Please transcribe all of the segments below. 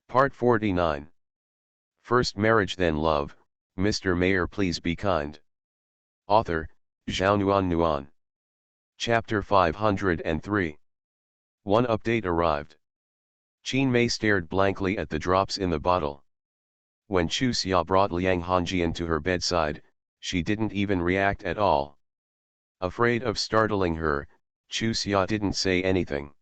Part 49. First Marriage Then Love, Mr. Mayor Please Be Kind. Author, Zhao Nuan. Chapter 503. One update arrived. Qin Mei stared blankly at the drops in the bottle. When Chu Xia brought Liang Hongjian to her bedside, she didn't even react at all. Afraid of startling her, Chu Xia didn't say anything.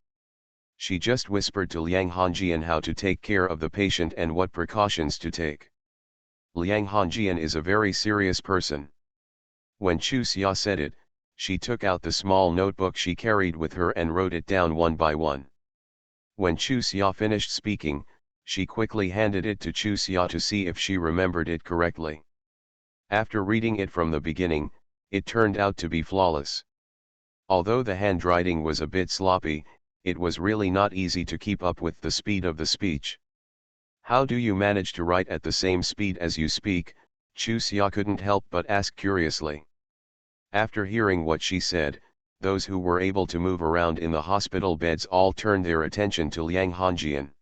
She just whispered to Liang Hongjian how to take care of the patient and what precautions to take. Liang Hongjian is a very serious person. When Chu Xia said it, she took out the small notebook she carried with her and wrote it down one by one. When Chu Xia finished speaking, she quickly handed it to Chu Xia to see if she remembered it correctly. After reading it from the beginning, it turned out to be flawless. Although the handwriting was a bit sloppy, it was really not easy to keep up with the speed of the speech. How do you manage to write at the same speed as you speak? Chu Xia couldn't help but ask curiously. After hearing what she said, those who were able to move around in the hospital beds all turned their attention to Liang Hongjian.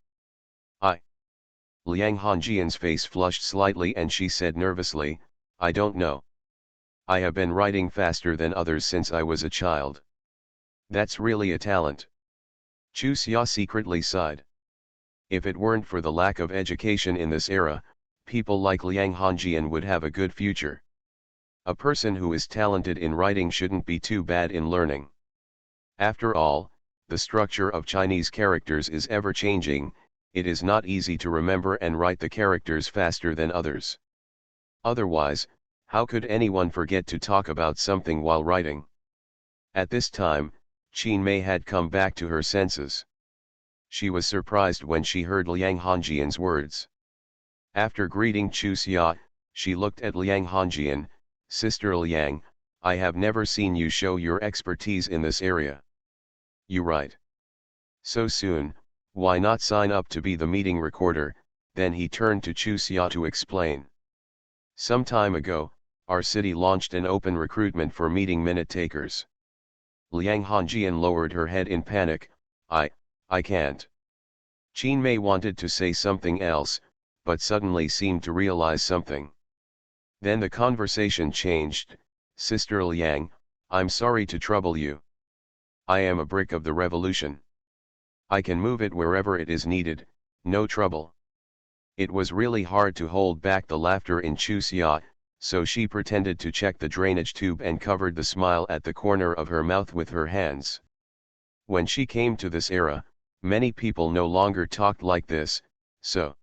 Liang Hongjian's face flushed slightly and she said nervously, I don't know. I have been writing faster than others since I was a child. That's really a talent. Chu Xia secretly sighed. If it weren't for the lack of education in this era, people like Liang Hongjian would have a good future. A person who is talented in writing shouldn't be too bad in learning. After all, the structure of Chinese characters is ever changing. It is not easy to remember and write the characters faster than others. Otherwise, how could anyone forget to talk about something while writing? At this time, Qin Mei had come back to her senses. She was surprised when she heard Liang Hongjian's words. After greeting Chu Xia, she looked at Liang Hongjian. Sister Liang, I have never seen you show your expertise in this area. You write so soon. Why not sign up to be the meeting recorder? Then he turned to Chu Xia to explain. Some time ago, our city launched an open recruitment for meeting minute takers. Liang Hongjian lowered her head in panic. I can't. Qin Mei wanted to say something else, but suddenly seemed to realize something. Then the conversation changed. Sister Liang, I'm sorry to trouble you. I am a brick of the revolution. I can move it wherever it is needed, no trouble. It was really hard to hold back the laughter in Chu Xia, so she pretended to check the drainage tube and covered the smile at the corner of her mouth with her hands. When she came to this era, many people no longer talked like this, so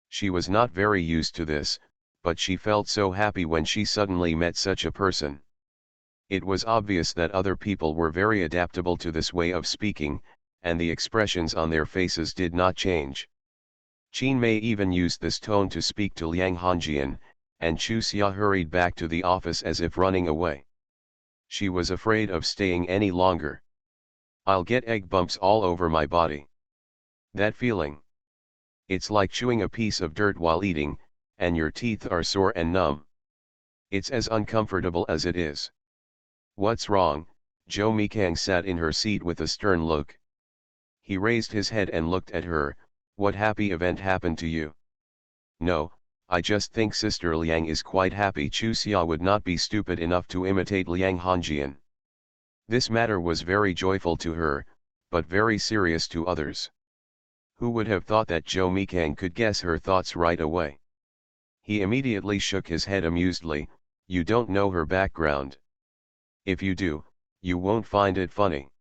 she was not very used to this, but she felt so happy when she suddenly met such a person. It was obvious that other people were very adaptable to this way of speaking, and the expressions on their faces did not change. Qin Mei even used this tone to speak to Liang Hongjian, and Chu Xia hurried back to the office as if running away. She was afraid of staying any longer. I'll get egg bumps all over my body. That feeling. It's like chewing a piece of dirt while eating, and your teeth are sore and numb. It's as uncomfortable as it is. What's wrong? Zhou Mikang sat in her seat with a stern look. He raised his head and looked at her. What happy event happened to you? No, I just think Sister Liang is quite happy. Chu Xia would not be stupid enough to imitate Liang Hongjian. This matter was very joyful to her, but very serious to others. Who would have thought that Zhou Mikang could guess her thoughts right away? He immediately shook his head amusedly. You don't know her background. If you do, you won't find it funny.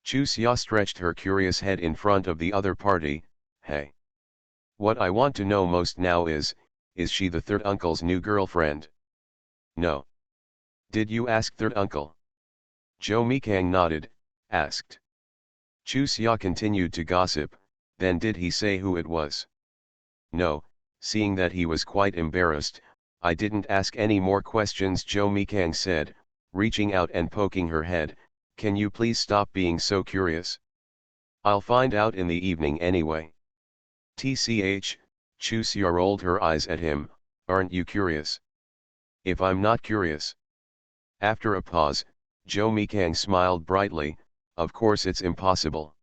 Chu Xia stretched her curious head in front of the other party. Hey. What I want to know most now is she the third uncle's new girlfriend? No. Did you ask third uncle? Zhou Mikang nodded, asked. Chu Xia continued to gossip. Then did he say who it was? No, seeing that he was quite embarrassed, I didn't ask any more questions. Zhou Mikang said, reaching out and poking her head. Can you please stop being so curious? I'll find out in the evening anyway. TCH, Chu Xia rolled her eyes at him. Aren't you curious? If I'm not curious. After a pause, Zhou Mikang smiled brightly. Of course it's impossible.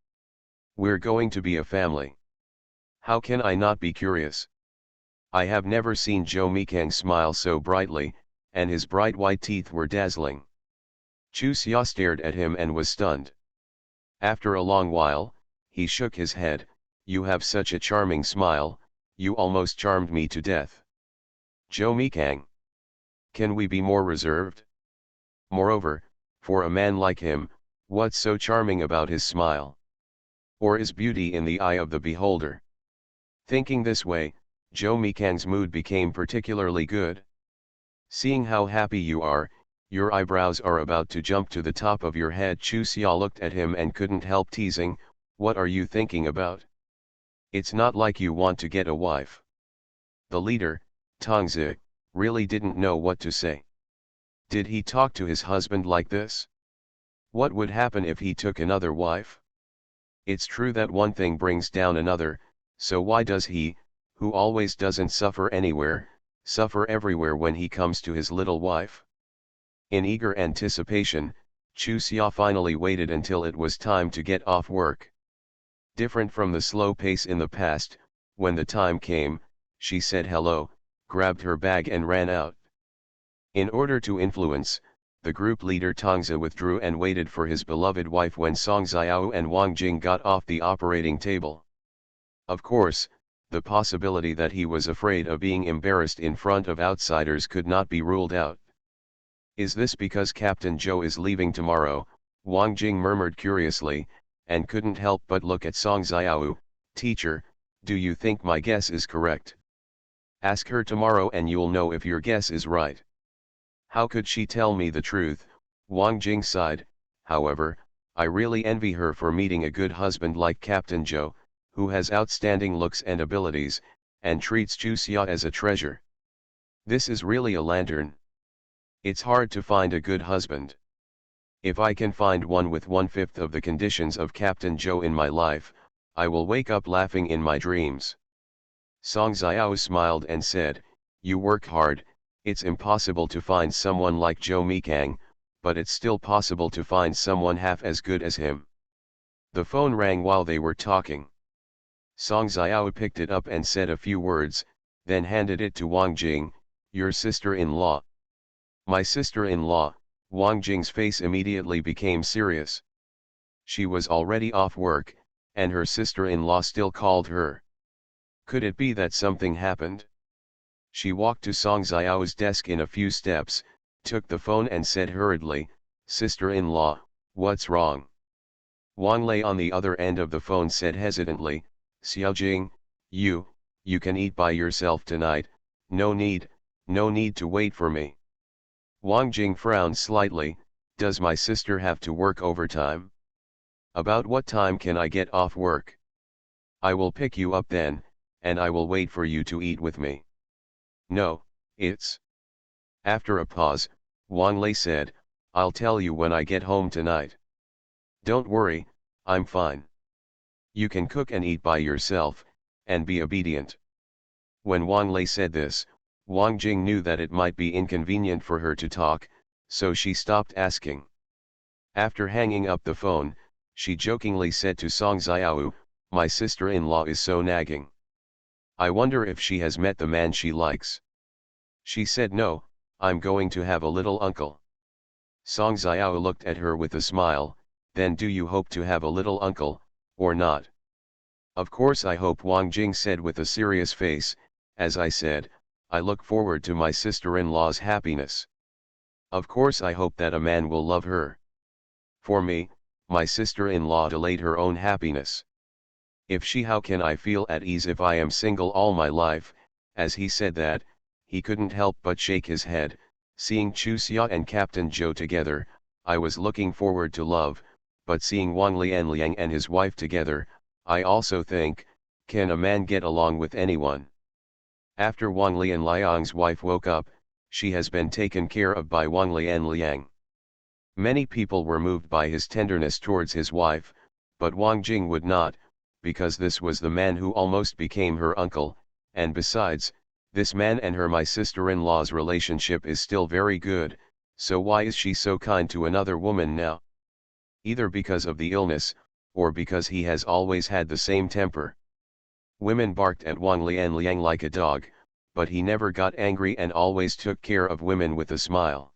We're going to be a family. How can I not be curious? I have never seen Joe Mikang smile so brightly, and his bright white teeth were dazzling. Chu Xia stared at him and was stunned. After a long while, he shook his head. You have such a charming smile, you almost charmed me to death. Joe Mikang. Can we be more reserved? Moreover, for a man like him, what's so charming about his smile? Or is beauty in the eye of the beholder? Thinking this way, Joe Mikang's mood became particularly good. Seeing how happy you are, your eyebrows are about to jump to the top of your head. Chu Xia looked at him and couldn't help teasing, what are you thinking about? It's not like you want to get a wife. The leader, Tongzi, really didn't know what to say. Did he talk to his husband like this? What would happen if he took another wife? It's true that one thing brings down another, so why does he, who always doesn't suffer anywhere, suffer everywhere when he comes to his little wife? In eager anticipation, Chu Xia finally waited until it was time to get off work. Different from the slow pace in the past, when the time came, she said hello, grabbed her bag and ran out. In order to influence, the group leader Tongzi withdrew and waited for his beloved wife when Song Xiao and Wang Jing got off the operating table. Of course, the possibility that he was afraid of being embarrassed in front of outsiders could not be ruled out. Is this because Captain Zhou is leaving tomorrow? Wang Jing murmured curiously, and couldn't help but look at Song Xiao. Teacher, do you think my guess is correct? Ask her tomorrow and you'll know if your guess is right. How could she tell me the truth? Wang Jing sighed. However, I really envy her for meeting a good husband like Captain Zhou, who has outstanding looks and abilities, and treats Chu Xia as a treasure. This is really a lantern. It's hard to find a good husband. If I can find one with 1/5 of the conditions of Captain Zhou in my life, I will wake up laughing in my dreams. Song Xiao smiled and said, you work hard, it's impossible to find someone like Joe Mikang, but it's still possible to find someone half as good as him. The phone rang while they were talking. Song Xiao picked it up and said a few words, then handed it to Wang Jing, your sister-in-law. My sister-in-law. Wang Jing's face immediately became serious. She was already off work, and her sister-in-law still called her. Could it be that something happened? She walked to Song Xiao's desk in a few steps, took the phone and said hurriedly, sister-in-law, what's wrong? Wang Lei on the other end of the phone said hesitantly, Xiaojing, you can eat by yourself tonight, no need to wait for me. Wang Jing frowned slightly, does my sister have to work overtime? About what time can I get off work? I will pick you up then, and I will wait for you to eat with me. No, it's... After a pause, Wang Lei said, I'll tell you when I get home tonight. Don't worry, I'm fine. You can cook and eat by yourself, and be obedient. When Wang Lei said this, Wang Jing knew that it might be inconvenient for her to talk, so she stopped asking. After hanging up the phone, she jokingly said to Song Xiao, my sister-in-law is so nagging. I wonder if she has met the man she likes. She said no, I'm going to have a little uncle. Song Xiao looked at her with a smile, then do you hope to have a little uncle, or not? Of course I hope, Wang Jing said with a serious face, as I said, I look forward to my sister-in-law's happiness. Of course I hope that a man will love her. For me, my sister-in-law delayed her own happiness. If she, how can I feel at ease if I am single all my life? As he said that, he couldn't help but shake his head. Seeing Chu Xia and Captain Zhou together, I was looking forward to love, but seeing Wang Lianliang and his wife together, I also think, can a man get along with anyone? After Wang Lianliang's wife woke up, she has been taken care of by Wang Lianliang. Many people were moved by his tenderness towards his wife, but Wang Jing would not, because this was the man who almost became her uncle, and besides, this man and my sister-in-law's relationship is still very good, so why is she so kind to another woman now? Either because of the illness, or because he has always had the same temper. Women barked at Wang Liang like a dog, but he never got angry and always took care of women with a smile.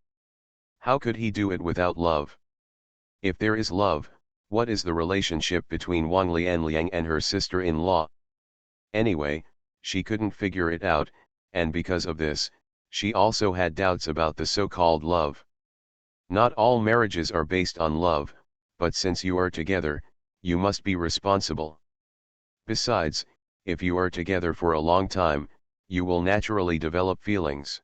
How could he do it without love? If there is love, what is the relationship between Wang Liang and her sister-in-law? Anyway, she couldn't figure it out, and because of this, she also had doubts about the so-called love. Not all marriages are based on love, but since you are together, you must be responsible. Besides, if you are together for a long time, you will naturally develop feelings.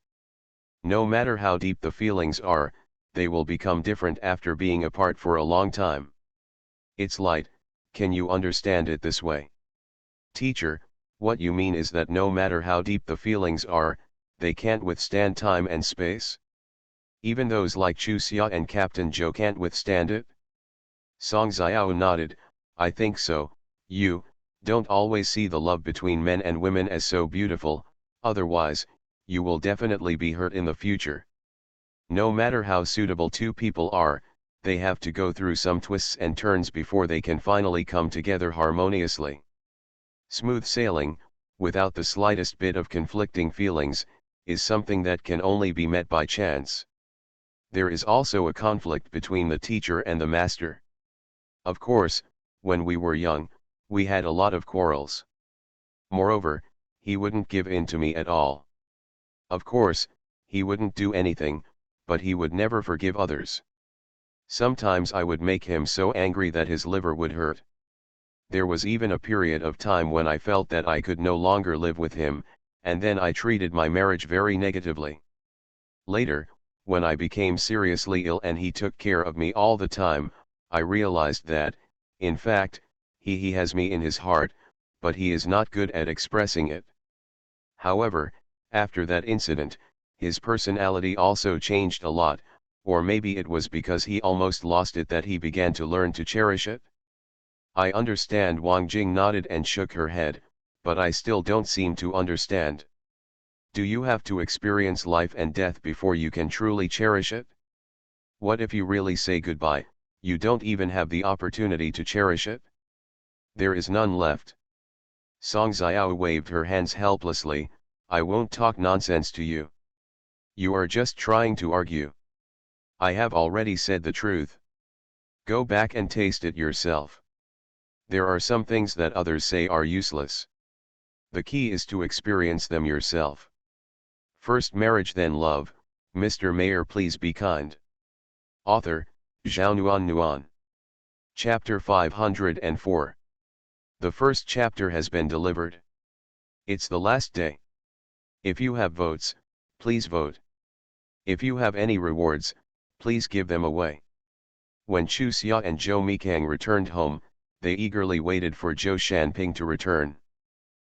No matter how deep the feelings are, they will become different after being apart for a long time. It's light, can you understand it this way? Teacher, what you mean is that no matter how deep the feelings are, they can't withstand time and space? Even those like Chu Xia and Captain Joe can't withstand it? Song Xiao nodded, I think so. You don't always see the love between men and women as so beautiful, otherwise, you will definitely be hurt in the future. No matter how suitable two people are, they have to go through some twists and turns before they can finally come together harmoniously. Smooth sailing, without the slightest bit of conflicting feelings, is something that can only be met by chance. There is also a conflict between the teacher and the master. Of course, when we were young, we had a lot of quarrels. Moreover, he wouldn't give in to me at all. Of course, he wouldn't do anything, but he would never forgive others. Sometimes I would make him so angry that his liver would hurt. There was even a period of time when I felt that I could no longer live with him, and then I treated my marriage very negatively. Later, when I became seriously ill and he took care of me all the time, I realized that, in fact, he has me in his heart, but he is not good at expressing it. However, after that incident, his personality also changed a lot, or maybe it was because he almost lost it that he began to learn to cherish it. I understand. Wang Jing nodded and shook her head, but I still don't seem to understand. Do you have to experience life and death before you can truly cherish it? What if you really say goodbye, you don't even have the opportunity to cherish it? There is none left. Song Xiao waved her hands helplessly, I won't talk nonsense to you. You are just trying to argue. I have already said the truth. Go back and taste it yourself. There are some things that others say are useless. The key is to experience them yourself. First marriage then love. Mr. Mayor, please be kind. Author, Zhao Nuan. Chapter 504. The first chapter has been delivered. It's the last day. If you have votes, please vote. If you have any rewards, please give them away. When Chu Xia and Zhou Mikang returned home, they eagerly waited for Zhou Shanping to return.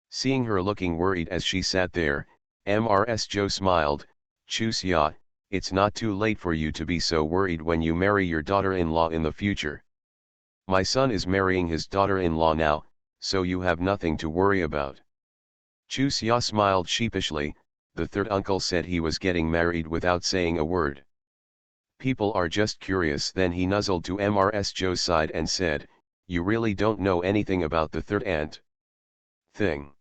Seeing her looking worried as she sat there, Mrs. Zhou smiled, Chu Xia, it's not too late for you to be so worried when you marry your daughter-in-law in the future. My son is marrying his daughter-in-law now, so you have nothing to worry about. Chu Xia smiled sheepishly. The third uncle said he was getting married without saying a word. People are just curious. Then he nuzzled to Mrs. Zhou's side and said, you really don't know anything about the third aunt thing.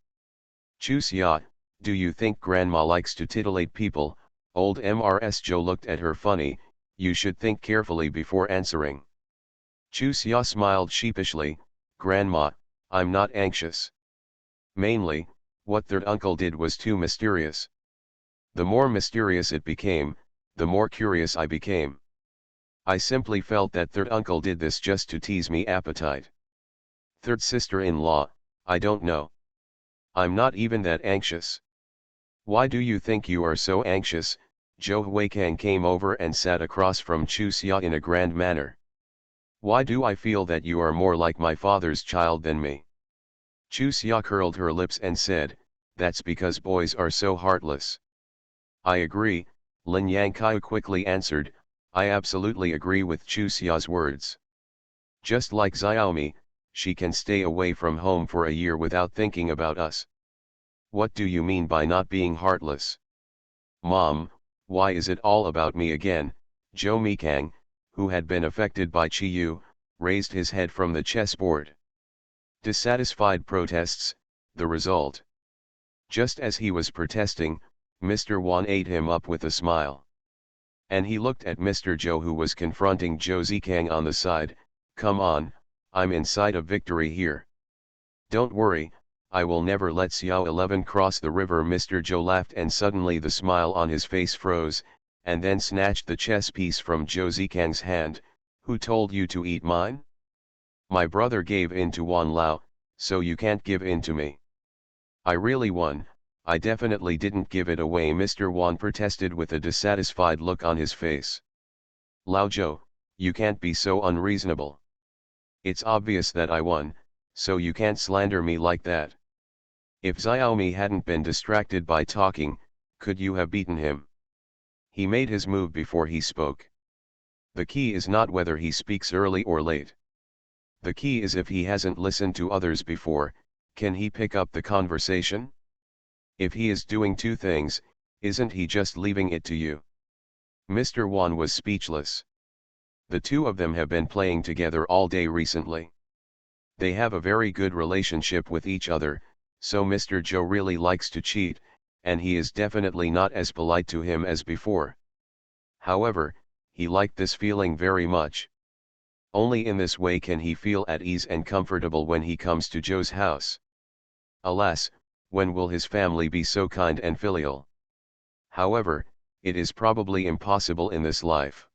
Chu Xia, do you think grandma likes to titillate people? Old Mrs. Zhou looked at her funny, you should think carefully before answering. Chu Xia smiled sheepishly, Grandma, I'm not anxious. Mainly, what third uncle did was too mysterious. The more mysterious it became, the more curious I became. I simply felt that third uncle did this just to tease me appetite. Third sister-in-law, I don't know. I'm not even that anxious. Why do you think you are so anxious? Zhou Huikang came over and sat across from Chu Xia in a grand manner. Why do I feel that you are more like my father's child than me? Chu Xia curled her lips and said, that's because boys are so heartless. I agree, Lin Yangkai quickly answered, I absolutely agree with Chu Xia's words. Just like Xiaomi, she can stay away from home for a year without thinking about us. What do you mean by not being heartless? Mom, why is it all about me again? Zhou Mikang, who had been affected by Qiyu, raised his head from the chessboard. Dissatisfied protests, The result. Just as he was protesting, Mr. Wan ate him up with a smile. And he looked at Mr. Joe, who was confronting Josei Kang on the side. Come on, I'm in sight of victory here. Don't worry, I will never let Xiao 11 cross the river. Mr. Joe laughed, and suddenly the smile on his face froze, and then snatched the chess piece from Josei Kang's hand. Who told you to eat mine? My brother gave in to Wan Lao, so you can't give in to me. I really won. I definitely didn't give it away. Mr. Wan protested with a dissatisfied look on his face. Lao Zhou, you can't be so unreasonable. It's obvious that I won, so you can't slander me like that. If Xiaomi hadn't been distracted by talking, could you have beaten him? He made his move before he spoke. The key is not whether he speaks early or late. The key is if he hasn't listened to others before, can he pick up the conversation? If he is doing two things, isn't he just leaving it to you? Mr. Wan was speechless. The two of them have been playing together all day recently. They have a very good relationship with each other, so Mr. Joe really likes to cheat, and he is definitely not as polite to him as before. However, he liked this feeling very much. Only in this way can he feel at ease and comfortable when he comes to Joe's house. Alas, when will his family be so kind and filial? However, it is probably impossible in this life.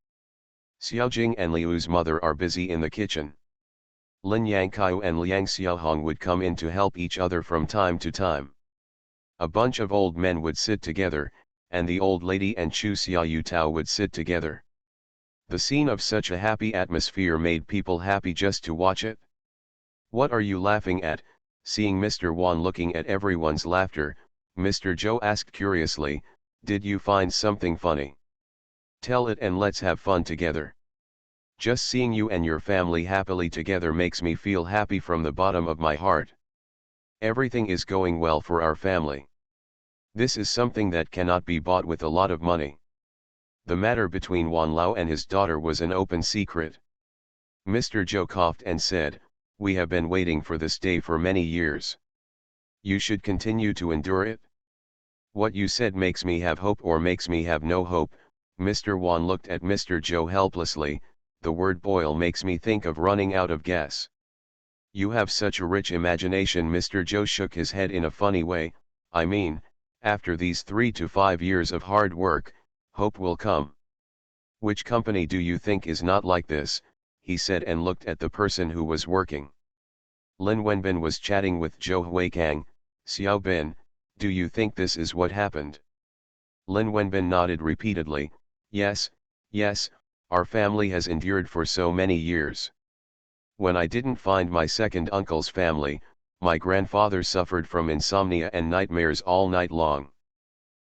Xiaojing and Liu's mother are busy in the kitchen. Lin Yangqiu and Liang Xiaohong would come in to help each other from time to time. A bunch of old men would sit together, and the old lady and Chu Xiaoyu Tao would sit together. The scene of such a happy atmosphere made people happy just to watch it. What are you laughing at? Seeing Mr. Wan looking at everyone's laughter, Mr. Joe asked curiously, did you find something funny? Tell it and let's have fun together. Just seeing you and your family happily together makes me feel happy from the bottom of my heart. Everything is going well for our family. This is something that cannot be bought with a lot of money. The matter between Wan Lao and his daughter was an open secret. Mr. Joe coughed and said, we have been waiting for this day for many years. You should continue to endure it. What you said makes me have hope or makes me have no hope. Mr. Wan looked at Mr. Joe helplessly. The word boil makes me think of running out of gas. You have such a rich imagination. Mr. Joe shook his head in a funny way. I mean, after these 3 to 5 years of hard work, hope will come. Which company do you think is not like this? He said and looked at the person who was working. Lin Wenbin was chatting with Zhou Huikang. Xiao Bin, do you think this is what happened? Lin Wenbin nodded repeatedly. Yes, yes, our family has endured for so many years. When I didn't find my second uncle's family, my grandfather suffered from insomnia and nightmares all night long.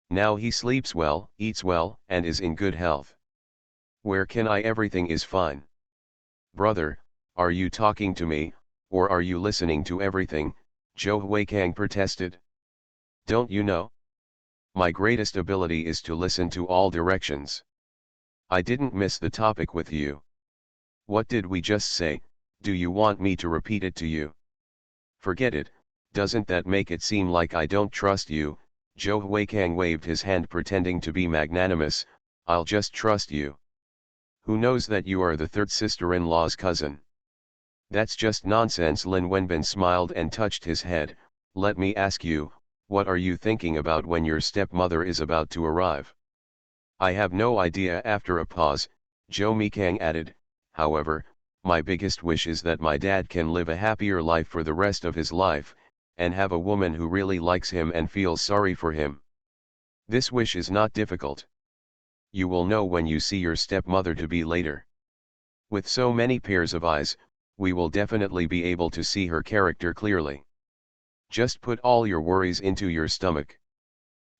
Now he sleeps well, eats well, and is in good health. Where can I? Everything is fine. Brother, are you talking to me, or are you listening to everything? Zhou Huikang protested. Don't you know? My greatest ability is to listen to all directions. I didn't miss the topic with you. What did we just say? Do you want me to repeat it to you? Forget it, doesn't that make it seem like I don't trust you? Zhou Huikang waved his hand pretending to be magnanimous. I'll just trust you. Who knows that you are the third sister-in-law's cousin? That's just nonsense. Lin Wenbin smiled and touched his head. Let me ask you, what are you thinking about when your stepmother is about to arrive? I have no idea. After a pause, Zhou Mikang added, however, my biggest wish is that my dad can live a happier life for the rest of his life, and have a woman who really likes him and feels sorry for him. This wish is not difficult. You will know when you see your stepmother to be later. With so many pairs of eyes, we will definitely be able to see her character clearly. Just put all your worries into your stomach.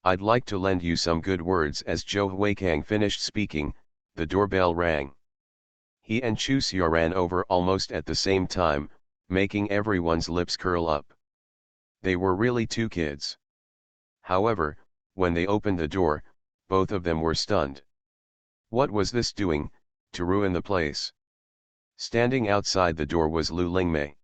I'd like to lend you some good words. As Zhou Huikang finished speaking, the doorbell rang. He and Chu Xia ran over almost at the same time, making everyone's lips curl up. They were really two kids. However, when they opened the door, both of them were stunned. What was this doing, to ruin the place? Standing outside the door was Lu Lingmei.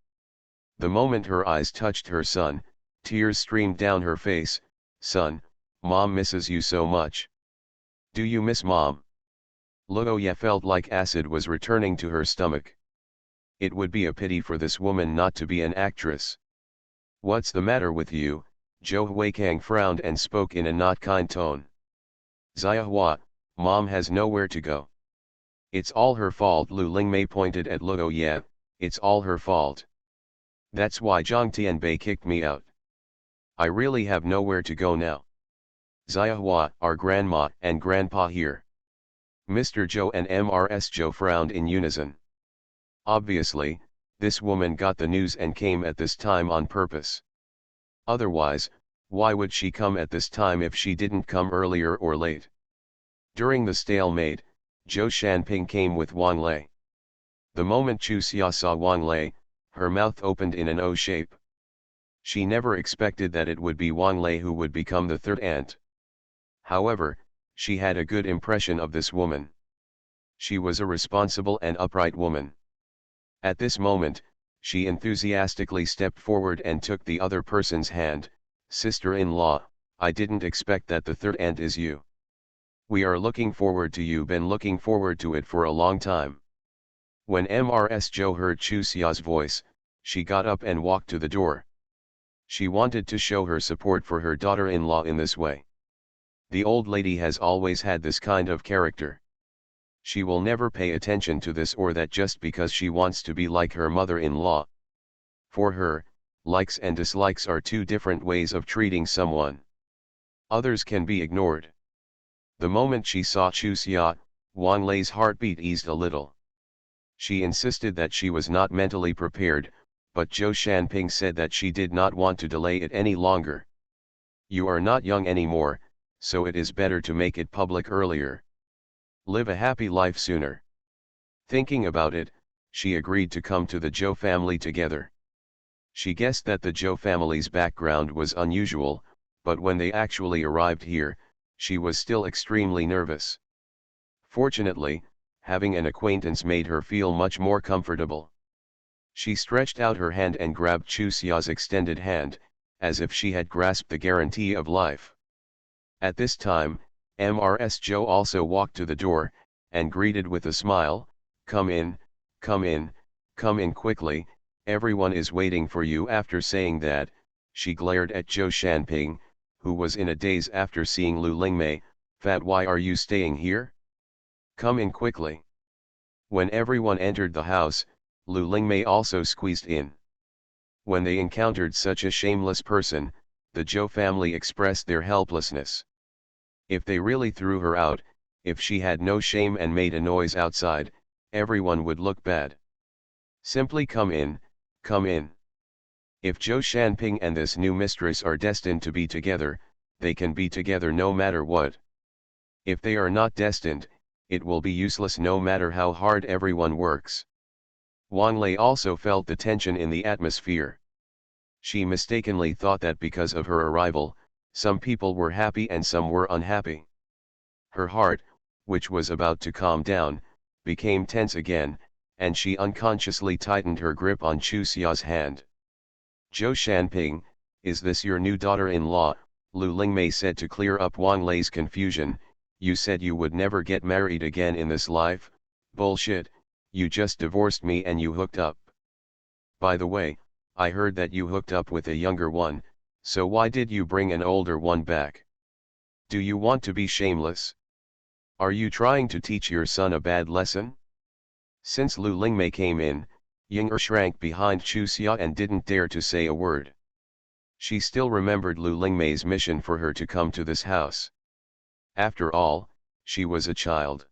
The moment her eyes touched her son, Tears streamed down her face. Son, Mom misses you so much. Do you miss Mom? Luoya felt like acid was returning to her stomach. It would be a pity for this woman not to be an actress. What's the matter with you? Zhou Huikang frowned and spoke in a not kind tone. Ziahua, Mom has nowhere to go. It's all her fault. Lu Lingmei pointed at Luoya. It's all her fault. That's why Zhang Tianbei kicked me out. I really have nowhere to go now. Ziahua, our grandma and grandpa here. Mr. Zhou and Mrs. Zhou frowned in unison. Obviously, this woman got the news and came at this time on purpose. Otherwise, why would she come at this time if she didn't come earlier or late? During the stalemate, Zhou Shanping came with Wang Lei. The moment Chu Xia saw Wang Lei, her mouth opened in an O shape. She never expected that it would be Wang Lei who would become the third aunt. However, she had a good impression of this woman. She was a responsible and upright woman. At this moment, she enthusiastically stepped forward and took the other person's hand. Sister-in-law, I didn't expect that the third aunt is you. We are looking forward to you. Been looking forward to it for a long time. When Mrs. Zhou heard Chu Xia's voice, she got up and walked to the door. She wanted to show her support for her daughter-in-law in this way. The old lady has always had this kind of character. She will never pay attention to this or that just because she wants to be like her mother-in-law. For her, likes and dislikes are two different ways of treating someone. Others can be ignored. The moment she saw Chu Xia, Wang Lei's heartbeat eased a little. She insisted that she was not mentally prepared, but Zhou Shanping said that she did not want to delay it any longer. You are not young anymore, so it is better to make it public earlier. Live a happy life sooner. Thinking about it, she agreed to come to the Zhou family together. She guessed that the Zhou family's background was unusual, but when they actually arrived here, she was still extremely nervous. Fortunately, having an acquaintance made her feel much more comfortable. She stretched out her hand and grabbed Chu Xia's extended hand, as if she had grasped the guarantee of life. At this time, Mrs. Zhou also walked to the door, and greeted with a smile, come in, come in, come in quickly, everyone is waiting for you. After saying that, she glared at Zhou Shanping, who was in a daze after seeing Lu Lingmei. Fat, why are you staying here? Come in quickly. When everyone entered the house, Lu Lingmei also squeezed in. When they encountered such a shameless person, the Zhou family expressed their helplessness. If they really threw her out, if she had no shame and made a noise outside, everyone would look bad. Simply come in, come in. If Zhou Shanping and this new mistress are destined to be together, they can be together no matter what. If they are not destined, it will be useless no matter how hard everyone works. Wang Lei also felt the tension in the atmosphere. She mistakenly thought that because of her arrival, some people were happy and some were unhappy. Her heart, which was about to calm down, became tense again, and she unconsciously tightened her grip on Chu Xia's hand. Zhou Shanping, is this your new daughter-in-law? Lu Lingmei said to clear up Wang Lei's confusion. You said you would never get married again in this life. Bullshit, you just divorced me and you hooked up. By the way, I heard that you hooked up with a younger one, so why did you bring an older one back? Do you want to be shameless? Are you trying to teach your son a bad lesson? Since Lu Lingmei came in, Ying'er shrank behind Chu Xia and didn't dare to say a word. She still remembered Lu Lingmei's mission for her to come to this house. After all, she was a child.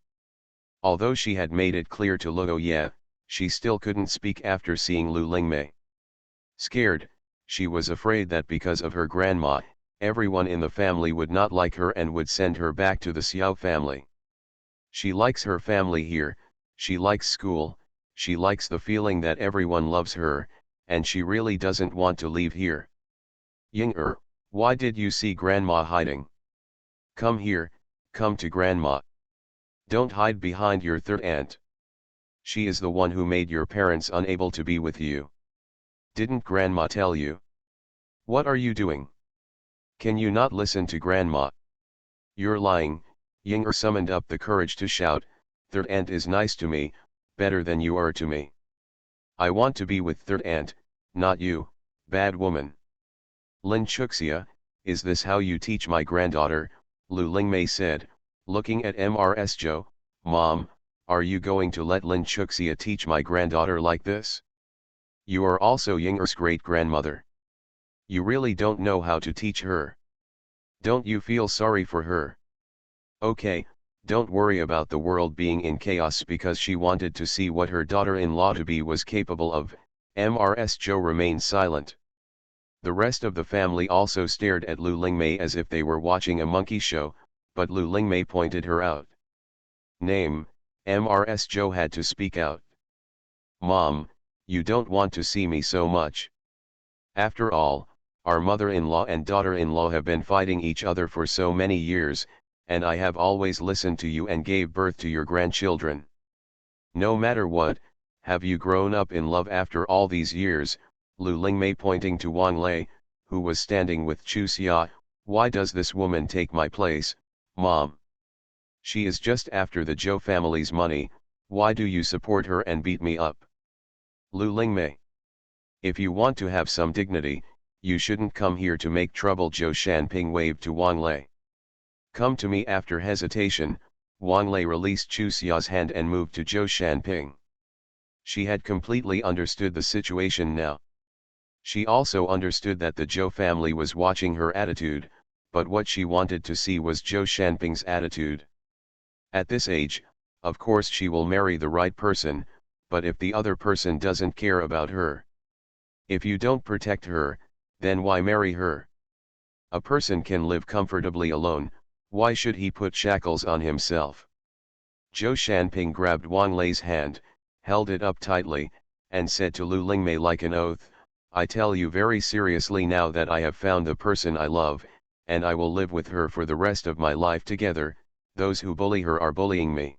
Although she had made it clear to Luoya, she still couldn't speak after seeing Lu Lingmei. Scared, she was afraid that because of her grandma, everyone in the family would not like her and would send her back to the Xiao family. She likes her family here, she likes school, she likes the feeling that everyone loves her, and she really doesn't want to leave here. Ying'er, why did you see grandma hiding? Come here, come to grandma. Don't hide behind your third aunt. She is the one who made your parents unable to be with you. Didn't grandma tell you? What are you doing? Can you not listen to grandma? You're lying. Yinger summoned up the courage to shout, third aunt is nice to me, better than you are to me. I want to be with third aunt, not you, bad woman. Lin Chuxia, is this how you teach my granddaughter? Lu Lingmei said, looking at Mrs. Zhou. Mom, are you going to let Lin Chuxia teach my granddaughter like this? You are also Yinger's great-grandmother. You really don't know how to teach her. Don't you feel sorry for her? Okay, don't worry about the world being in chaos because she wanted to see what her daughter-in-law to be was capable of. Mrs. Zhou remained silent. The rest of the family also stared at Lu Lingmei as if they were watching a monkey show, but Lu Lingmei pointed her out. Name, Mrs. Zhou had to speak out. Mom, you don't want to see me so much. After all, our mother-in-law and daughter-in-law have been fighting each other for so many years, and I have always listened to you and gave birth to your grandchildren. No matter what, have you grown up in love after all these years? Lu Lingmei pointing to Wang Lei, who was standing with Chu Xia. Why does this woman take my place, Mom? She is just after the Zhou family's money. Why do you support her and beat me up? Lu Lingmei. If you want to have some dignity, you shouldn't come here to make trouble. Zhou Shanping waved to Wang Lei. Come to me. After hesitation, Wang Lei released Chu Xia's hand and moved to Zhou Shanping. She had completely understood the situation now. She also understood that the Zhou family was watching her attitude, but what she wanted to see was Zhou Shanping's attitude. At this age, of course she will marry the right person, but if the other person doesn't care about her, if you don't protect her, then why marry her? A person can live comfortably alone, why should he put shackles on himself? Zhou Shanping grabbed Wang Lei's hand, held it up tightly, and said to Lu Lingmei like an oath, I tell you very seriously now that I have found the person I love, and I will live with her for the rest of my life together. Those who bully her are bullying me.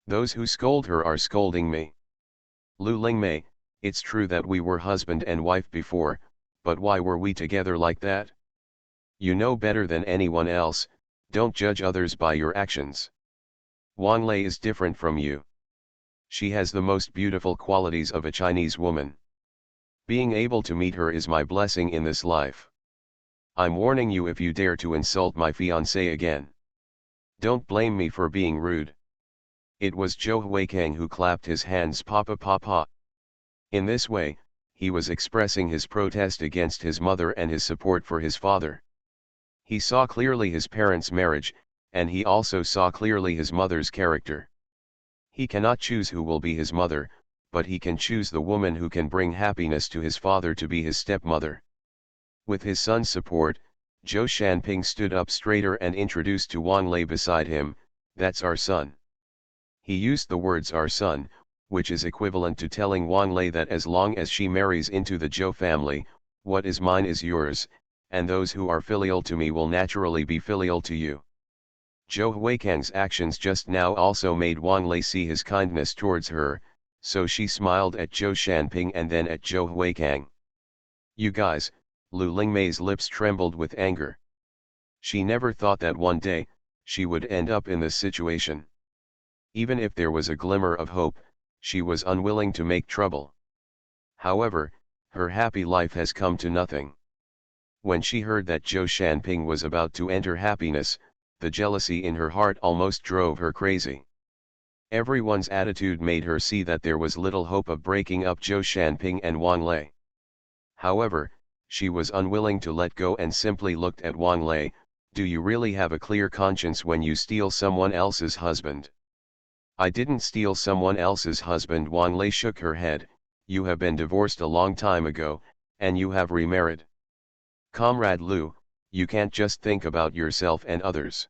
Those who scold her are scolding me. Lu Lingmei, it's true that we were husband and wife before, but why were we together like that? You know better than anyone else, don't judge others by your actions. Wang Lei is different from you. She has the most beautiful qualities of a Chinese woman. Being able to meet her is my blessing in this life. I'm warning you if you dare to insult my fiancée again. Don't blame me for being rude. It was Zhou Huikang who clapped his hands pa. In this way, he was expressing his protest against his mother and his support for his father. He saw clearly his parents' marriage, and he also saw clearly his mother's character. He cannot choose who will be his mother, but he can choose the woman who can bring happiness to his father to be his stepmother. With his son's support, Zhou Shanping stood up straighter and introduced to Wang Lei beside him, that's our son. He used the words our son, which is equivalent to telling Wang Lei that as long as she marries into the Zhou family, what is mine is yours, and those who are filial to me will naturally be filial to you. Zhou Huikang's actions just now also made Wang Lei see his kindness towards her, so she smiled at Zhou Shanping and then at Zhou Huikang. You guys, Lu Lingmei's lips trembled with anger. She never thought that one day, she would end up in this situation. Even if there was a glimmer of hope, she was unwilling to make trouble. However, her happy life has come to nothing. When she heard that Zhou Shanping was about to enter happiness, the jealousy in her heart almost drove her crazy. Everyone's attitude made her see that there was little hope of breaking up Zhou Shanping and Wang Lei. However, she was unwilling to let go and simply looked at Wang Lei. Do you really have a clear conscience when you steal someone else's husband? I didn't steal someone else's husband. Wang Lei shook her head. You have been divorced a long time ago, and you have remarried. Comrade Lu, you can't just think about yourself and others.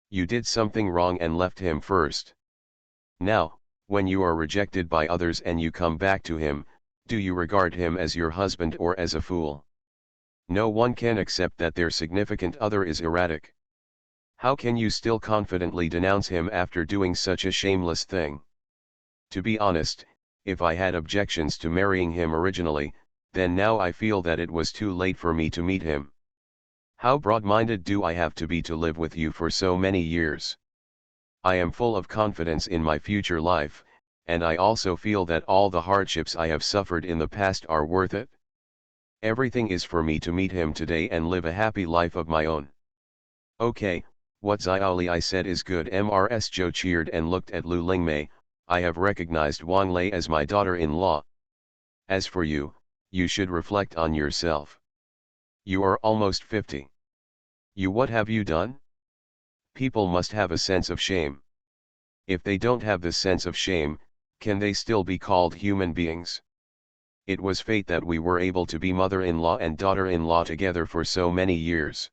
You did something wrong and left him first. Now, when you are rejected by others and you come back to him, do you regard him as your husband or as a fool? No one can accept that their significant other is erratic. How can you still confidently denounce him after doing such a shameless thing? To be honest, if I had objections to marrying him originally, then now I feel that it was too late for me to meet him. How broad-minded do I have to be to live with you for so many years? I am full of confidence in my future life, and I also feel that all the hardships I have suffered in the past are worth it. Everything is for me to meet him today and live a happy life of my own. Okay, what Xiaoli I said is good. Mrs. Zhou cheered and looked at Lu Lingmei. I have recognized Wang Lei as my daughter-in-law. As for you, you should reflect on yourself. You are almost 50. What have you done? People must have a sense of shame. If they don't have this sense of shame, can they still be called human beings? It was fate that we were able to be mother-in-law and daughter-in-law together for so many years.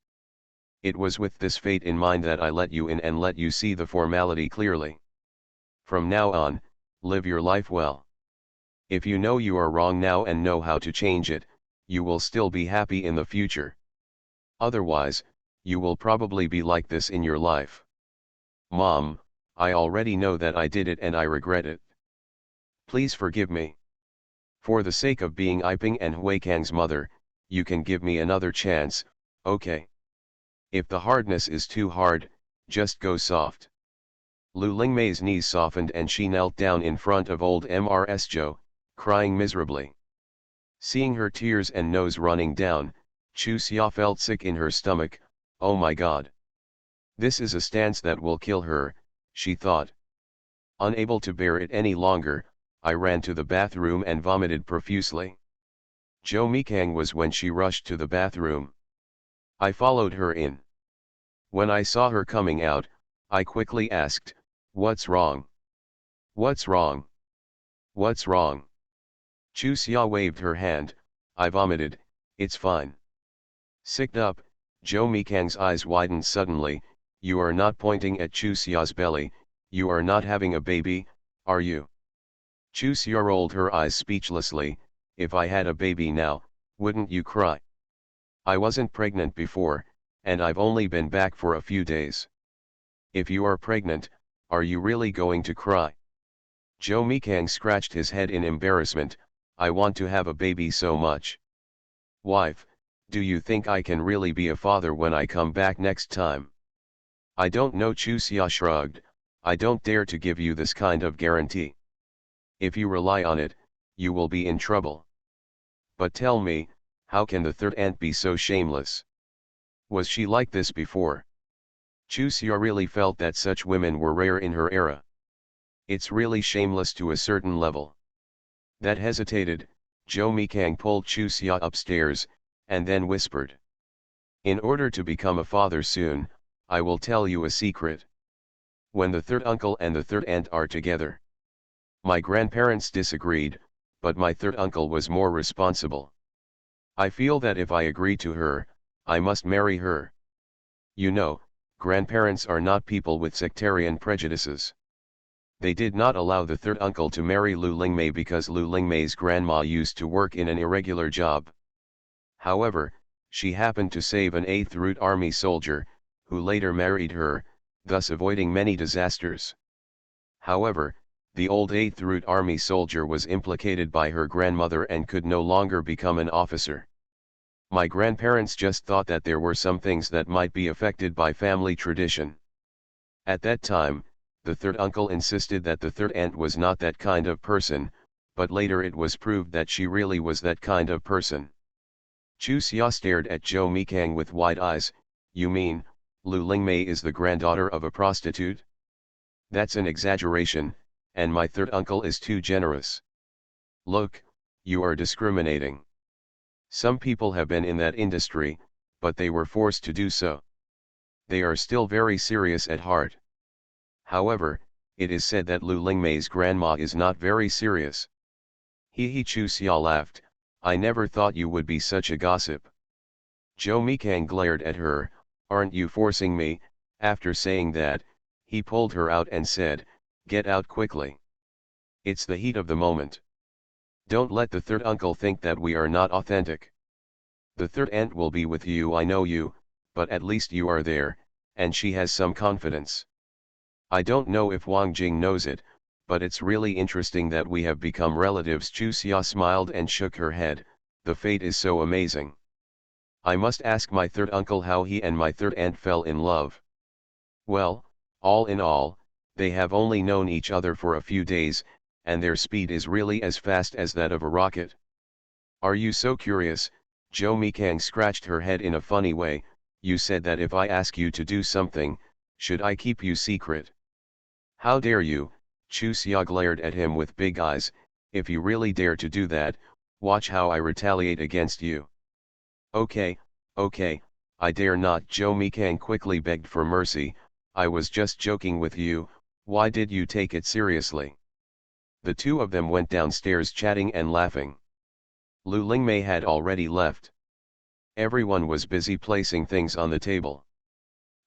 It was with this fate in mind that I let you in and let you see the formality clearly. From now on, live your life well. If you know you are wrong now and know how to change it, you will still be happy in the future. Otherwise, you will probably be like this in your life. Mom, I already know that I did it and I regret it. Please forgive me. For the sake of being Iping and Huikang's mother, you can give me another chance, okay? If the hardness is too hard, just go soft. Lu Lingmei's knees softened and she knelt down in front of old Mrs. Zhou, crying miserably. Seeing her tears and nose running down, Chu Xia felt sick in her stomach. Oh my God. This is a stance that will kill her, she thought. Unable to bear it any longer, I ran to the bathroom and vomited profusely. Zhou Mikang was when she rushed to the bathroom. I followed her in. When I saw her coming out, I quickly asked, "What's wrong? What's wrong? What's wrong?" Chu Xia waved her hand. I vomited. It's fine. Sicked up, Zhou Mikang's eyes widened suddenly. You are not pointing at Chu Xia's belly, you are not having a baby, are you? Chu Xia rolled her eyes speechlessly. If I had a baby now, wouldn't you cry? I wasn't pregnant before, and I've only been back for a few days. If you are pregnant, are you really going to cry? Zhou Mikang scratched his head in embarrassment. I want to have a baby so much. Wife, do you think I can really be a father when I come back next time? I don't know. Chu Xia shrugged. I don't dare to give you this kind of guarantee. If you rely on it, you will be in trouble. But tell me, how can the third aunt be so shameless? Was she like this before? Chu Xia really felt that such women were rare in her era. It's really shameless to a certain level. That hesitated, Zhou Mikang pulled Chu Xia upstairs, and then whispered. In order to become a father soon, I will tell you a secret. When the third uncle and the third aunt are together. My grandparents disagreed, but my third uncle was more responsible. I feel that if I agree to her, I must marry her. You know, grandparents are not people with sectarian prejudices. They did not allow the third uncle to marry Lu Lingmei because Lu Lingmei's grandma used to work in an irregular job. However, she happened to save an 8th Route Army soldier, who later married her, thus avoiding many disasters. However, the old 8th Route Army soldier was implicated by her grandmother and could no longer become an officer. My grandparents just thought that there were some things that might be affected by family tradition. At that time, the third uncle insisted that the third aunt was not that kind of person, but later it was proved that she really was that kind of person. Chu Xia stared at Zhou Mikang with wide eyes. You mean, Lu Lingmei is the granddaughter of a prostitute? That's an exaggeration, and my third uncle is too generous. Look, you are discriminating. Some people have been in that industry, but they were forced to do so. They are still very serious at heart. However, it is said that Lu Lingmei's grandma is not very serious. He Chu Xia laughed. I never thought you would be such a gossip. Zhou Mikang glared at her. Aren't you forcing me? After saying that, he pulled her out and said, get out quickly. It's the heat of the moment. Don't let the third uncle think that we are not authentic. The third aunt will be with you, I know you, but at least you are there, and she has some confidence. I don't know if Wang Jing knows it, but it's really interesting that we have become relatives. Chu Xia smiled and shook her head. The fate is so amazing. I must ask my third uncle how he and my third aunt fell in love. Well, all in all, they have only known each other for a few days, and their speed is really as fast as that of a rocket. Are you so curious? Jo Mikang scratched her head in a funny way. You said that if I ask you to do something, should I keep you secret? How dare you? Chu Xia glared at him with big eyes. If you really dare to do that, watch how I retaliate against you. Okay, I dare not. Jo Mikang quickly begged for mercy. I was just joking with you, why did you take it seriously? The two of them went downstairs chatting and laughing. Lu Lingmei had already left. Everyone was busy placing things on the table.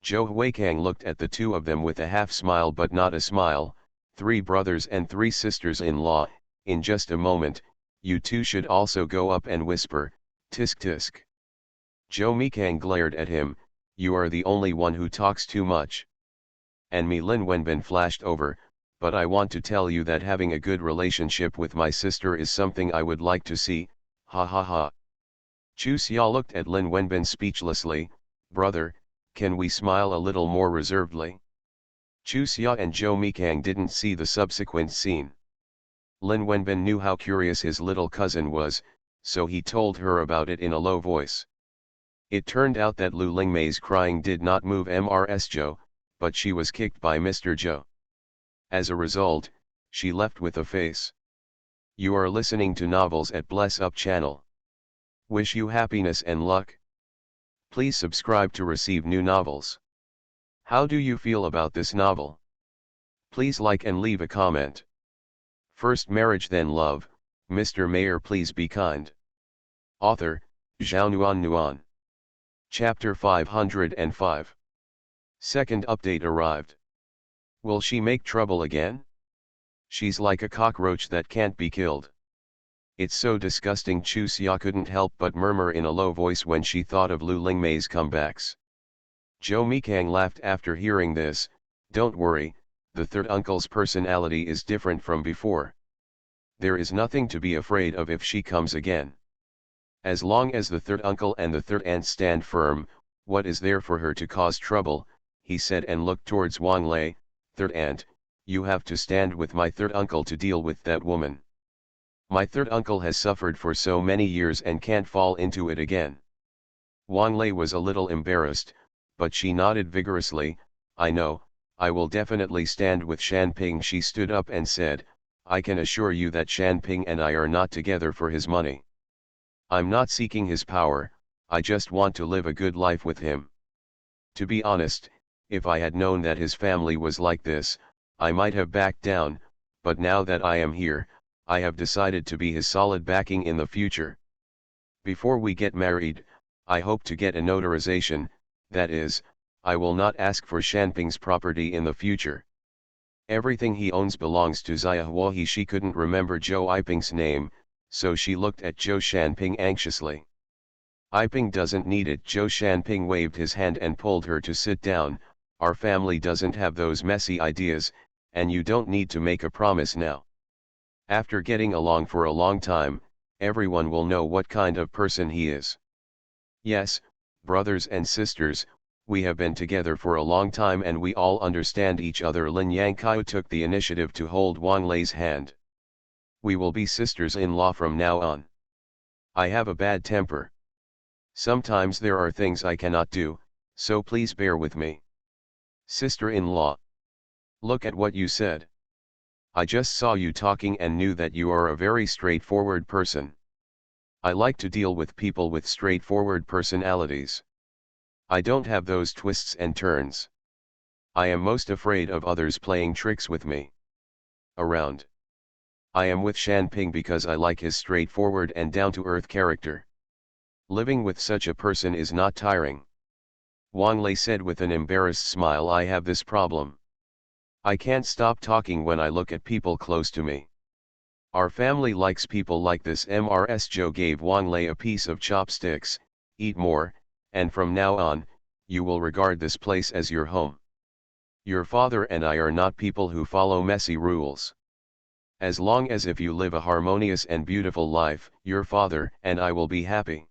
Zhou Huikang looked at the two of them with a half smile but not a smile. 3 brothers and 3 sisters-in-law, in just a moment, you two should also go up and whisper, tisk tisk. Zhou Mikang glared at him, you are the only one who talks too much. And Mi Lin Wenbin flashed over, but I want to tell you that having a good relationship with my sister is something I would like to see, ha ha ha. Chu Xia looked at Lin Wenbin speechlessly, brother, can we smile a little more reservedly? Chu Xia and Zhou Mikang didn't see the subsequent scene. Lin Wenbin knew how curious his little cousin was, so he told her about it in a low voice. It turned out that Lu Lingmei's crying did not move Mrs. Zhou, but she was kicked by Mr. Zhou. As a result, she left with a face. You are listening to novels at Bless Up channel. Wish you happiness and luck. Please subscribe to receive new novels. How do you feel about this novel? Please like and leave a comment. First marriage then love, Mr. Mayor please be kind. Author, Zhao Nuan Nuan. Chapter 505. Second update arrived. Will she make trouble again? She's like a cockroach that can't be killed. It's so disgusting. Chu Xia couldn't help but murmur in a low voice when she thought of Lu Lingmei's comebacks. Zhou Mikang laughed after hearing this. Don't worry, the third uncle's personality is different from before. There is nothing to be afraid of if she comes again. As long as the third uncle and the third aunt stand firm, what is there for her to cause trouble, he said and looked towards Wang Lei. Third aunt, you have to stand with my third uncle to deal with that woman. My third uncle has suffered for so many years and can't fall into it again. Wang Lei was a little embarrassed, but she nodded vigorously. I know, I will definitely stand with Shanping. She stood up and said, I can assure you that Shanping and I are not together for his money. I'm not seeking his power, I just want to live a good life with him. To be honest, if I had known that his family was like this, I might have backed down, but now that I am here, I have decided to be his solid backing in the future. Before we get married, I hope to get a notarization, that is, I will not ask for Shanping's property in the future. Everything he owns belongs to Xia Huahe. She couldn't remember Zhou Yiping's name, so she looked at Zhou Shanping anxiously. Yiping doesn't need it. Zhou Shanping waved his hand and pulled her to sit down. Our family doesn't have those messy ideas, and you don't need to make a promise now. After getting along for a long time, everyone will know what kind of person he is. Yes, brothers and sisters, we have been together for a long time and we all understand each other. Lin Yangqiu took the initiative to hold Wang Lei's hand. We will be sisters-in-law from now on. I have a bad temper. Sometimes there are things I cannot do, so please bear with me. Sister-in-law. Look at what you said. I just saw you talking and knew that you are a very straightforward person. I like to deal with people with straightforward personalities. I don't have those twists and turns. I am most afraid of others playing tricks with me. Around. I am with Shanping because I like his straightforward and down-to-earth character. Living with such a person is not tiring. Wang Lei said with an embarrassed smile. I have this problem. I can't stop talking when I look at people close to me. Our family likes people like this. Mrs. Zhou gave Wang Lei a piece of chopsticks. Eat more, and from now on, you will regard this place as your home. Your father and I are not people who follow messy rules. As long as if you live a harmonious and beautiful life, your father and I will be happy.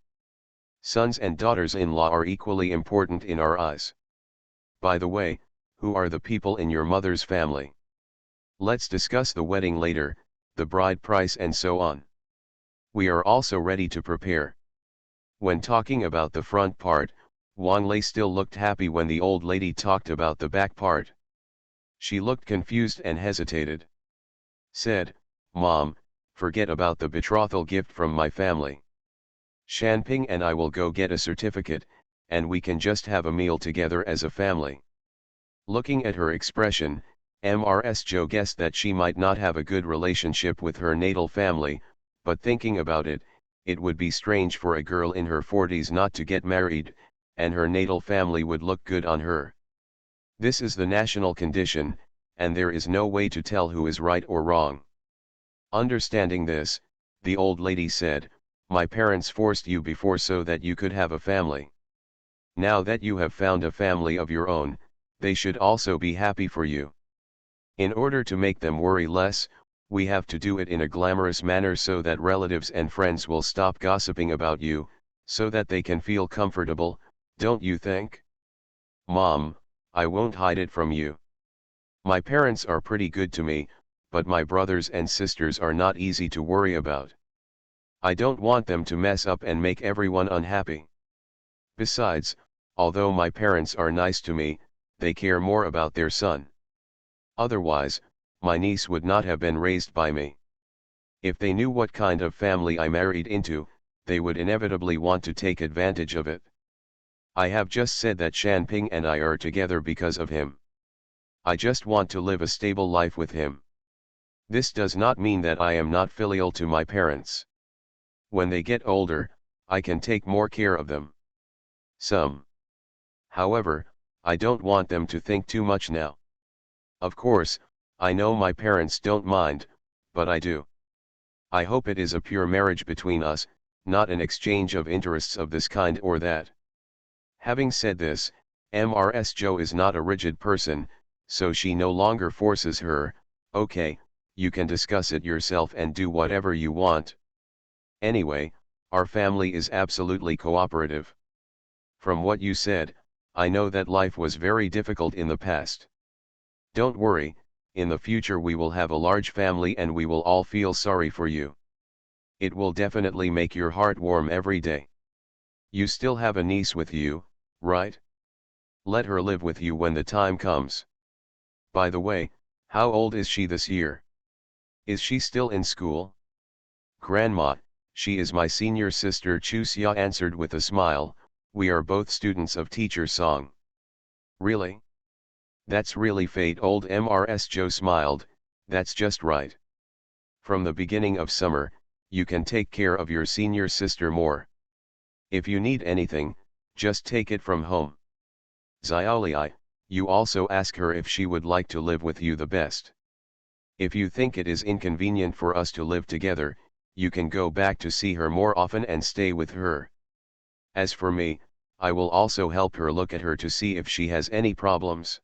Sons and daughters-in-law are equally important in our eyes. By the way, who are the people in your mother's family? Let's discuss the wedding later, the bride price and so on. We are also ready to prepare. When talking about the front part, Wang Lei still looked happy when the old lady talked about the back part. She looked confused and hesitated. Said, "Mom, forget about the betrothal gift from my family. Shanping and I will go get a certificate, and we can just have a meal together as a family." Looking at her expression, Mrs. Joe guessed that she might not have a good relationship with her natal family, but thinking about it, it would be strange for a girl in her 40s not to get married, and her natal family would look good on her. This is the national condition, and there is no way to tell who is right or wrong. Understanding this, the old lady said, "My parents forced you before so that you could have a family. Now that you have found a family of your own, they should also be happy for you. In order to make them worry less, we have to do it in a glamorous manner so that relatives and friends will stop gossiping about you, so that they can feel comfortable, don't you think? Mom, I won't hide it from you. My parents are pretty good to me, but my brothers and sisters are not easy to worry about. I don't want them to mess up and make everyone unhappy. Besides, although my parents are nice to me, they care more about their son. Otherwise, my niece would not have been raised by me. If they knew what kind of family I married into, they would inevitably want to take advantage of it. I have just said that Shanping and I are together because of him. I just want to live a stable life with him. This does not mean that I am not filial to my parents. When they get older, I can take more care of them. However, I don't want them to think too much now. Of course, I know my parents don't mind, but I do. I hope it is a pure marriage between us, not an exchange of interests of this kind or that." Having said this, Mrs. Joe is not a rigid person, so she no longer forces her, "Okay, you can discuss it yourself and do whatever you want. Anyway, our family is absolutely cooperative. From what you said, I know that life was very difficult in the past. Don't worry, in the future we will have a large family and we will all feel sorry for you. It will definitely make your heart warm every day. You still have a niece with you, right? Let her live with you when the time comes. By the way, how old is she this year? Is she still in school?" "Grandma, she is my senior sister," Chu Xia answered with a smile. "We are both students of Teacher Song." "Really? That's really fate." Old Mrs. Joe smiled, "That's just right. From the beginning of summer, you can take care of your senior sister more. If you need anything, just take it from home. Xiaoli, you also ask her if she would like to live with you the best. If you think it is inconvenient for us to live together, you can go back to see her more often and stay with her. As for me, I will also help her look at her to see if she has any problems.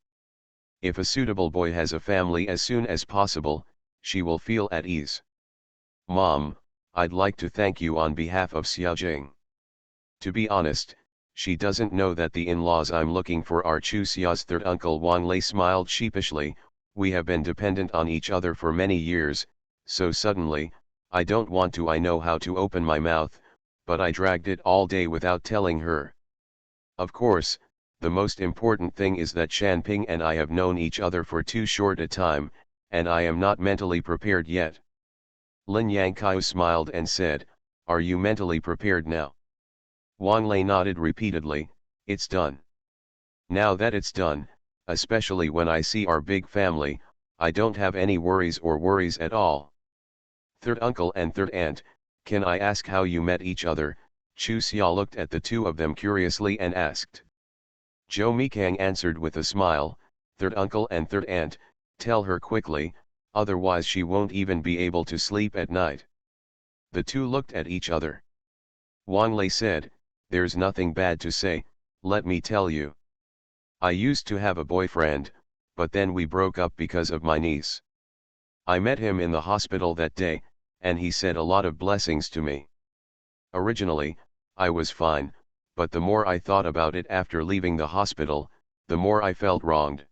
If a suitable boy has a family as soon as possible, she will feel at ease. Mom, I'd like to thank you on behalf of Xiaojing. To be honest, she doesn't know that the in-laws I'm looking for are Chu Xia's third uncle." Wang Lei smiled sheepishly. "We have been dependent on each other for many years, so suddenly, I don't want to. I know how to open my mouth, but I dragged it all day without telling her. Of course, the most important thing is that Shanping and I have known each other for too short a time, and I am not mentally prepared yet." Lin Yangqiu smiled and said, "Are you mentally prepared now?" Wang Lei nodded repeatedly. "It's done. Now that it's done, especially when I see our big family, I don't have any worries at all." "Third uncle and third aunt, can I ask how you met each other?" Chu Xia looked at the two of them curiously and asked. Zhou Mikang answered with a smile, "Third uncle and third aunt, tell her quickly, otherwise she won't even be able to sleep at night." The two looked at each other. Wang Lei said, "There's nothing bad to say, let me tell you. I used to have a boyfriend, but then we broke up because of my niece. I met him in the hospital that day, and he said a lot of blessings to me. Originally, I was fine, but the more I thought about it after leaving the hospital, the more I felt wronged.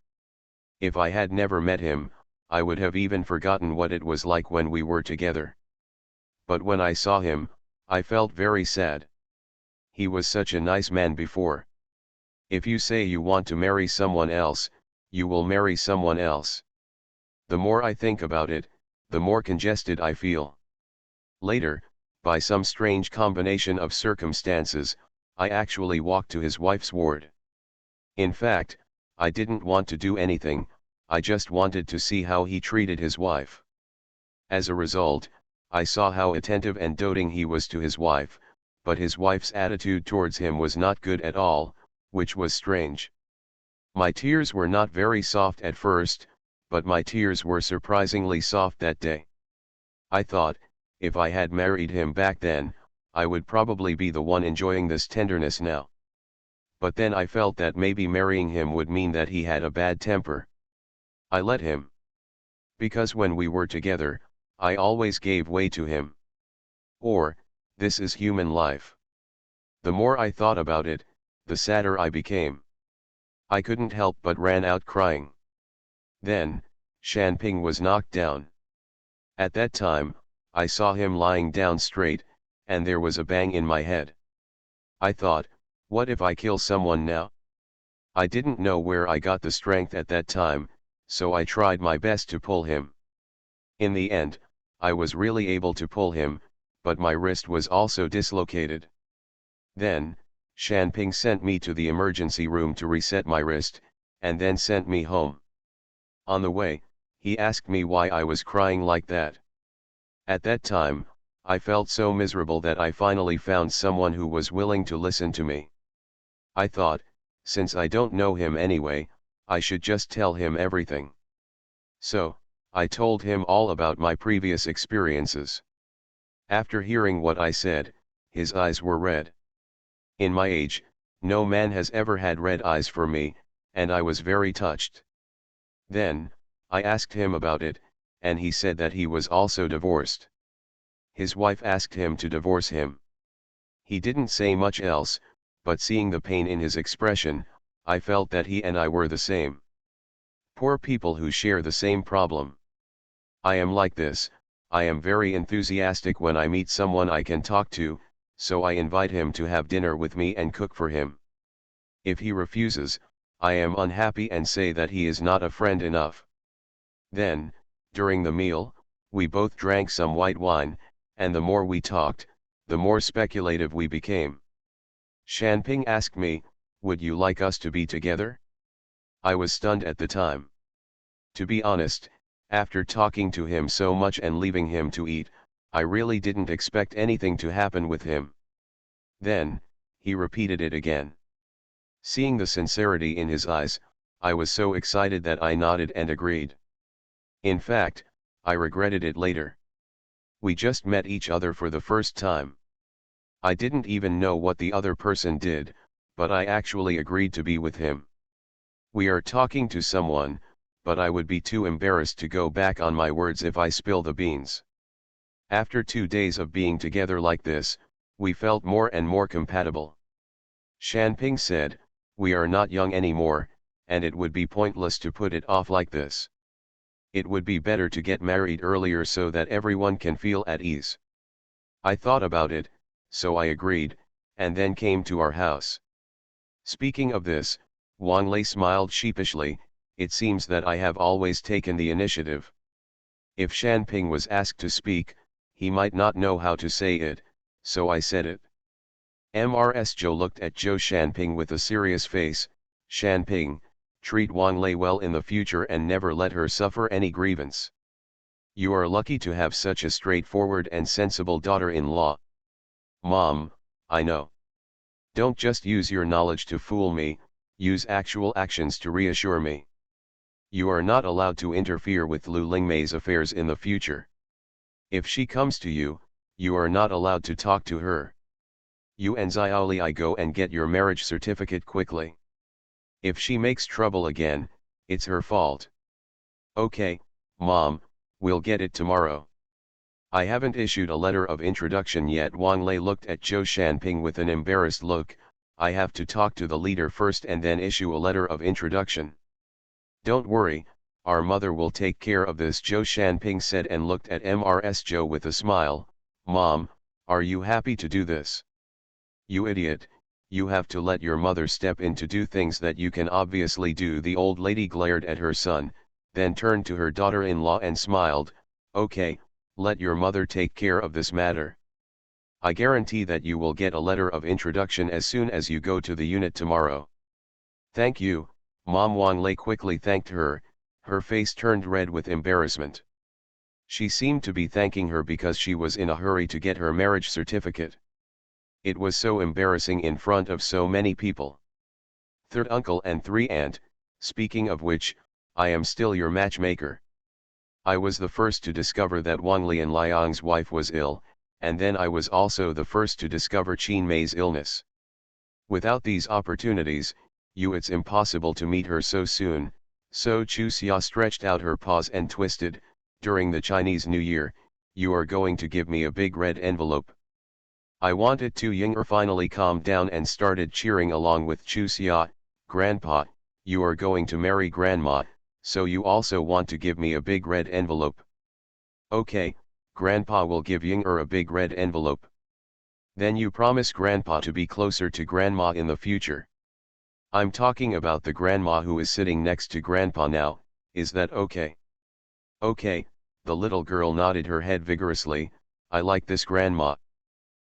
If I had never met him, I would have even forgotten what it was like when we were together. But when I saw him, I felt very sad. He was such a nice man before. If you say you want to marry someone else, you will marry someone else. The more I think about it, the more congested I feel. Later, by some strange combination of circumstances, I actually walked to his wife's ward. In fact, I didn't want to do anything, I just wanted to see how he treated his wife. As a result, I saw how attentive and doting he was to his wife, but his wife's attitude towards him was not good at all, which was strange. My tears were not very soft at first, but my tears were surprisingly soft that day. I thought, if I had married him back then, I would probably be the one enjoying this tenderness now. But then I felt that maybe marrying him would mean that he had a bad temper. I let him. Because when we were together, I always gave way to him. Or, this is human life. The more I thought about it, the sadder I became. I couldn't help but ran out crying. Then, Shanping was knocked down. At that time, I saw him lying down straight, and there was a bang in my head. I thought, what if I kill someone now? I didn't know where I got the strength at that time, so I tried my best to pull him. In the end, I was really able to pull him, but my wrist was also dislocated. Then, Shanping sent me to the emergency room to reset my wrist, and then sent me home. On the way, he asked me why I was crying like that. At that time, I felt so miserable that I finally found someone who was willing to listen to me. I thought, since I don't know him anyway, I should just tell him everything. So, I told him all about my previous experiences. After hearing what I said, his eyes were red. In my age, no man has ever had red eyes for me, and I was very touched. Then, I asked him about it, and he said that he was also divorced. His wife asked him to divorce him. He didn't say much else, but seeing the pain in his expression, I felt that he and I were the same. Poor people who share the same problem. I am like this, I am very enthusiastic when I meet someone I can talk to, so I invite him to have dinner with me and cook for him. If he refuses, I am unhappy and say that he is not a friend enough. Then, during the meal, we both drank some white wine, and the more we talked, the more speculative we became. Shanping asked me, would you like us to be together? I was stunned at the time. To be honest, after talking to him so much and leaving him to eat, I really didn't expect anything to happen with him. Then, he repeated it again. Seeing the sincerity in his eyes, I was so excited that I nodded and agreed. In fact, I regretted it later. We just met each other for the first time. I didn't even know what the other person did, but I actually agreed to be with him. We are talking to someone, but I would be too embarrassed to go back on my words if I spill the beans. After 2 days of being together like this, we felt more and more compatible. Shanping said, we are not young anymore, and it would be pointless to put it off like this. It would be better to get married earlier so that everyone can feel at ease. I thought about it, so I agreed, and then came to our house. Speaking of this, Wang Lei smiled sheepishly, it seems that I have always taken the initiative. If Shanping was asked to speak, he might not know how to say it, so I said it. Mrs. Zhou looked at Zhou Shanping with a serious face. Shanping, treat Wang Lei well in the future and never let her suffer any grievance. You are lucky to have such a straightforward and sensible daughter-in-law. Mom, I know. Don't just use your knowledge to fool me, use actual actions to reassure me. You are not allowed to interfere with Lu Lingmei's affairs in the future. If she comes to you, you are not allowed to talk to her. You and Xiaoli go and get your marriage certificate quickly. If she makes trouble again, it's her fault. Okay, Mom, We'll get it tomorrow. I haven't issued a letter of introduction yet. Wang Lei looked at Zhou Shanping with an embarrassed look. I have to talk to the leader first and then issue a letter of introduction. Don't worry, our mother will take care of this, Zhou Shanping said and looked at Mrs. Zhou with a smile. Mom, are you happy to do this? You idiot, you have to let your mother step in to do things that you can obviously do. The old lady glared at her son, then turned to her daughter-in-law and smiled. Okay, let your mother take care of this matter. I guarantee that you will get a letter of introduction as soon as you go to the unit tomorrow. Thank you, Mom. Wang Lei quickly thanked her, her face turned red with embarrassment. She seemed to be thanking her because she was in a hurry to get her marriage certificate. It was so embarrassing in front of so many people. Third uncle and three aunt, speaking of which, I am still your matchmaker. I was the first to discover that Wang Lian Liang's wife was ill, and then I was also the first to discover Qin Mei's illness. Without these opportunities, it's impossible to meet her so soon. So Chu Xia stretched out her paws and twisted. During the Chinese New Year, you are going to give me a big red envelope. I wanted to. Ying'er finally calmed down and started cheering along with Chu Xia. Grandpa, you are going to marry Grandma, so you also want to give me a big red envelope. Okay, Grandpa will give Ying'er a big red envelope. Then you promise Grandpa to be closer to Grandma in the future. I'm talking about the grandma who is sitting next to Grandpa now, is that okay? Okay, the little girl nodded her head vigorously. I like this grandma.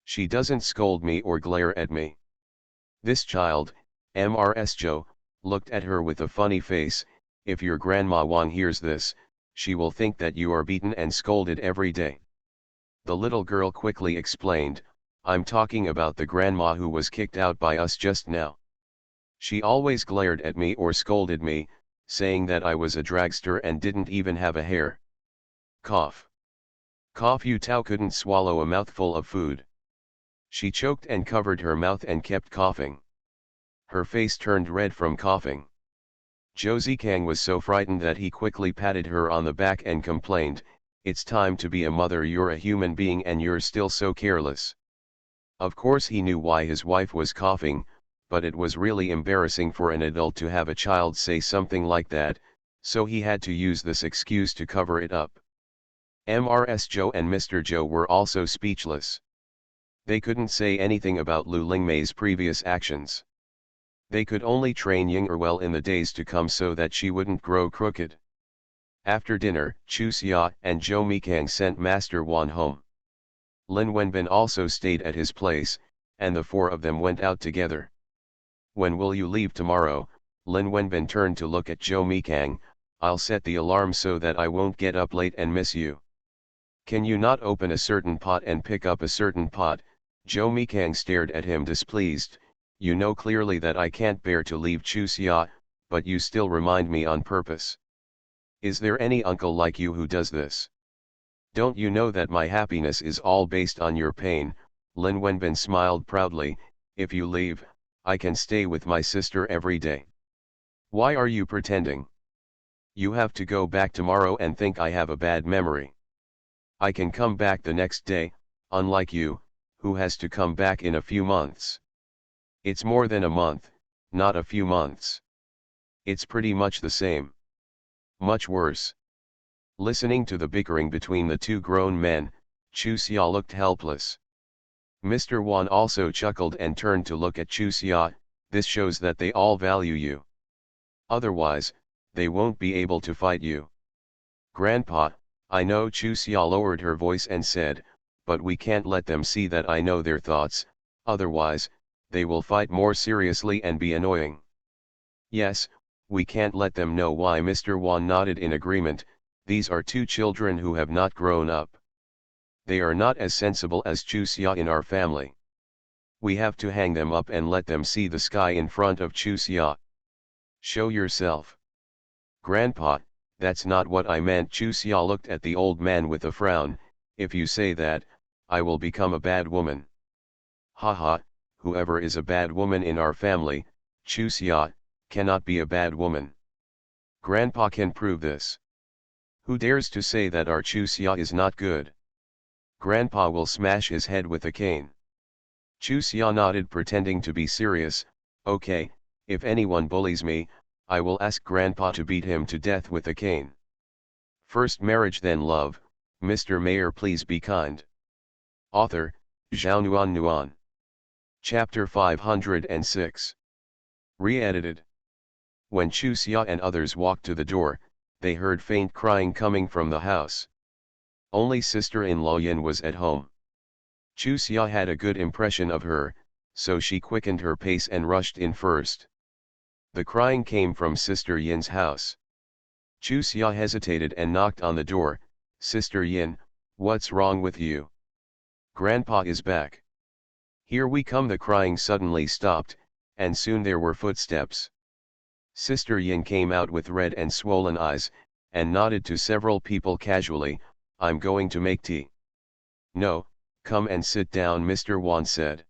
She doesn't scold me or glare at me. This child, Mrs. Zhou, looked at her with a funny face. If your grandma Wang hears this, she will think that you are beaten and scolded every day. The little girl quickly explained, I'm talking about the grandma who was kicked out by us just now. She always glared at me or scolded me, saying that I was a dragster and didn't even have a hair. Cough. Cough. Yu Tao couldn't swallow a mouthful of food. She choked and covered her mouth and kept coughing. Her face turned red from coughing. Josei Kang was so frightened that he quickly patted her on the back and complained, it's time to be a mother, you're a human being and you're still so careless. Of course he knew why his wife was coughing, but it was really embarrassing for an adult to have a child say something like that, so he had to use this excuse to cover it up. Mrs. Zhou and Mr. Zhou were also speechless. They couldn't say anything about Lu Lingmei's previous actions. They could only train Ying'er well in the days to come so that she wouldn't grow crooked. After dinner, Chu Xia and Zhou Mikang sent Master Wan home. Lin Wenbin also stayed at his place, and the four of them went out together. When will you leave tomorrow? Lin Wenbin turned to look at Zhou Mikang. I'll set the alarm so that I won't get up late and miss you. Can you not open a certain pot and pick up a certain pot? Zhou Mikang stared at him displeased. You know clearly that I can't bear to leave Chu Xia, but you still remind me on purpose. Is there any uncle like you who does this? Don't you know that my happiness is all based on your pain? Lin Wenbin smiled proudly. If you leave, I can stay with my sister every day. Why are you pretending? You have to go back tomorrow and think I have a bad memory. I can come back the next day, unlike you, who has to come back in a few months. It's more than a month, not a few months. It's pretty much the same. Much worse. Listening to the bickering between the two grown men, Chu Xia looked helpless. Mr. Wan also chuckled and turned to look at Chu Xia. This shows that they all value you. Otherwise, they won't be able to fight you. Grandpa, I know. Chu Xia lowered her voice and said, but we can't let them see that I know their thoughts, otherwise, they will fight more seriously and be annoying. Yes, we can't let them know why. Mr. Wan nodded in agreement. These are two children who have not grown up. They are not as sensible as Chu Xia in our family. We have to hang them up and let them see the sky in front of Chu Xia. Show yourself. Grandpa, that's not what I meant. Chu Xia looked at the old man with a frown. If you say that, I will become a bad woman. Haha, whoever is a bad woman in our family, Chu Xia, cannot be a bad woman. Grandpa can prove this. Who dares to say that our Chusia is not good? Grandpa will smash his head with a cane. Chusia nodded, pretending to be serious. Okay, if anyone bullies me, I will ask Grandpa to beat him to death with a cane. First marriage then love, Mr. Mayor please be kind. Author, Zhao Nuan Nuan. Chapter 506. Re-edited. When Chusia and others walked to the door, they heard faint crying coming from the house. Only sister-in-law Yin was at home. Chusia had a good impression of her, so she quickened her pace and rushed in first. The crying came from Sister Yin's house. Chusia hesitated and knocked on the door. Sister Yin, what's wrong with you? Grandpa is back. Here we come. The crying suddenly stopped, and soon there were footsteps. Sister Yin came out with red and swollen eyes, and nodded to several people casually. I'm going to make tea. No, come and sit down, Mr. Wan said.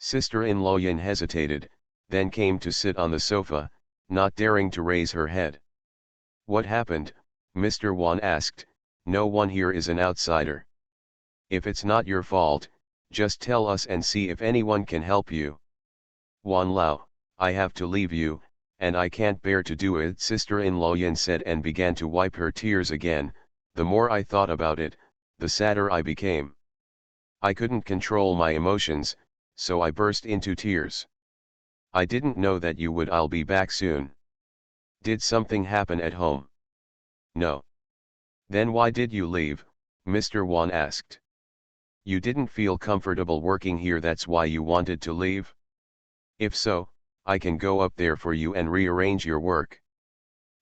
Sister-in-law Yin hesitated, then came to sit on the sofa, not daring to raise her head. What happened? Mr. Wan asked. No one here is an outsider. If it's not your fault, just tell us and see if anyone can help you. Wan Lao, I have to leave you, and I can't bear to do it, Sister-in-law Yin said, and began to wipe her tears again. The more I thought about it, the sadder I became. I couldn't control my emotions, so I burst into tears. I didn't know that you would. I'll be back soon. Did something happen at home? No. Then why did you leave? Mr. Wan asked. You didn't feel comfortable working here, that's why you wanted to leave? If so, I can go up there for you and rearrange your work.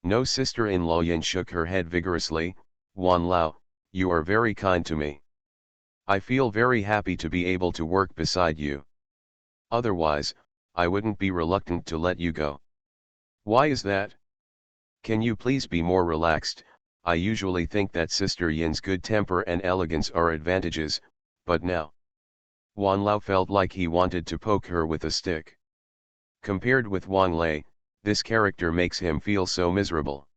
No, Sister-in-law Yin shook her head vigorously. Wan Lao, you are very kind to me. I feel very happy to be able to work beside you. Otherwise, I wouldn't be reluctant to let you go. Why is that? Can you please be more relaxed? I usually think that Sister Yin's good temper and elegance are advantages, but now. Wan Lao felt like he wanted to poke her with a stick. Compared with Wang Lei, this character makes him feel so miserable.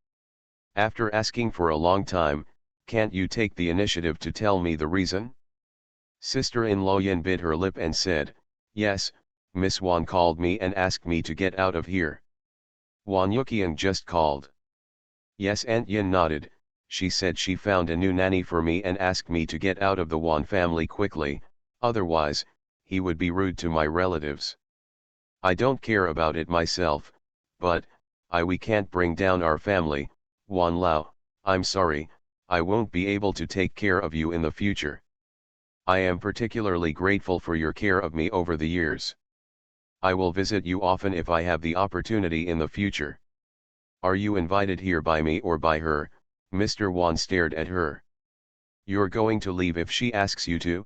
After asking for a long time, can't you take the initiative to tell me the reason? Sister-in-law Yin bit her lip and said, yes, Miss Wan called me and asked me to get out of here. Wan Yuqiang just called. Yes, Aunt Yin nodded. She said she found a new nanny for me and asked me to get out of the Wan family quickly, otherwise, he would be rude to my relatives. I don't care about it myself, but, we can't bring down our family. Wan Lao, I'm sorry, I won't be able to take care of you in the future. I am particularly grateful for your care of me over the years. I will visit you often if I have the opportunity in the future. Are you invited here by me or by her? Mr. Wan stared at her. You're going to leave if she asks you to?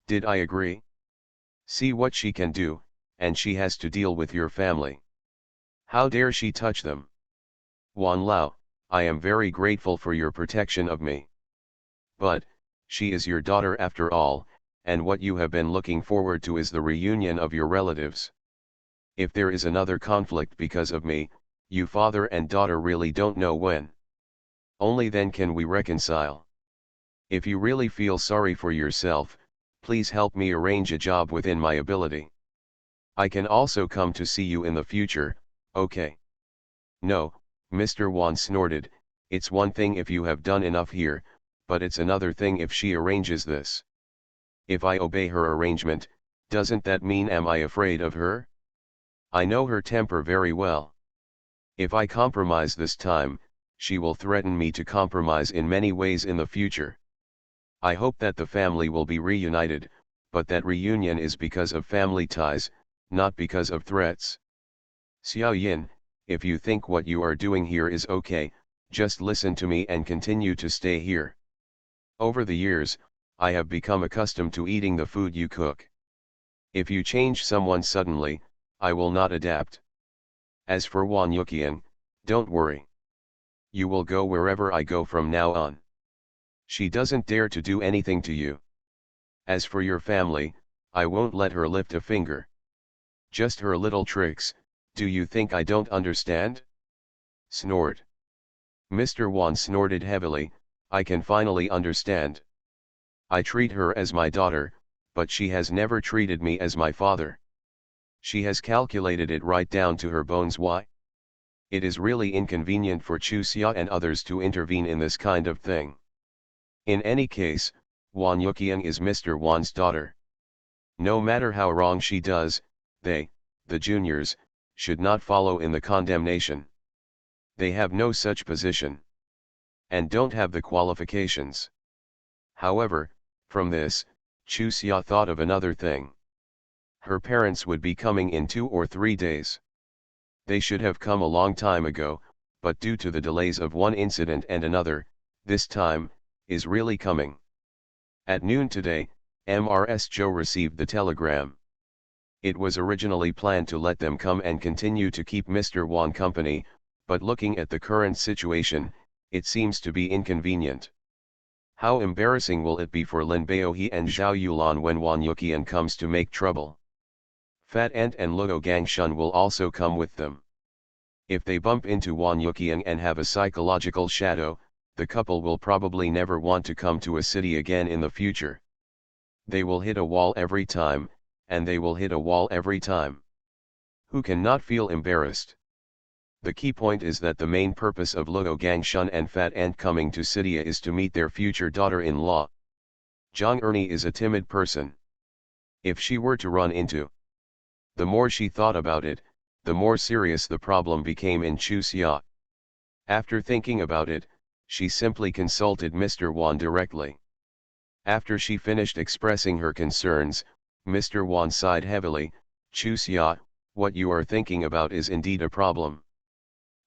Did I agree? See what she can do, and she has to deal with your family. How dare she touch them? Wan Lao, I am very grateful for your protection of me. But, she is your daughter after all, and what you have been looking forward to is the reunion of your relatives. If there is another conflict because of me, you father and daughter really don't know when. Only then can we reconcile. If you really feel sorry for yourself, please help me arrange a job within my ability. I can also come to see you in the future, okay? No, Mr. Wan snorted, it's one thing if you have done enough here, but it's another thing if she arranges this. If I obey her arrangement, doesn't that mean am I afraid of her? I know her temper very well. If I compromise this time, she will threaten me to compromise in many ways in the future. I hope that the family will be reunited, but that reunion is because of family ties, not because of threats. Xiao Yin, if you think what you are doing here is okay, just listen to me and continue to stay here. Over the years, I have become accustomed to eating the food you cook. If you change someone suddenly, I will not adapt. As for Wan Yuqian, don't worry. You will go wherever I go from now on. She doesn't dare to do anything to you. As for your family, I won't let her lift a finger. Just her little tricks, do you think I don't understand? Snored. Mr. Wan snorted heavily. I can finally understand. I treat her as my daughter, but she has never treated me as my father. She has calculated it right down to her bones. Why? It is really inconvenient for Chu Xia and others to intervene in this kind of thing. In any case, Wan Yuqian is Mr. Wan's daughter. No matter how wrong she does, they, the juniors, should not follow in the condemnation. They have no such position. And don't have the qualifications. However, from this, Chu Xia thought of another thing. Her parents would be coming in 2 or 3 days. They should have come a long time ago, but due to the delays of one incident and another, this time is really coming. At noon today, Mrs. Zhou received the telegram. It was originally planned to let them come and continue to keep Mr. Wan company, but looking at the current situation, it seems to be inconvenient. How embarrassing will it be for Lin Baohe and Zhao Yulan when Wan Yuqian comes to make trouble? Fat Ant and Luo Gangshun will also come with them. If they bump into Wan Yuqian and have a psychological shadow, the couple will probably never want to come to a city again in the future. They will hit a wall every time, and they will hit a wall every time. Who can not feel embarrassed? The key point is that the main purpose of Luo Gangshun and Fat Ant coming to Sidia is to meet their future daughter-in-law. Zhang Ernie is a timid person. If she were to run into. The more she thought about it, the more serious the problem became in Chu Xia. After thinking about it, she simply consulted Mr. Wan directly. After she finished expressing her concerns, Mr. Wan sighed heavily. Chu Xia, what you are thinking about is indeed a problem.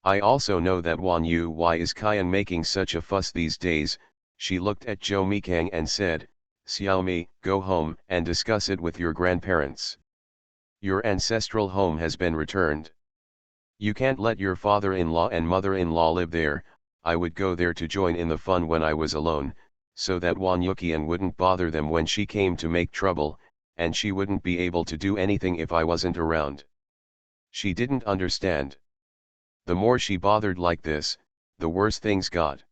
I also know that Wan Yu is Kian making such a fuss these days. She looked at Zhou Mikang and said, Xiaomi, go home and discuss it with your grandparents. Your ancestral home has been returned. You can't let your father-in-law and mother-in-law live there. I would go there to join in the fun when I was alone, so that Wan Yuqian wouldn't bother them when she came to make trouble, and she wouldn't be able to do anything if I wasn't around. She didn't understand. The more she bothered like this, the worse things got.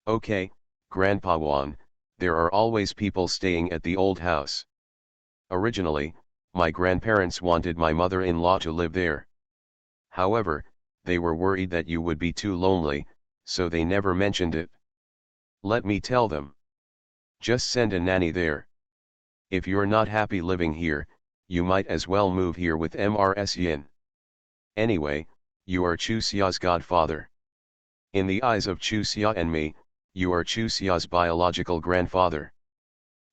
Okay, Grandpa Wan, there are always people staying at the old house. Originally, my grandparents wanted my mother-in-law to live there. However, they were worried that you would be too lonely, so they never mentioned it. Let me tell them. Just send a nanny there. If you're not happy living here, you might as well move here with Mrs. Yin. Anyway, you are Chu Xia's godfather. In the eyes of Chu Xia and me, you are Chu Xia's biological grandfather.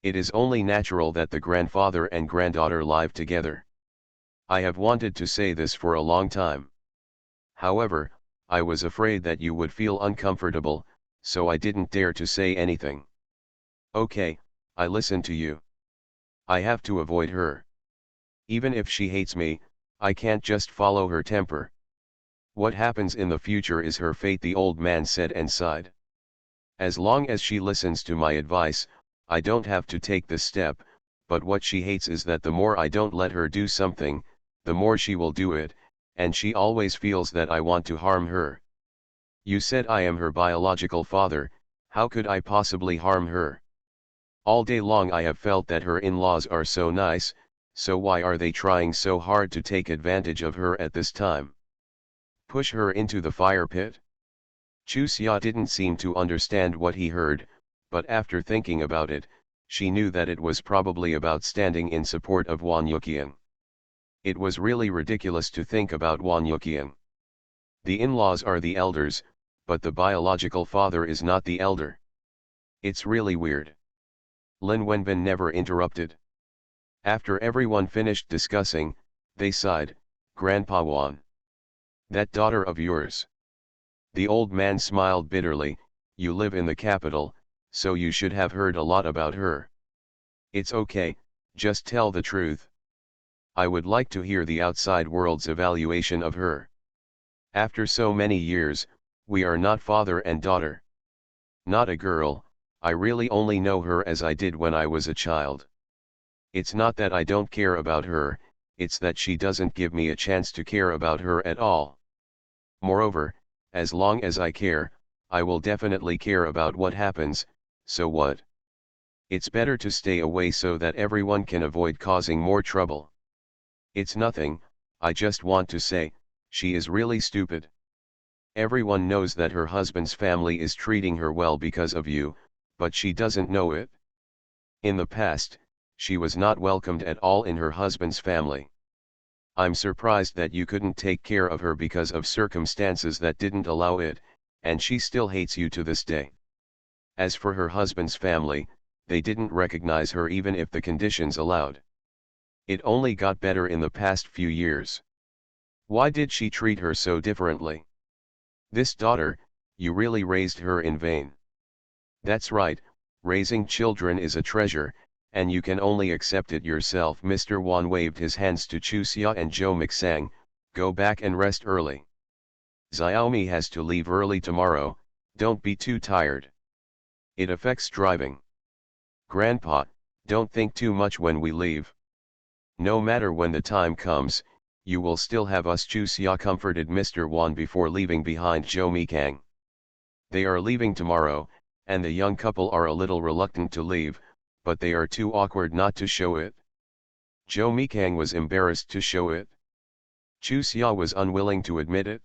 It is only natural that the grandfather and granddaughter live together. I have wanted to say this for a long time. However, I was afraid that you would feel uncomfortable, so I didn't dare to say anything. Okay, I listen to you. I have to avoid her. Even if she hates me, I can't just follow her temper. What happens in the future is her fate, the old man said and sighed. As long as she listens to my advice, I don't have to take this step, but what she hates is that the more I don't let her do something, the more she will do it, and she always feels that I want to harm her. You said I am her biological father, how could I possibly harm her? All day long I have felt that her in-laws are so nice, so why are they trying so hard to take advantage of her at this time? Push her into the fire pit? Chu Xia didn't seem to understand what he heard, but after thinking about it, she knew that it was probably about standing in support of Wan Yuqian. It was really ridiculous to think about Wan Yuqian. The in-laws are the elders, but the biological father is not the elder. It's really weird. Lin Wenbin never interrupted. After everyone finished discussing, they sighed, Grandpa Wan. That daughter of yours. The old man smiled bitterly, you live in the capital, so you should have heard a lot about her. It's okay, just tell the truth. I would like to hear the outside world's evaluation of her. After so many years, we are not father and daughter. Not a girl, I really only know her as I did when I was a child. It's not that I don't care about her, it's that she doesn't give me a chance to care about her at all. Moreover, as long as I care, I will definitely care about what happens, so what? It's better to stay away so that everyone can avoid causing more trouble. It's nothing, I just want to say, she is really stupid. Everyone knows that her husband's family is treating her well because of you, but she doesn't know it. In the past, she was not welcomed at all in her husband's family. I'm surprised that you couldn't take care of her because of circumstances that didn't allow it, and she still hates you to this day. As for her husband's family, they didn't recognize her even if the conditions allowed. It only got better in the past few years. Why did she treat her so differently? This daughter, you really raised her in vain. That's right, raising children is a treasure, and you can only accept it yourself. Mr. Wan waved his hands to Chuxia and Zhou Mixang, go back and rest early. Xiaomi has to leave early tomorrow, don't be too tired. It affects driving. Grandpa, don't think too much when we leave. No matter when the time comes, you will still have us. Chuxia comforted Mr. Wan before leaving behind Zhou Mikang. They are leaving tomorrow, and the young couple are a little reluctant to leave, but they are too awkward not to show it. Zhou Mikang was embarrassed to show it. Chuxia was unwilling to admit it.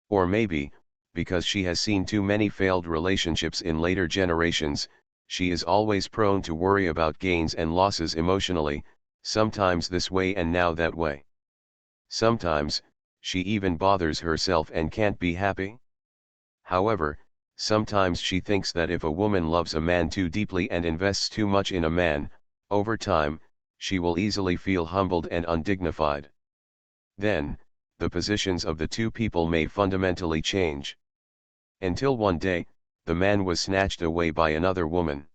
Or maybe, because she has seen too many failed relationships in later generations, she is always prone to worry about gains and losses emotionally, sometimes this way and now that way. Sometimes, she even bothers herself and can't be happy. However, sometimes she thinks that if a woman loves a man too deeply and invests too much in a man, over time, she will easily feel humbled and undignified. Then, the positions of the two people may fundamentally change. Until one day, the man was snatched away by another woman.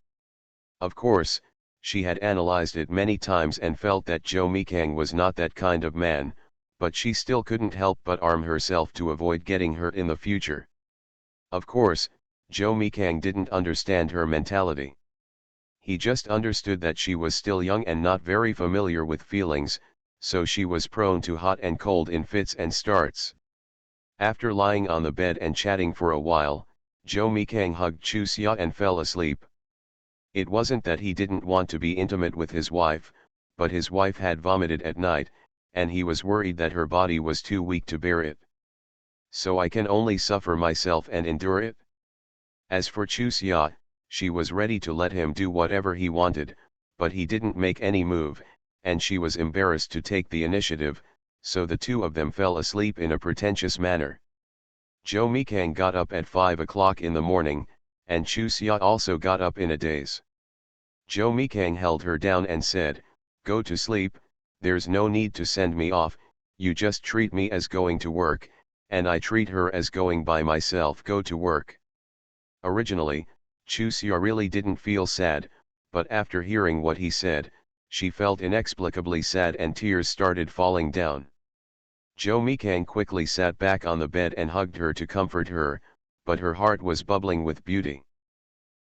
Of course, she had analyzed it many times and felt that Zhou Mikang was not that kind of man, but she still couldn't help but arm herself to avoid getting hurt in the future. Of course, Zhou Mikang didn't understand her mentality. He just understood that she was still young and not very familiar with feelings, so she was prone to hot and cold in fits and starts. After lying on the bed and chatting for a while, Zhou Mikang hugged Chuxia and fell asleep. It wasn't that he didn't want to be intimate with his wife, but his wife had vomited at night, and he was worried that her body was too weak to bear it. So I can only suffer myself and endure it. As for Chuxia, she was ready to let him do whatever he wanted, but he didn't make any move, and she was embarrassed to take the initiative, so the two of them fell asleep in a pretentious manner. Zhou Mikang got up at 5 o'clock in the morning, and Chuxia also got up in a daze. Zhou Mikang held her down and said, "Go to sleep, there's no need to send me off, you just treat me as going to work, and I treat her as going by myself. Go to work." Originally, Chuxia really didn't feel sad, but after hearing what he said, she felt inexplicably sad and tears started falling down. Zhou Mikang quickly sat back on the bed and hugged her to comfort her, but her heart was bubbling with beauty.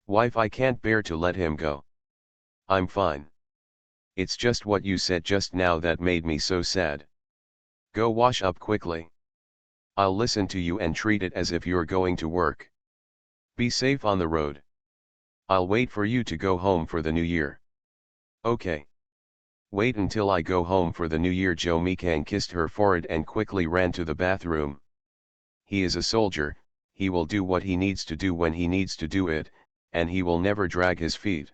"Wife, I can't bear to let him go. I'm fine. It's just what you said just now that made me so sad. Go wash up quickly. I'll listen to you and treat it as if you're going to work. Be safe on the road. I'll wait for you to go home for the new year." "Okay. Wait until I go home for the new year." Zhou Mikang kissed her forehead and quickly ran to the bathroom. He is a soldier, he will do what he needs to do when he needs to do it, and he will never drag his feet.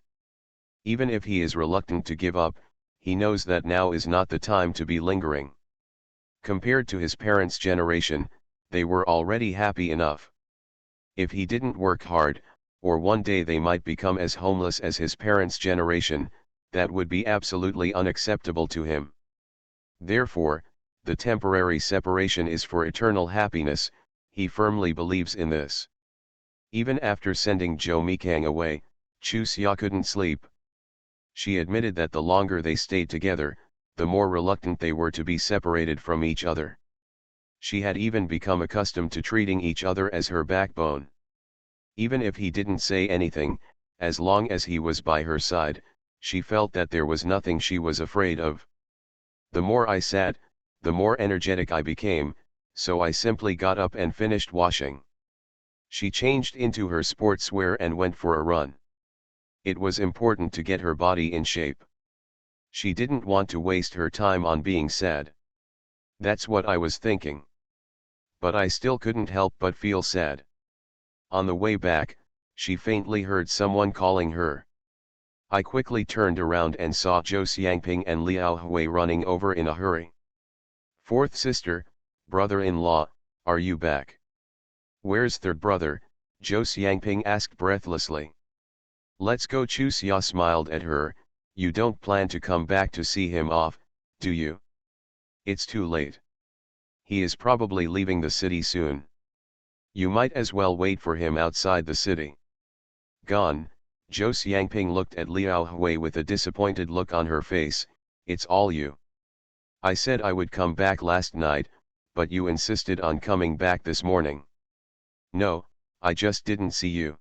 Even if he is reluctant to give up, he knows that now is not the time to be lingering. Compared to his parents' generation, they were already happy enough. If he didn't work hard, or one day they might become as homeless as his parents' generation, that would be absolutely unacceptable to him. Therefore, the temporary separation is for eternal happiness, he firmly believes in this. Even after sending Zhou Mikang away, Chuxia couldn't sleep. She admitted that the longer they stayed together, the more reluctant they were to be separated from each other. She had even become accustomed to treating each other as her backbone. Even if he didn't say anything, as long as he was by her side, she felt that there was nothing she was afraid of. "The more I sat, the more energetic I became, so I simply got up and finished washing." She changed into her sportswear and went for a run. It was important to get her body in shape. She didn't want to waste her time on being sad. That's what I was thinking. But I still couldn't help but feel sad. On the way back, she faintly heard someone calling her. I quickly turned around and saw Zhou Xiangping and Liao Hui running over in a hurry. Fourth sister, brother-in-law, are you back? Where's third brother? Zhou Xiangping asked breathlessly. Let's go. Chu Xia smiled at her. You don't plan to come back to see him off, do you? It's too late. He is probably leaving the city soon. You might as well wait for him outside the city. Gone. Zhou Xiangping looked at Liao Hui with a disappointed look on her face. It's all you. I said I would come back last night, but you insisted on coming back this morning. No, I just didn't see you.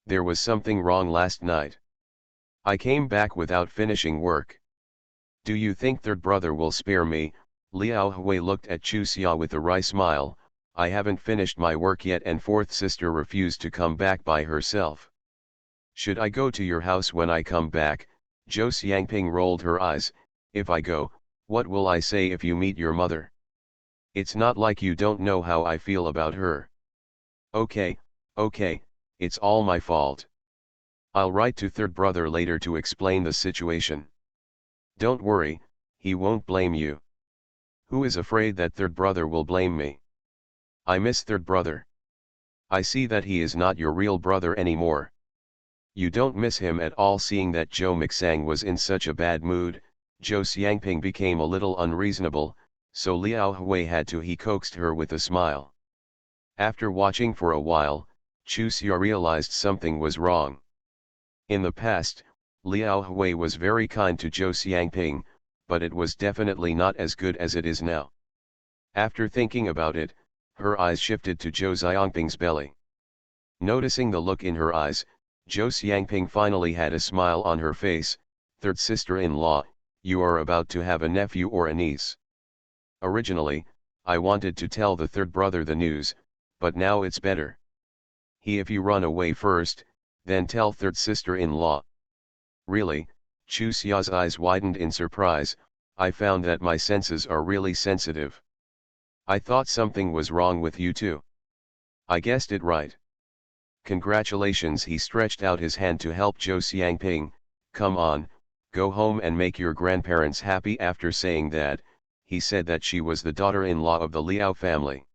There was something wrong last night. I came back without finishing work. Do you think third brother will spare me? Liao Hui looked at Chu Xia with a wry smile. I haven't finished my work yet and fourth sister refused to come back by herself. Should I go to your house when I come back? Zhou Xiangping rolled her eyes. If I go, what will I say if you meet your mother? It's not like you don't know how I feel about her. Okay, it's all my fault. I'll write to third brother later to explain the situation. Don't worry, he won't blame you. Who is afraid that third brother will blame me? I miss third brother. I see that he is not your real brother anymore. You don't miss him at all. Seeing that Zhou Mixang was in such a bad mood, Zhou Xiangping became a little unreasonable, so Liao Hui had to. He coaxed her with a smile. After watching for a while, Chu Xia realized something was wrong. In the past, Liao Hui was very kind to Zhou Xiangping, but it was definitely not as good as it is now. After thinking about it, her eyes shifted to Zhou Xiangping's belly. Noticing the look in her eyes, Zhou Xiangping finally had a smile on her face. Third sister-in-law, you are about to have a nephew or a niece. Originally, I wanted to tell the third brother the news, but now it's better. If you run away first, then tell third sister-in-law. Really? Chu Xia's eyes widened in surprise. I found that my senses are really sensitive. I thought something was wrong with you too. I guessed it right. Congratulations. He stretched out his hand to help Zhou Xiangping. Come on, go home and make your grandparents happy. After saying that, he said that she was the daughter-in-law of the Liao family.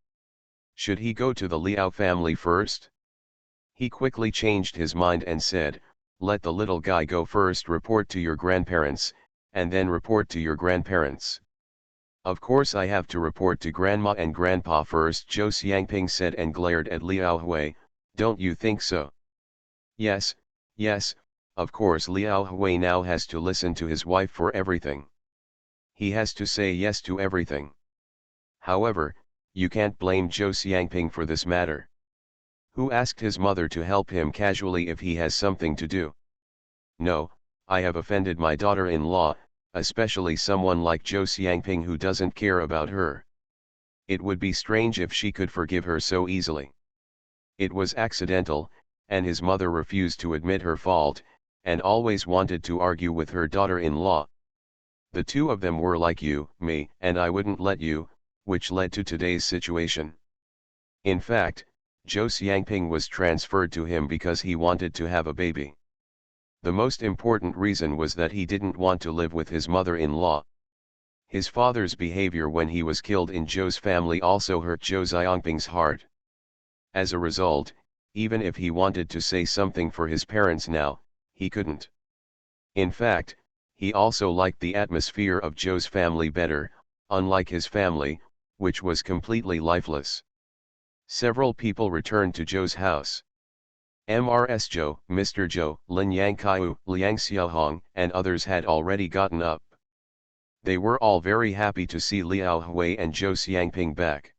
Should he go to the Liao family first? He quickly changed his mind and said, let the little guy go first. Report to your grandparents, and then report to your grandparents. Of course I have to report to grandma and grandpa first, Zhou Xiangping said and glared at Liao Hui. Don't you think so? Yes, of course. Liao Hui now has to listen to his wife for everything. He has to say yes to everything. However, you can't blame Zhou Xiangping for this matter. Who asked his mother to help him casually if he has something to do? No, I have offended my daughter-in-law, especially someone like Zhou Xiangping who doesn't care about her. It would be strange if she could forgive her so easily. It was accidental, and his mother refused to admit her fault, and always wanted to argue with her daughter-in-law. The two of them were like you, me, and I wouldn't let you, which led to today's situation. In fact, Zhou Xiangping was transferred to him because he wanted to have a baby. The most important reason was that he didn't want to live with his mother-in-law. His father's behavior when he was killed in Zhou's family also hurt Zhou Xiangping's heart. As a result, even if he wanted to say something for his parents now, he couldn't. In fact, he also liked the atmosphere of Zhou's family better, unlike his family, which was completely lifeless. Several people returned to Zhou's house. Mrs. Zhou, Mr. Zhou, Lin Yangkaiu, Liang Xiaohong, and others had already gotten up. They were all very happy to see Liao Hui and Zhou Xiangping back.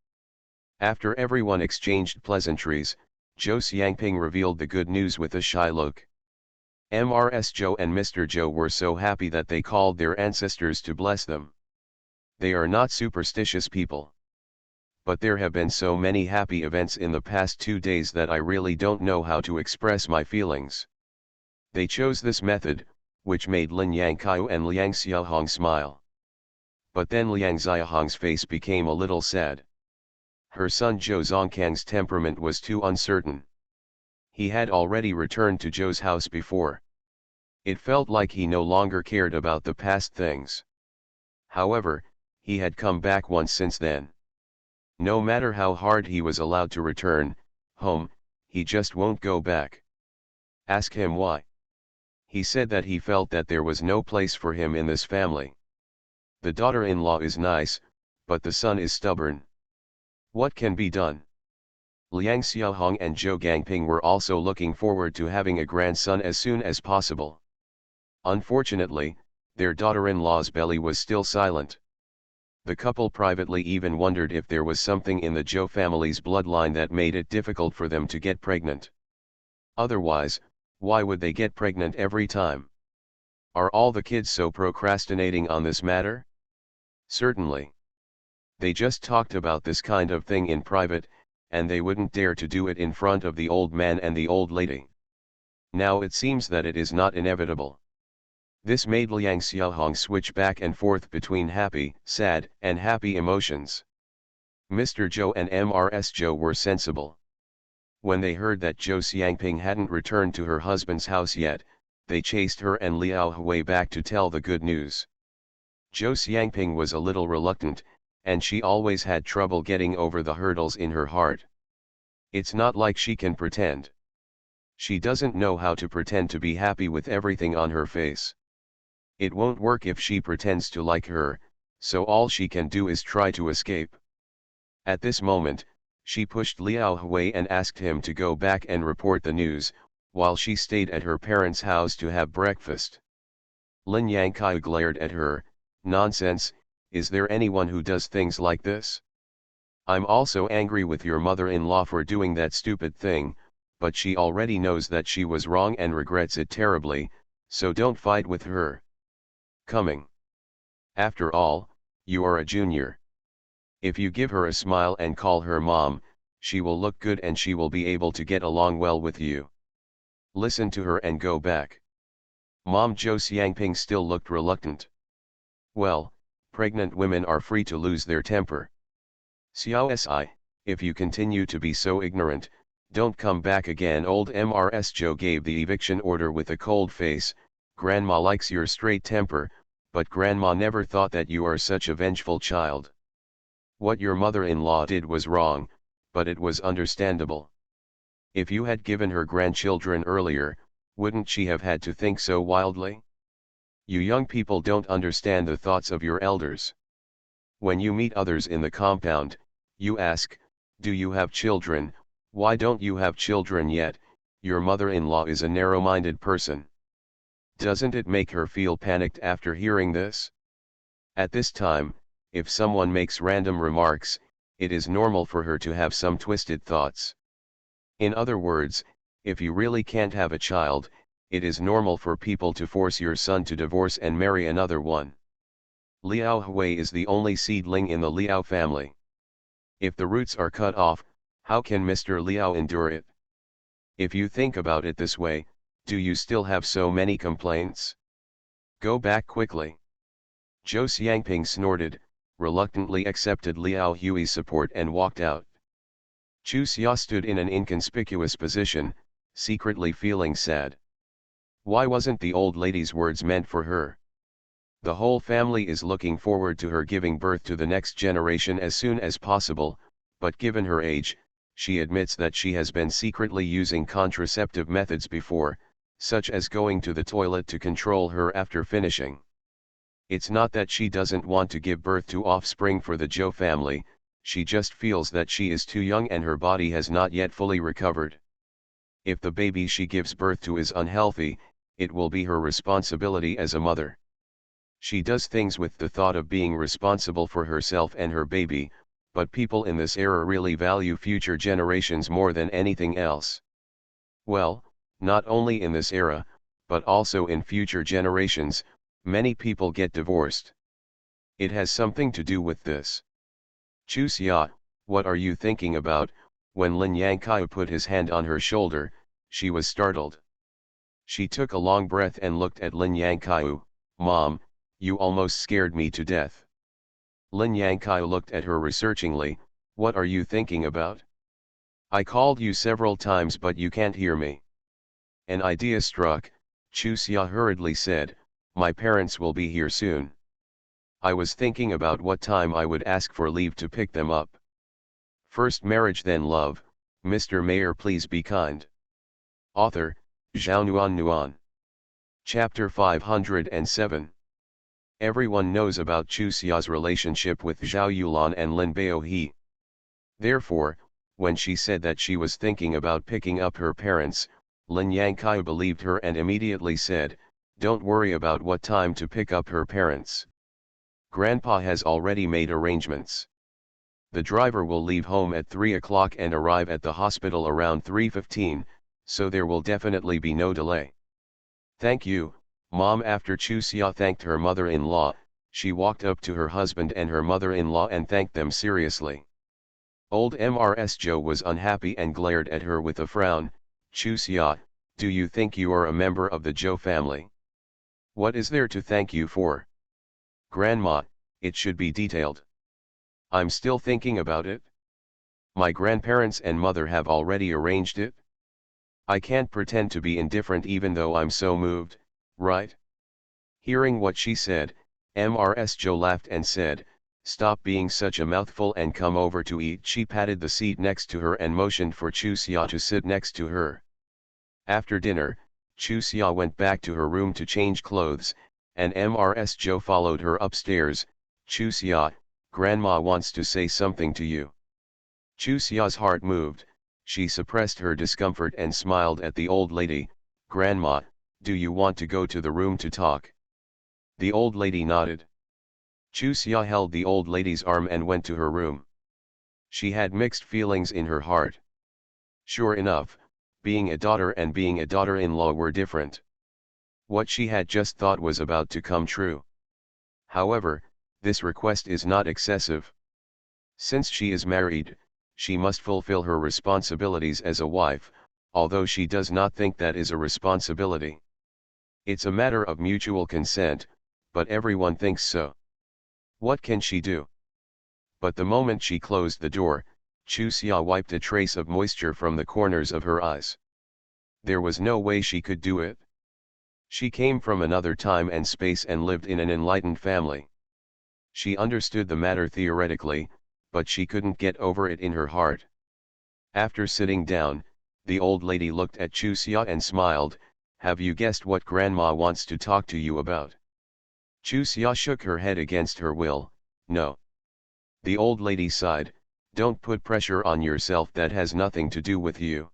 After everyone exchanged pleasantries, Zhou Xiangping revealed the good news with a shy look. Mrs. Zhou and Mr. Zhou were so happy that they called their ancestors to bless them. They are not superstitious people. But there have been so many happy events in the past 2 days that I really don't know how to express my feelings. They chose this method, which made Lin Yangqiu and Liang Xiaohong smile. But then Liang Xiaohong's face became a little sad. Her son Zhou Zongkang's temperament was too uncertain. He had already returned to Zhou's house before. It felt like he no longer cared about the past things. However, he had come back once since then. No matter how hard he was allowed to return home, he just won't go back. Ask him why. He said that he felt that there was no place for him in this family. The daughter-in-law is nice, but the son is stubborn. What can be done? Liang Xiaohong and Zhou Gangping were also looking forward to having a grandson as soon as possible. Unfortunately, their daughter-in-law's belly was still silent. The couple privately even wondered if there was something in the Zhou family's bloodline that made it difficult for them to get pregnant. Otherwise, why would they get pregnant every time? Are all the kids so procrastinating on this matter? Certainly. They just talked about this kind of thing in private, and they wouldn't dare to do it in front of the old man and the old lady. Now it seems that it is not inevitable. This made Liang Xiaohong switch back and forth between happy, sad, and happy emotions. Mr. Zhou and Ms. Zhou were sensible. When they heard that Zhou Xiangping hadn't returned to her husband's house yet, they chased her and Liao Hui back to tell the good news. Zhou Xiangping was a little reluctant, and she always had trouble getting over the hurdles in her heart. It's not like she can pretend. She doesn't know how to pretend to be happy with everything on her face. It won't work if she pretends to like her, so all she can do is try to escape. At this moment, she pushed Liao Hui and asked him to go back and report the news, while she stayed at her parents' house to have breakfast. Lin Yangqiu glared at her. Nonsense, is there anyone who does things like this? I'm also angry with your mother-in-law for doing that stupid thing, but she already knows that she was wrong and regrets it terribly, so don't fight with her. Coming. After all, you are a junior. If you give her a smile and call her mom, she will look good and she will be able to get along well with you. Listen to her and go back. Mom Zhou Xiangping still looked reluctant. Well, pregnant women are free to lose their temper. Xiao Si, if you continue to be so ignorant, don't come back again. Old Mrs. Zhou gave the eviction order with a cold face. Grandma likes your straight temper, but Grandma never thought that you are such a vengeful child. What your mother-in-law did was wrong, but it was understandable. If you had given her grandchildren earlier, wouldn't she have had to think so wildly? You young people don't understand the thoughts of your elders. When you meet others in the compound, you ask, do you have children? Why don't you have children yet? Your mother-in-law is a narrow-minded person. Doesn't it make her feel panicked after hearing this? At this time, if someone makes random remarks, it is normal for her to have some twisted thoughts. In other words, if you really can't have a child, it is normal for people to force your son to divorce and marry another one. Liao Hui is the only seedling in the Liao family. If the roots are cut off, how can Mr. Liao endure it? If you think about it this way, do you still have so many complaints? Go back quickly. Zhou Xiangping snorted, reluctantly accepted Liao Hui's support and walked out. Chu Xia stood in an inconspicuous position, secretly feeling sad. Why wasn't the old lady's words meant for her? The whole family is looking forward to her giving birth to the next generation as soon as possible, but given her age, she admits that she has been secretly using contraceptive methods before, such as going to the toilet to control her after finishing. It's not that she doesn't want to give birth to offspring for the Zhou family, she just feels that she is too young and her body has not yet fully recovered. If the baby she gives birth to is unhealthy, it will be her responsibility as a mother. She does things with the thought of being responsible for herself and her baby, but people in this era really value future generations more than anything else. Well, not only in this era, but also in future generations, many people get divorced. It has something to do with this. Chu Xia, What are you thinking about? When Lin Yangkai put his hand on her shoulder, she was startled. She took a long breath and looked at Lin Yangkai. Mom, you almost scared me to death. Lin Yangkai looked at her researchingly. What are you thinking about? I called you several times but you can't hear me. An idea struck, Chu Xia hurriedly said, my parents will be here soon. I was thinking about what time I would ask for leave to pick them up. First marriage then love, Mr. Mayor please be kind. Author, Zhao Nuan Nuan. Chapter 507. Everyone knows about Chu Xia's relationship with Zhao Yulan and Lin Baohe. Therefore, when she said that she was thinking about picking up her parents, Lin Yangkai believed her and immediately said, don't worry about what time to pick up her parents. Grandpa has already made arrangements. The driver will leave home at 3 o'clock and arrive at the hospital around 3:15, so there will definitely be no delay. Thank you, Mom. After Chu Xia thanked her mother-in-law, she walked up to her husband and her mother-in-law and thanked them seriously. Old Mrs. Zhou was unhappy and glared at her with a frown. Chu Xia, do you think you are a member of the Zhou family? What is there to thank you for? Grandma, it should be detailed. I'm still thinking about it. My grandparents and mother have already arranged it. I can't pretend to be indifferent even though I'm so moved, right? Hearing what she said, Mrs. Zhou laughed and said, stop being such a mouthful and come over to eat. She patted the seat next to her and motioned for Chu Xia to sit next to her. After dinner, Chu Xia went back to her room to change clothes, and Mrs. Zhou followed her upstairs. Chu Xia, Grandma wants to say something to you. Chu Xia's heart moved, she suppressed her discomfort and smiled at the old lady. Grandma, do you want to go to the room to talk? The old lady nodded. Chu Xia held the old lady's arm and went to her room. She had mixed feelings in her heart. Sure enough, being a daughter and being a daughter-in-law were different. What she had just thought was about to come true. However, this request is not excessive. Since she is married, she must fulfill her responsibilities as a wife, although she does not think that is a responsibility. It's a matter of mutual consent, but everyone thinks so. What can she do? But the moment she closed the door, Chu Xia wiped a trace of moisture from the corners of her eyes. There was no way she could do it. She came from another time and space and lived in an enlightened family. She understood the matter theoretically, but she couldn't get over it in her heart. After sitting down, the old lady looked at Chu Xia and smiled. Have you guessed what Grandma wants to talk to you about? Chu Xia shook her head against her will. No. The old lady sighed. Don't put pressure on yourself, that has nothing to do with you.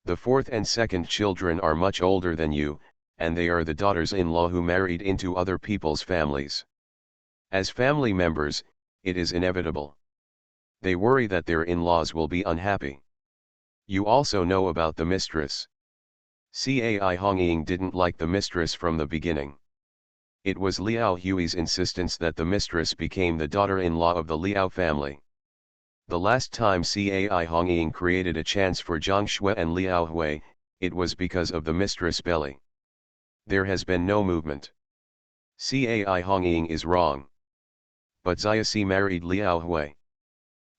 The fourth and second children are much older than you, and they are the daughters-in-law who married into other people's families. As family members, it is inevitable. They worry that their in-laws will be unhappy. You also know about the mistress. Cai Hongying didn't like the mistress from the beginning. It was Liao Hui's insistence that the mistress became the daughter-in-law of the Liao family. The last time Cai Hongying created a chance for Zhang Shui and Liao Hui, it was because of the mistress belly. There has been no movement. Cai Hongying is wrong. But Ziyasi married Liao Hui.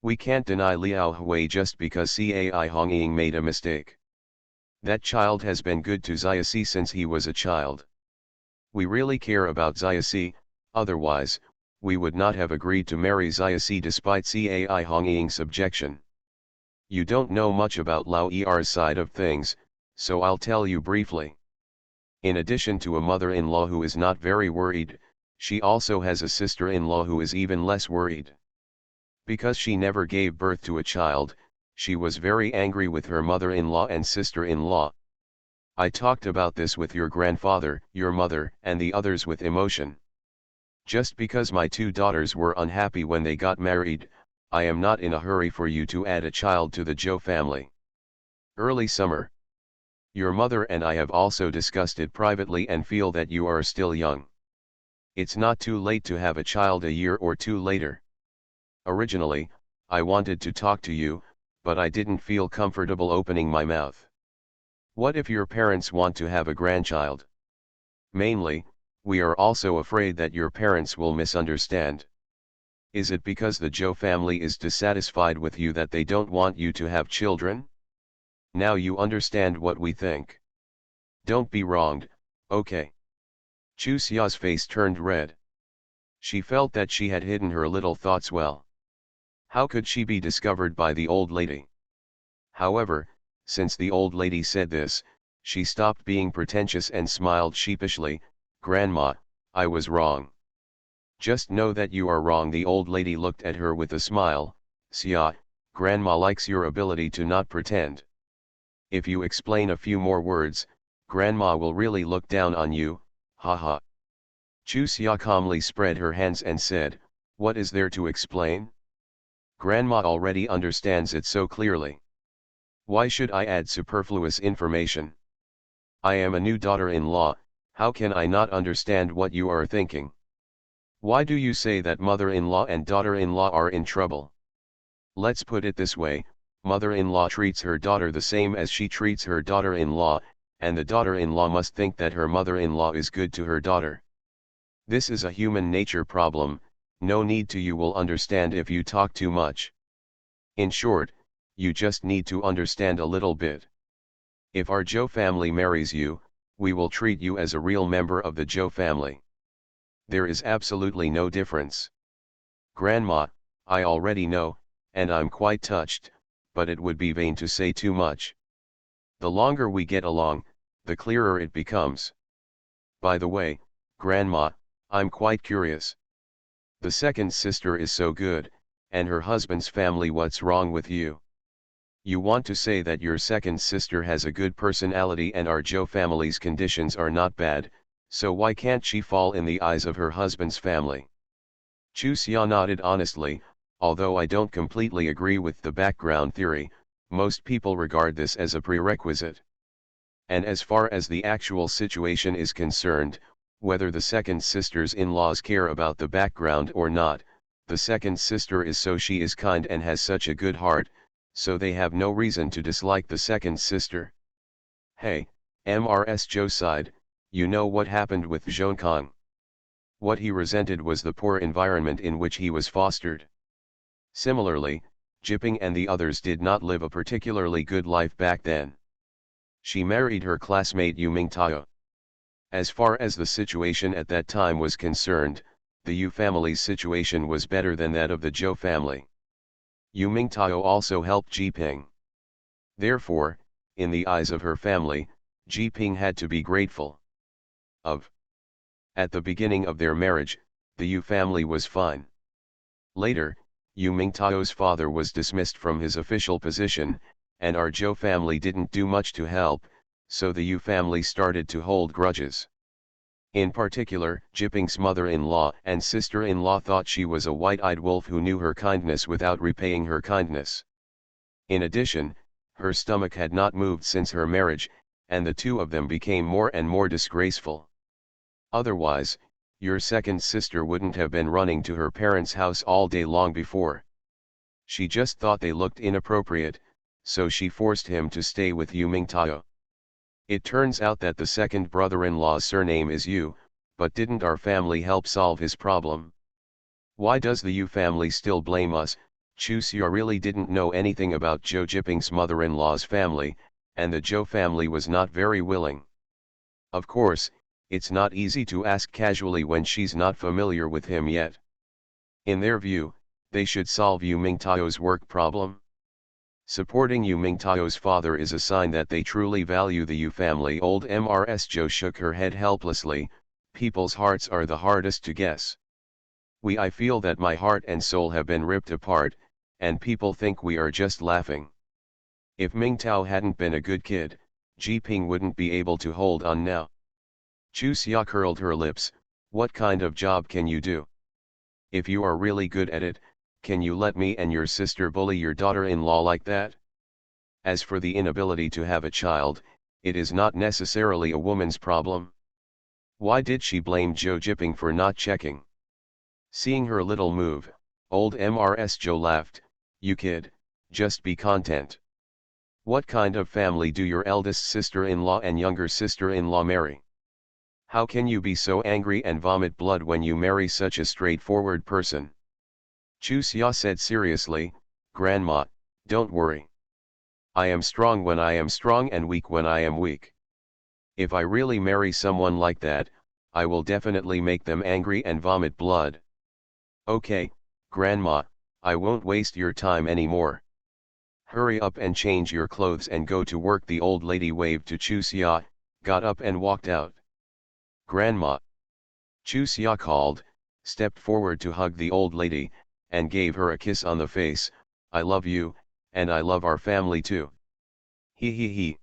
We can't deny Liao Hui just because Cai Hongying made a mistake. That child has been good to Ziyasi since he was a child. We really care about Ziyasi, otherwise, we would not have agreed to marry Ziyasi despite Cai Hongying's objection. You don't know much about Lao Er's side of things, so I'll tell you briefly. In addition to a mother-in-law who is not very worried, she also has a sister-in-law who is even less worried. Because she never gave birth to a child, she was very angry with her mother-in-law and sister-in-law. I talked about this with your grandfather, your mother, and the others with emotion. Just because my two daughters were unhappy when they got married, I am not in a hurry for you to add a child to the Zhou family. Early summer. Your mother and I have also discussed it privately and feel that you are still young. It's not too late to have a child a year or two later. Originally, I wanted to talk to you, but I didn't feel comfortable opening my mouth. What if your parents want to have a grandchild? Mainly, we are also afraid that your parents will misunderstand. Is it because the Joe family is dissatisfied with you that they don't want you to have children? Now you understand what we think. Don't be wronged, okay? Chu Xia's face turned red. She felt that she had hidden her little thoughts well. How could she be discovered by the old lady? However, since the old lady said this, she stopped being pretentious and smiled sheepishly. Grandma, I was wrong. Just know that you are wrong. The old lady looked at her with a smile. Xia, Grandma likes your ability to not pretend. If you explain a few more words, Grandma will really look down on you, haha. Chu Xia calmly spread her hands and said, what is there to explain? Grandma already understands it so clearly. Why should I add superfluous information? I am a new daughter-in-law, how can I not understand what you are thinking? Why do you say that mother-in-law and daughter-in-law are in trouble? Let's put it this way, mother-in-law treats her daughter the same as she treats her daughter-in-law, and the daughter-in-law must think that her mother-in-law is good to her daughter. This is a human nature problem, no need to. You will understand if you talk too much. In short, you just need to understand a little bit. If our Joe family marries you, we will treat you as a real member of the Joe family. There is absolutely no difference. Grandma, I already know, and I'm quite touched, but it would be vain to say too much. The longer we get along, the clearer it becomes. By the way, Grandma, I'm quite curious. The second sister is so good, and her husband's family, what's wrong with you? You want to say that your second sister has a good personality and our Joe family's conditions are not bad, so why can't she fall in the eyes of her husband's family? Chu Xia nodded honestly. Although I don't completely agree with the background theory, most people regard this as a prerequisite. And as far as the actual situation is concerned, whether the second sister's in-laws care about the background or not, the second sister is she is kind and has such a good heart, so they have no reason to dislike the second sister. Hey, Mrs. Joe sighed, you know what happened with Zhongkang. What he resented was the poor environment in which he was fostered. Similarly, Jiping and the others did not live a particularly good life back then. She married her classmate Yu Mingtao. As far as the situation at that time was concerned, the Yu family's situation was better than that of the Zhou family. Yu Mingtao also helped Jiping. Therefore, in the eyes of her family, Jiping had to be grateful. At the beginning of their marriage, the Yu family was fine. Later, Yu Mingtao's father was dismissed from his official position, and our Zhou family didn't do much to help, so the Yu family started to hold grudges. In particular, Jiping's mother-in-law and sister-in-law thought she was a white-eyed wolf who knew her kindness without repaying her kindness. In addition, her stomach had not moved since her marriage, and the two of them became more and more disgraceful. Otherwise, your second sister wouldn't have been running to her parents' house all day long before. She just thought they looked inappropriate, so she forced him to stay with Yu Mingtao. It turns out that the second brother-in-law's surname is Yu, but didn't our family help solve his problem? Why does the Yu family still blame us? Chu Xia really didn't know anything about Zhou Jiping's mother-in-law's family, and the Zhou family was not very willing. Of course, it's not easy to ask casually when she's not familiar with him yet. In their view, they should solve Yu Mingtao's work problem. Supporting Yu Mingtao's father is a sign that they truly value the Yu family. Old Mrs. Zhou shook her head helplessly. People's hearts are the hardest to guess. I feel that my heart and soul have been ripped apart, and people think we are just laughing. If Mingtao hadn't been a good kid, Jiping wouldn't be able to hold on now. Chu Xia curled her lips. What kind of job can you do? If you are really good at it, can you let me and your sister bully your daughter-in-law like that? As for the inability to have a child, it is not necessarily a woman's problem. Why did she blame Zhou Jiping for not checking? Seeing her little move, old Mrs. Zhou laughed. You kid, just be content. What kind of family do your eldest sister-in-law and younger sister-in-law marry? How can you be so angry and vomit blood when you marry such a straightforward person? Chusia said seriously, Grandma, don't worry. I am strong when I am strong and weak when I am weak. If I really marry someone like that, I will definitely make them angry and vomit blood. Okay, Grandma, I won't waste your time anymore. Hurry up and change your clothes and go to work. The old lady waved to Chusia, got up and walked out. Grandma. Chusia called, stepped forward to hug the old lady, and gave her a kiss on the face. I love you, and I love our family too. He he he.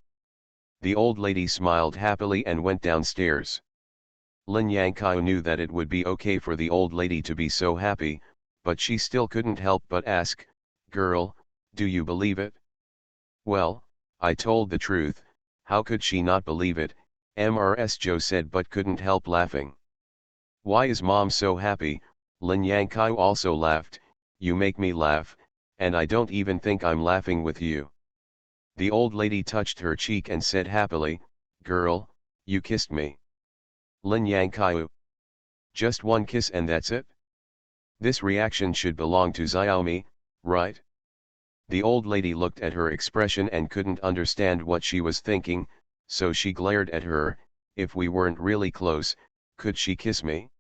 The old lady smiled happily and went downstairs. Lin Yangkao knew that it would be okay for the old lady to be so happy, but she still couldn't help but ask, Girl, do you believe it? Well, I told the truth, how could she not believe it, Mrs. Joe said, but couldn't help laughing. Why is Mom so happy? Lin Yangkao also laughed, You make me laugh, and I don't even think I'm laughing with you. The old lady touched her cheek and said happily, Girl, you kissed me. Lin Yangkao. Just one kiss and that's it? This reaction should belong to Xiaomi, right? The old lady looked at her expression and couldn't understand what she was thinking, so she glared at her. If we weren't really close, could she kiss me?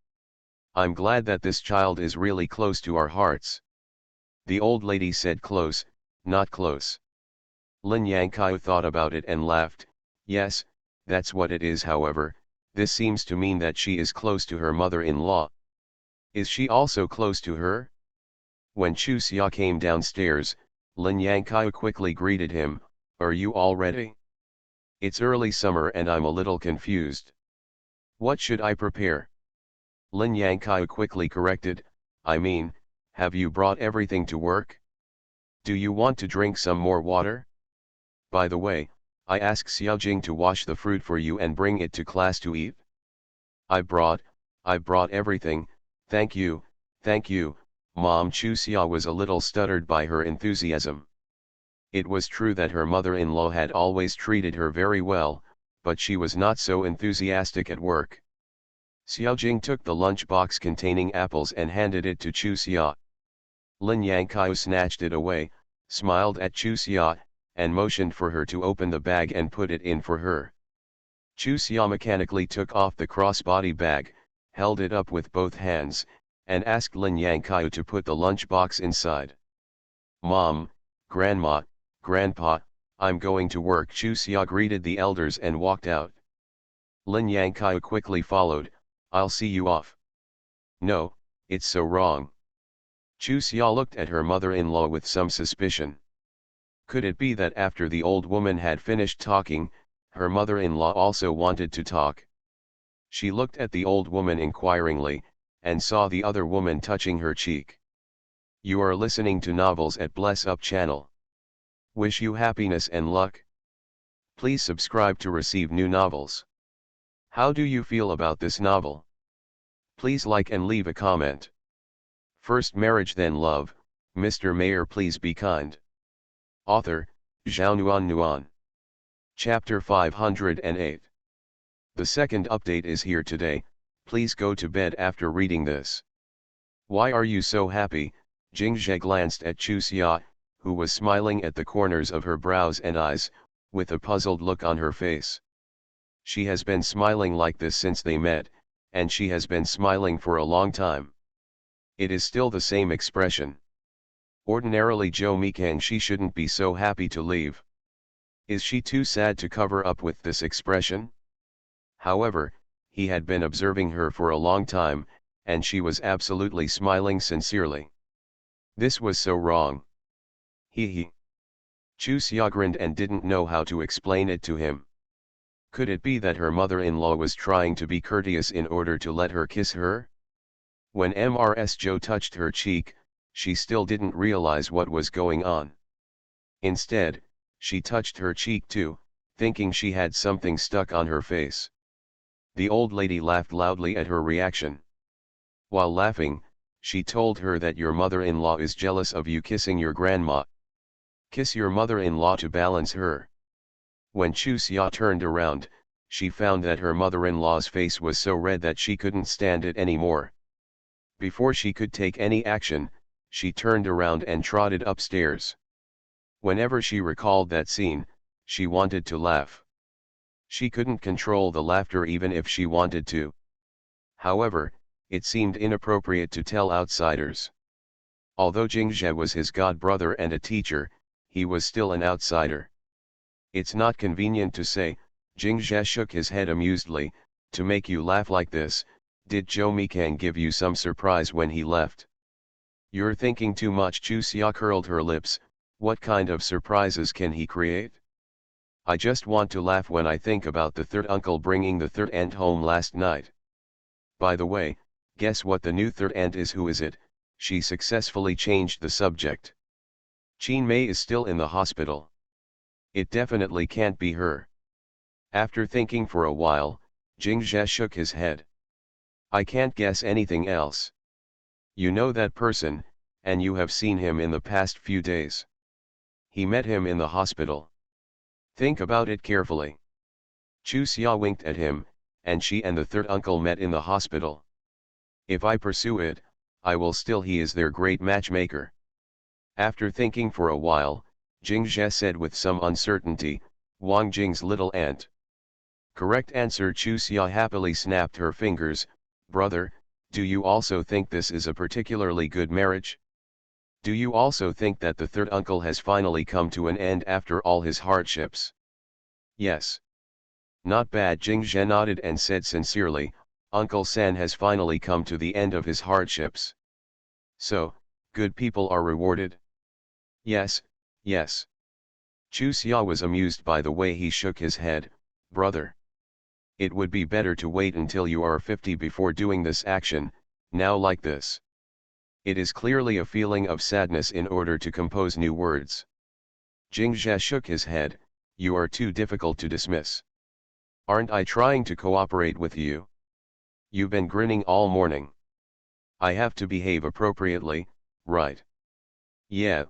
I'm glad that this child is really close to our hearts. The old lady said close, not close. Lin Yangkao thought about it and laughed. Yes, that's what it is. However, this seems to mean that she is close to her mother-in-law. Is she also close to her? When Chusia came downstairs, Lin Yangkao quickly greeted him, Are you all ready? It's early summer and I'm a little confused. What should I prepare? Lin Yangkao quickly corrected, I mean, have you brought everything to work? Do you want to drink some more water? By the way, I asked Xiaojing to wash the fruit for you and bring it to class to eat. I brought everything, thank you, Mom. Chusia was a little stuttered by her enthusiasm. It was true that her mother-in-law had always treated her very well, but she was not so enthusiastic at work. Xiaojing took the lunchbox containing apples and handed it to Chusia. Lin Yangkao snatched it away, smiled at Chusia, and motioned for her to open the bag and put it in for her. Chusia mechanically took off the crossbody bag, held it up with both hands, and asked Lin Yangkao to put the lunchbox inside. Mom, Grandma, Grandpa, I'm going to work. Chusia greeted the elders and walked out. Lin Yangkao quickly followed, I'll see you off. No, it's so wrong. Chusia looked at her mother-in-law with some suspicion. Could it be that after the old woman had finished talking, her mother-in-law also wanted to talk? She looked at the old woman inquiringly, and saw the other woman touching her cheek. You are listening to novels at Bless Up channel. Wish you happiness and luck. Please subscribe to receive new novels. How do you feel about this novel? Please like and leave a comment. First marriage then love, Mr. Mayor please be kind. Author, Zhao Nuan. Chapter 508. The second update is here today. Please go to bed after reading this. Why are you so happy? Jingzhe glanced at Chusia, who was smiling at the corners of her brows and eyes, with a puzzled look on her face. She has been smiling like this since they met, and she has been smiling for a long time. It is still the same expression. Ordinarily Zhou Mikang she shouldn't be so happy to leave. Is she too sad to cover up with this expression? However, he had been observing her for a long time, and she was absolutely smiling sincerely. This was so wrong. He. Chusia grinned and didn't know how to explain it to him. Could it be that her mother-in-law was trying to be courteous in order to let her kiss her? When Mrs. Joe touched her cheek, she still didn't realize what was going on. Instead, she touched her cheek too, thinking she had something stuck on her face. The old lady laughed loudly at her reaction. While laughing, She told her that your mother-in-law is jealous of you kissing your grandma. Kiss your mother-in-law to balance her. When Chusia turned around, she found that her mother-in-law's face was so red that she couldn't stand it anymore. Before she could take any action, she turned around and trotted upstairs. Whenever she recalled that scene, she wanted to laugh. She couldn't control the laughter even if she wanted to. However, it seemed inappropriate to tell outsiders. Although Jingzhe was his god-brother and a teacher, he was still an outsider. It's not convenient to say, Jingzhe shook his head amusedly, to make you laugh like this. Did Zhou Mikang give you some surprise when he left? You're thinking too much. Chusia curled her lips. What kind of surprises can he create? I just want to laugh when I think about the third uncle bringing the third aunt home last night. By the way, guess what the new third aunt is? Who is it? She successfully changed the subject. Qin Mei is still in the hospital. It definitely can't be her. After thinking for a while, Jingzhe shook his head. I can't guess anything else. You know that person, and you have seen him in the past few days. He met him in the hospital. Think about it carefully. Chu Xia winked at him, and she and the third uncle met in the hospital. If I pursue it, I will still. He is their great matchmaker. After thinking for a while, Jingzhe said with some uncertainty, Wang Jing's little aunt. Correct answer. Chu Xia happily snapped her fingers. Brother, do you also think this is a particularly good marriage? Do you also think that the third uncle has finally come to an end after all his hardships? Yes. Not bad. Jingzhe nodded and said sincerely, Uncle San has finally come to the end of his hardships. So, good people are rewarded? Yes, yes. Chu Xia was amused by the way he shook his head. Brother, it would be better to wait until you are 50 before doing this action, now like this. It is clearly a feeling of sadness in order to compose new words. Jingzhe shook his head. You are too difficult to dismiss. Aren't I trying to cooperate with you? You've been grinning all morning. I have to behave appropriately, right? Yeah,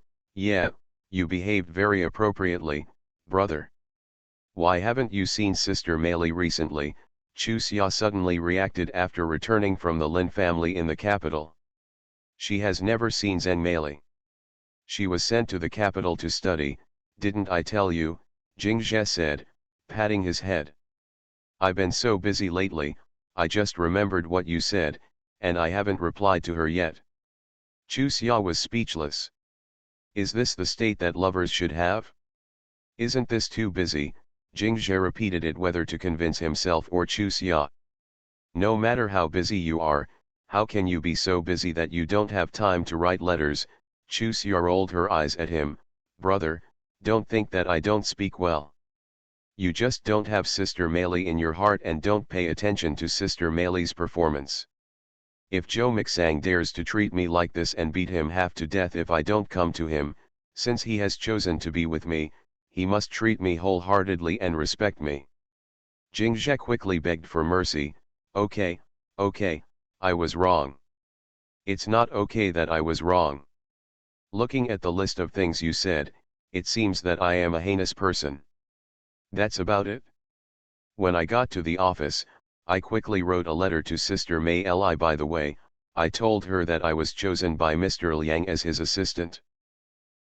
you behaved very appropriately, brother. Why haven't you seen Sister Meili recently? Chu Xia suddenly reacted after returning from the Lin family in the capital. She has never seen Zheng Meili. She was sent to the capital to study, didn't I tell you? Jingzhe said, patting his head. I've been so busy lately, I just remembered what you said, and I haven't replied to her yet. Chu Xia was speechless. Is this the state that lovers should have? Isn't this too busy? Jingzhe repeated it whether to convince himself or Chu Xia. No matter how busy you are, how can you be so busy that you don't have time to write letters? Chu Xia rolled her eyes at him. Brother, don't think that I don't speak well. You just don't have Sister Meili in your heart and don't pay attention to Sister Meili's performance. If Zhou Mixang dares to treat me like this and beat him half to death if I don't come to him, since he has chosen to be with me, he must treat me wholeheartedly and respect me. Jingzhe quickly begged for mercy. Okay, I was wrong. It's not okay that I was wrong. Looking at the list of things you said, it seems that I am a heinous person. That's about it. When I got to the office, I quickly wrote a letter to Sister Meili. By the way, I told her that I was chosen by Mr. Liang as his assistant.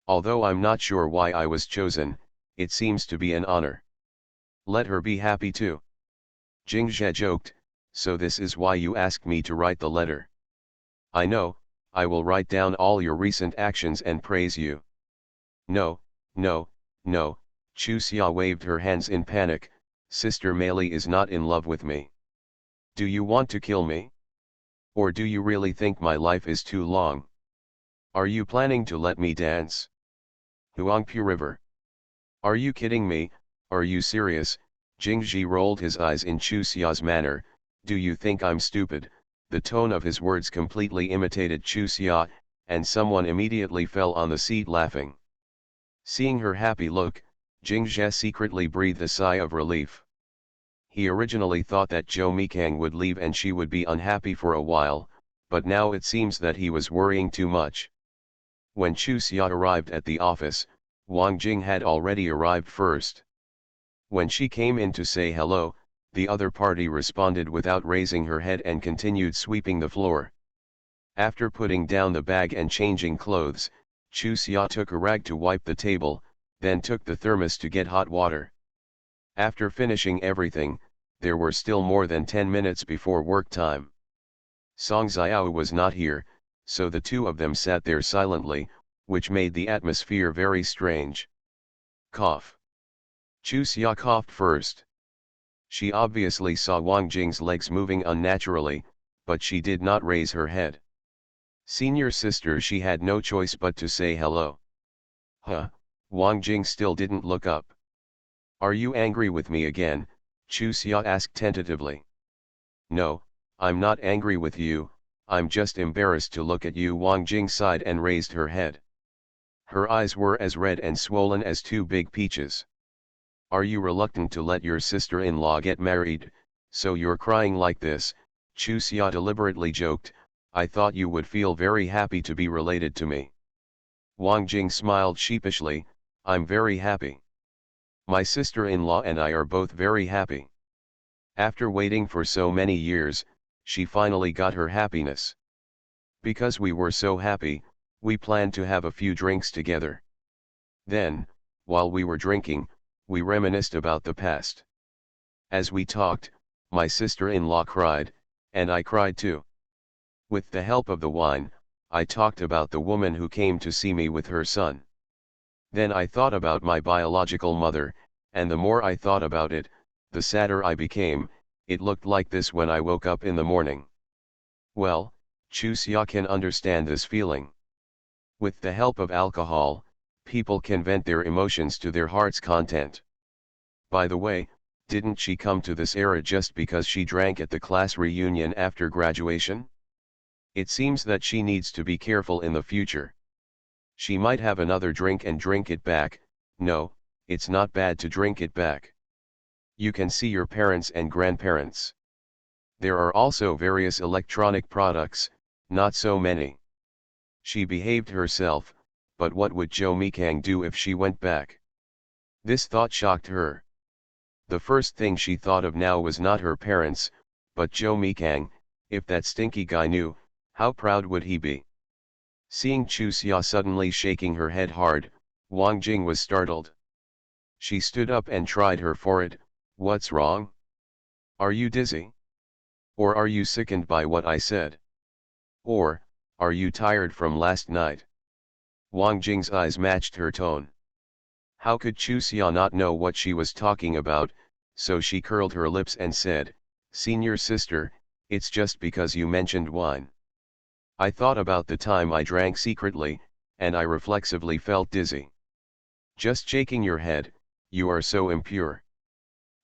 Although I'm not sure why I was chosen, it seems to be an honor. Let her be happy too. Jingzhe joked, so this is why you asked me to write the letter. I know, I will write down all your recent actions and praise you. No, Chu Xia waved her hands in panic. Sister Meili is not in love with me. Do you want to kill me? Or do you really think my life is too long? Are you planning to let me dance? Huangpu River. Are you kidding me? Are you serious? Jingzhi rolled his eyes in Chu Xia's manner. Do you think I'm stupid? The tone of his words completely imitated Chu Xia, and someone immediately fell on the seat laughing. Seeing her happy look, Jingzhe secretly breathed a sigh of relief. He originally thought that Zhou Mikang would leave and she would be unhappy for a while, but now it seems that he was worrying too much. When Chu Xia arrived at the office, Wang Jing had already arrived first. When she came in to say hello, the other party responded without raising her head and continued sweeping the floor. After putting down the bag and changing clothes, Chu Xia took a rag to wipe the table, then took the thermos to get hot water. After finishing everything, there were still more than 10 minutes before work time. Song Xiao was not here, so the two of them sat there silently, which made the atmosphere very strange. Cough. Chu Xia coughed first. She obviously saw Wang Jing's legs moving unnaturally, but she did not raise her head. Senior sister, she had no choice but to say hello. Huh, Wang Jing still didn't look up. Are you angry with me again? Chu Xia asked tentatively. No, I'm not angry with you, I'm just embarrassed to look at you. Wang Jing sighed and raised her head. Her eyes were as red and swollen as two big peaches. Are you reluctant to let your sister-in-law get married, so you're crying like this? Chu Xia deliberately joked. I thought you would feel very happy to be related to me. Wang Jing smiled sheepishly. I'm very happy. My sister-in-law and I are both very happy. After waiting for so many years, she finally got her happiness. Because we were so happy, we planned to have a few drinks together. Then, while we were drinking, we reminisced about the past. As we talked, my sister-in-law cried, and I cried too. With the help of the wine, I talked about the woman who came to see me with her son. Then I thought about my biological mother, and the more I thought about it, the sadder I became. It looked like this when I woke up in the morning. Well, Chu Xia can understand this feeling. With the help of alcohol, people can vent their emotions to their heart's content. By the way, didn't she come to this era just because she drank at the class reunion after graduation? It seems that she needs to be careful in the future. She might have another drink and drink it back. No, it's not bad to drink it back. You can see your parents and grandparents. There are also various electronic products, not so many. She behaved herself, but what would Zhou Mikang do if she went back? This thought shocked her. The first thing she thought of now was not her parents, but Zhou Mikang. If that stinky guy knew, how proud would he be? Seeing Chu Xia suddenly shaking her head hard, Wang Jing was startled. She stood up and tried her forehead. What's wrong? Are you dizzy? Or are you sickened by what I said? Or, are you tired from last night? Wang Jing's eyes matched her tone. How could Chu Xia not know what she was talking about, so she curled her lips and said, Senior sister, it's just because you mentioned wine. I thought about the time I drank secretly, and I reflexively felt dizzy. Just shaking your head, you are so impure.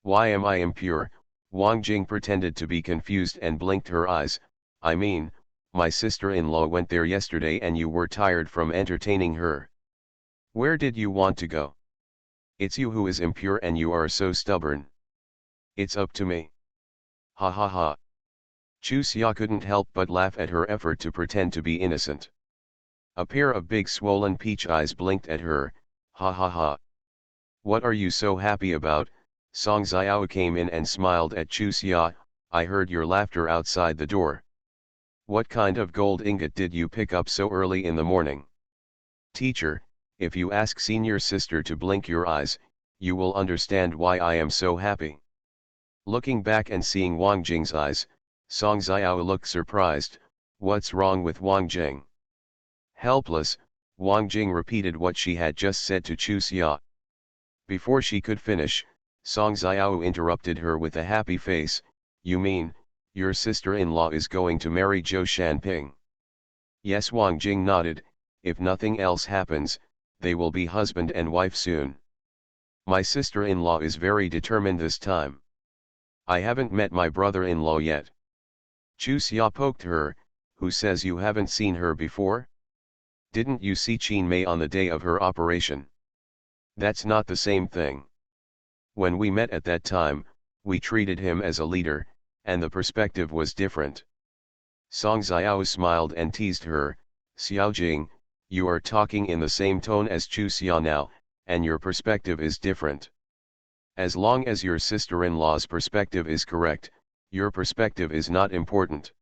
Why am I impure? Wang Jing pretended to be confused and blinked her eyes. I mean, my sister-in-law went there yesterday and you were tired from entertaining her. Where did you want to go? It's you who is impure and you are so stubborn. It's up to me. Ha ha ha. Chu Xia couldn't help but laugh at her effort to pretend to be innocent. A pair of big swollen peach eyes blinked at her. Ha ha ha. What are you so happy about? Song Xiao came in and smiled at Chu Xia. I heard your laughter outside the door. What kind of gold ingot did you pick up so early in the morning? Teacher, if you ask senior sister to blink your eyes, you will understand why I am so happy. Looking back and seeing Wang Jing's eyes, Song Xiao looked surprised. What's wrong with Wang Jing? Helpless, Wang Jing repeated what she had just said to Chu Xia. Before she could finish, Song Xiao interrupted her with a happy face. You mean, your sister-in-law is going to marry Zhou Shanping? Yes, Wang Jing nodded. If nothing else happens, they will be husband and wife soon. My sister-in-law is very determined this time. I haven't met my brother-in-law yet. Chu Xia poked her. Who says you haven't seen her before? Didn't you see Qin Mei on the day of her operation? That's not the same thing. When we met at that time, we treated him as a leader, and the perspective was different. Song Xiao smiled and teased her, Xiaojing, you are talking in the same tone as Chu Xia now, and your perspective is different. As long as your sister-in-law's perspective is correct, your perspective is not important.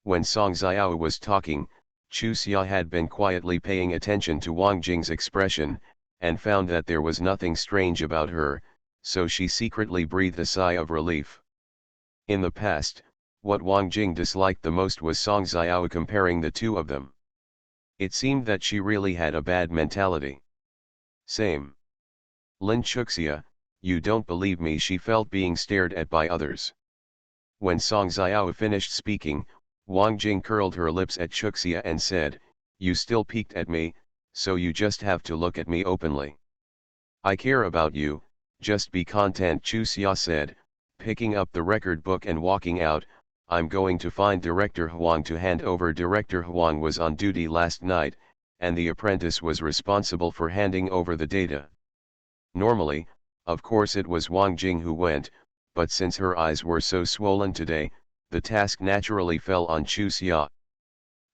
When Song Xiao was talking, Chu Xia had been quietly paying attention to Wang Jing's expression, and found that there was nothing strange about her, so she secretly breathed a sigh of relief. In the past, what Wang Jing disliked the most was Song Xiao comparing the two of them. It seemed that she really had a bad mentality. Same. Lin Chuxia, you don't believe me, she felt being stared at by others. When Song Xiao finished speaking, Wang Jing curled her lips at Chuxia and said, you still peeked at me, so you just have to look at me openly. I care about you, just be content, Chu Xia said, picking up the record book and walking out. I'm going to find Director Huang to hand over. Director Huang was on duty last night, and the apprentice was responsible for handing over the data. Normally, of course it was Wang Jing who went, but since her eyes were so swollen today, the task naturally fell on Chu Xia.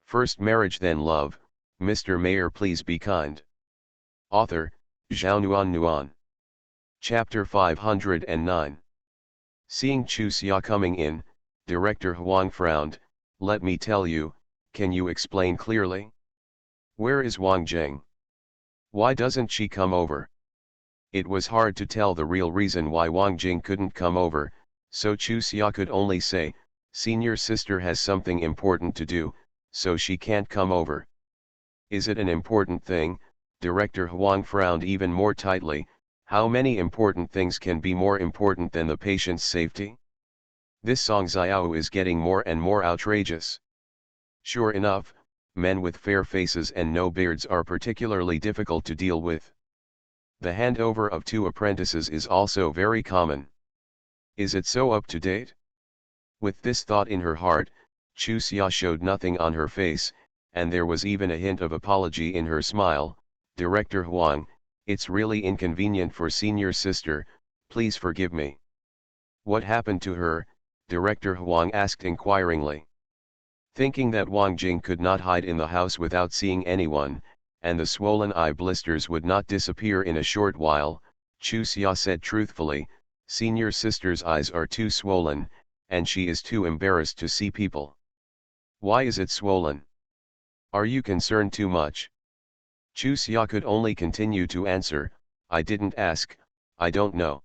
First marriage then love, Mr. Mayor please be kind. Author, Zhao Nuan Nuan. Chapter 509. Seeing Chu Xia coming in, Director Huang frowned, let me tell you, can you explain clearly? Where is Wang Jing? Why doesn't she come over? It was hard to tell the real reason why Wang Jing couldn't come over, so Chu Xia could only say, senior sister has something important to do, so she can't come over. Is it an important thing? Director Huang frowned even more tightly. How many important things can be more important than the patient's safety? This Song Xiao is getting more and more outrageous. Sure enough, men with fair faces and no beards are particularly difficult to deal with. The handover of two apprentices is also very common. Is it so up to date? With this thought in her heart, Chu Xia showed nothing on her face, and there was even a hint of apology in her smile. Director Huang, it's really inconvenient for senior sister, please forgive me. What happened to her? Director Huang asked inquiringly. Thinking that Wang Jing could not hide in the house without seeing anyone, and the swollen eye blisters would not disappear in a short while, Chu Xia said truthfully, senior sister's eyes are too swollen, and she is too embarrassed to see people. Why is it swollen? Are you concerned too much? Chu Xia could only continue to answer, I didn't ask, I don't know.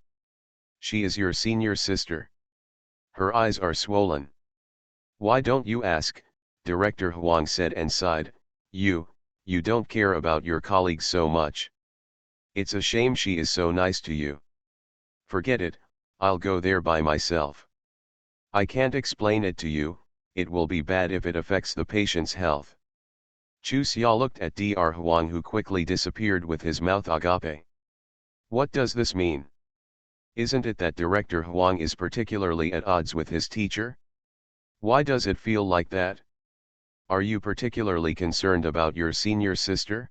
She is your senior sister. Her eyes are swollen. Why don't you ask? Director Huang said and sighed, you don't care about your colleagues so much. It's a shame she is so nice to you. Forget it, I'll go there by myself. I can't explain it to you, it will be bad if it affects the patient's health. Chu Xia looked at Dr. Huang, who quickly disappeared with his mouth agape. What does this mean? Isn't it that Director Huang is particularly at odds with his teacher? Why does it feel like that? Are you particularly concerned about your senior sister?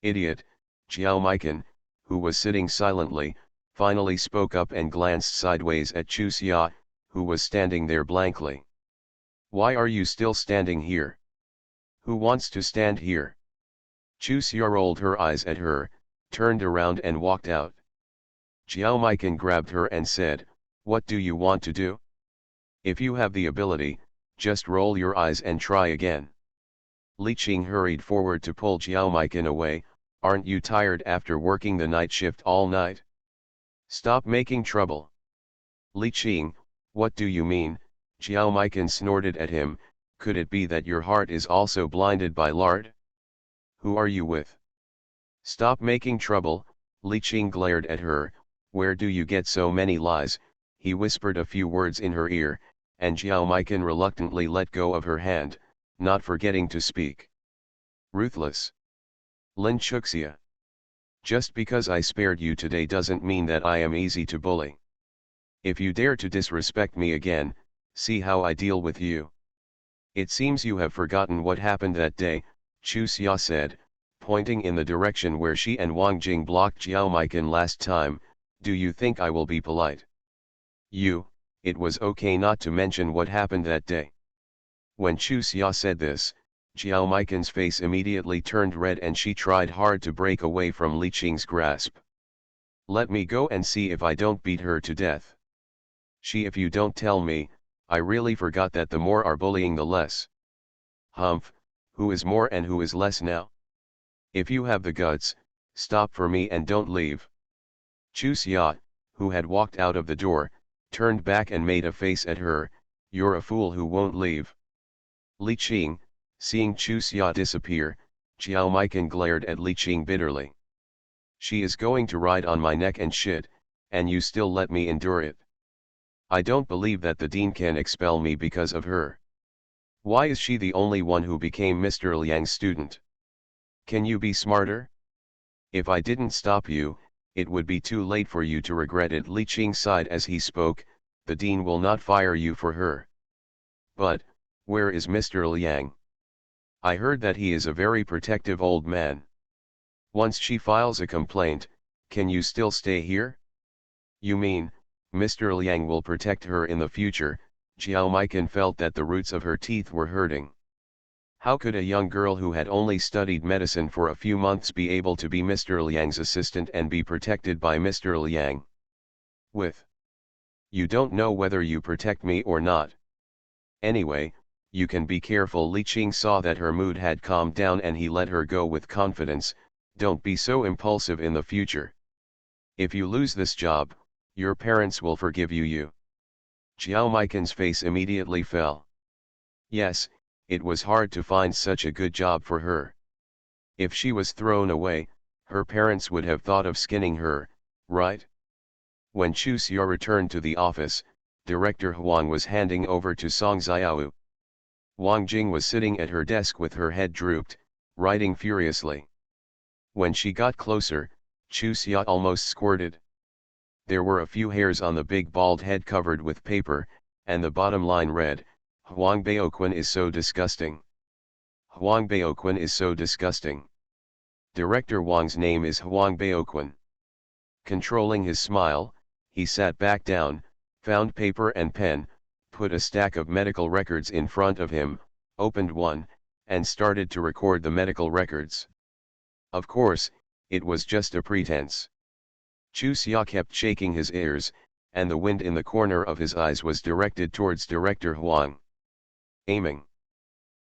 Idiot, Xiao Maiken, who was sitting silently, finally spoke up and glanced sideways at Chu Xia, who was standing there blankly. Why are you still standing here? Who wants to stand here? Chu Xia rolled her eyes at her, turned around and walked out. Xiao Maiken grabbed her and said, what do you want to do? If you have the ability, just roll your eyes and try again. Li Qing hurried forward to pull Xiao Maiken away. Aren't you tired after working the night shift all night? Stop making trouble. Li Qing, what do you mean? Xiao Maiken snorted at him, could it be that your heart is also blinded by lard? Who are you with? Stop making trouble, Li Qing glared at her, where do you get so many lies? He whispered a few words in her ear, and Xiao Maiken reluctantly let go of her hand, not forgetting to speak. Ruthless. Lin Chuxia. Just because I spared you today doesn't mean that I am easy to bully. If you dare to disrespect me again, see how I deal with you. It seems you have forgotten what happened that day, Chu Xia said, pointing in the direction where she and Wang Jing blocked Xiao Maiken last time. Do you think I will be polite? It was okay not to mention what happened that day. When Chu Xia said this, Jiao Maiken's face immediately turned red and she tried hard to break away from Li Qing's grasp. Let me go and see if I don't beat her to death. If you don't tell me, I really forgot that the more are bullying the less. Humph, who is more and who is less now? If you have the guts, stop for me and don't leave. Chu Xia, who had walked out of the door, turned back and made a face at her. You're a fool who won't leave. Li Qing, seeing Chu Xia disappear, Jiao Maiken glared at Li Qing bitterly. She is going to ride on my neck and shit, and you still let me endure it. I don't believe that the dean can expel me because of her. Why is she the only one who became Mr. Liang's student? Can you be smarter? If I didn't stop you, it would be too late for you to regret it. Li Qing sighed as he spoke. The dean will not fire you for her. But, where is Mr. Liang? I heard that he is a very protective old man. Once she files a complaint, can you still stay here? You mean, Mr. Liang will protect her in the future? Jiao Maiken felt that the roots of her teeth were hurting. How could a young girl who had only studied medicine for a few months be able to be Mr. Liang's assistant and be protected by Mr. Liang? You don't know whether you protect me or not. Anyway, you can be careful. Li Qing saw that her mood had calmed down and he let her go with confidence. Don't be so impulsive in the future. If you lose this job, your parents will forgive you. Jiao Maiken's face immediately fell. Yes, it was hard to find such a good job for her. If she was thrown away, her parents would have thought of skinning her, right? When Chu Xia returned to the office, Director Huang was handing over to Song Xiao. Wang Jing was sitting at her desk with her head drooped, writing furiously. When she got closer, Chu Xia almost squirted. There were a few hairs on the big bald head covered with paper, and the bottom line read, Huang Baoquan is so disgusting. Huang Baoquan is so disgusting. Director Wang's name is Huang Baoquan. Controlling his smile, he sat back down, found paper and pen, put a stack of medical records in front of him, opened one, and started to record the medical records. Of course, it was just a pretense. Chu Xia kept shaking his ears, and the wind in the corner of his eyes was directed towards Director Huang. Aiming.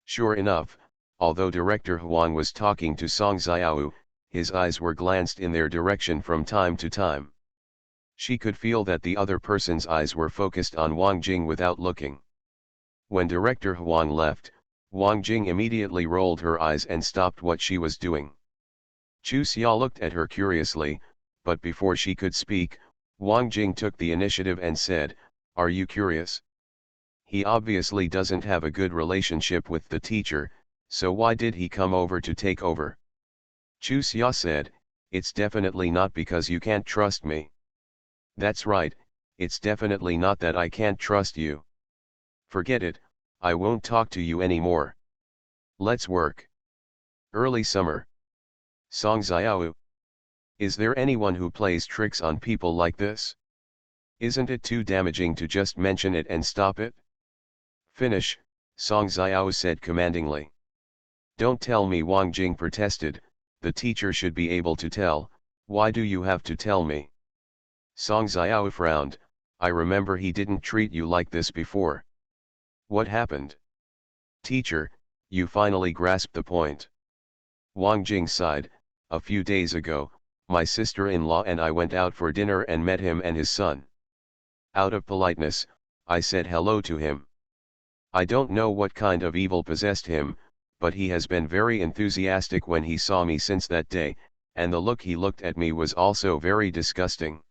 Sure enough, although Director Huang was talking to Song Xiao, his eyes were glanced in their direction from time to time. She could feel that the other person's eyes were focused on Wang Jing without looking. When Director Huang left, Wang Jing immediately rolled her eyes and stopped what she was doing. Chu Xia looked at her curiously, but before she could speak, Wang Jing took the initiative and said, "Are you curious? He obviously doesn't have a good relationship with the teacher, so why did he come over to take over?" Chu Xia said, "It's definitely not because you can't trust me." "That's right, it's definitely not that I can't trust you. Forget it, I won't talk to you anymore. Let's work." Early summer. Song Xiao. Is there anyone who plays tricks on people like this? Isn't it too damaging to just mention it and stop it? Finish, Song Xiao said commandingly. Don't tell me, Wang Jing protested, the teacher should be able to tell, why do you have to tell me? Song Xiao frowned, I remember he didn't treat you like this before. What happened? Teacher, you finally grasped the point. Wang Jing sighed, a few days ago, my sister-in-law and I went out for dinner and met him and his son. Out of politeness, I said hello to him. I don't know what kind of evil possessed him, but he has been very enthusiastic when he saw me since that day, and the look he looked at me was also very disgusting.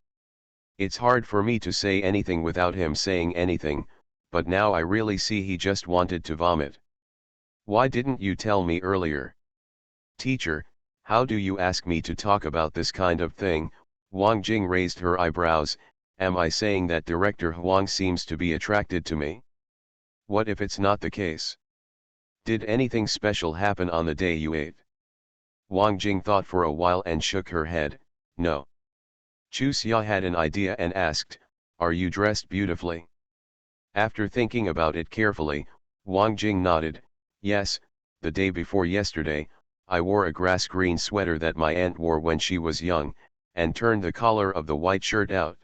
It's hard for me to say anything without him saying anything, but now I really see he just wanted to vomit. Why didn't you tell me earlier? Teacher, how do you ask me to talk about this kind of thing? Wang Jing raised her eyebrows. Am I saying that Director Huang seems to be attracted to me? What if it's not the case? Did anything special happen on the day you ate? Wang Jing thought for a while and shook her head, no. Chu Xia had an idea and asked, are you dressed beautifully? After thinking about it carefully, Wang Jing nodded. Yes, the day before yesterday, I wore a grass green sweater that my aunt wore when she was young, and turned the collar of the white shirt out.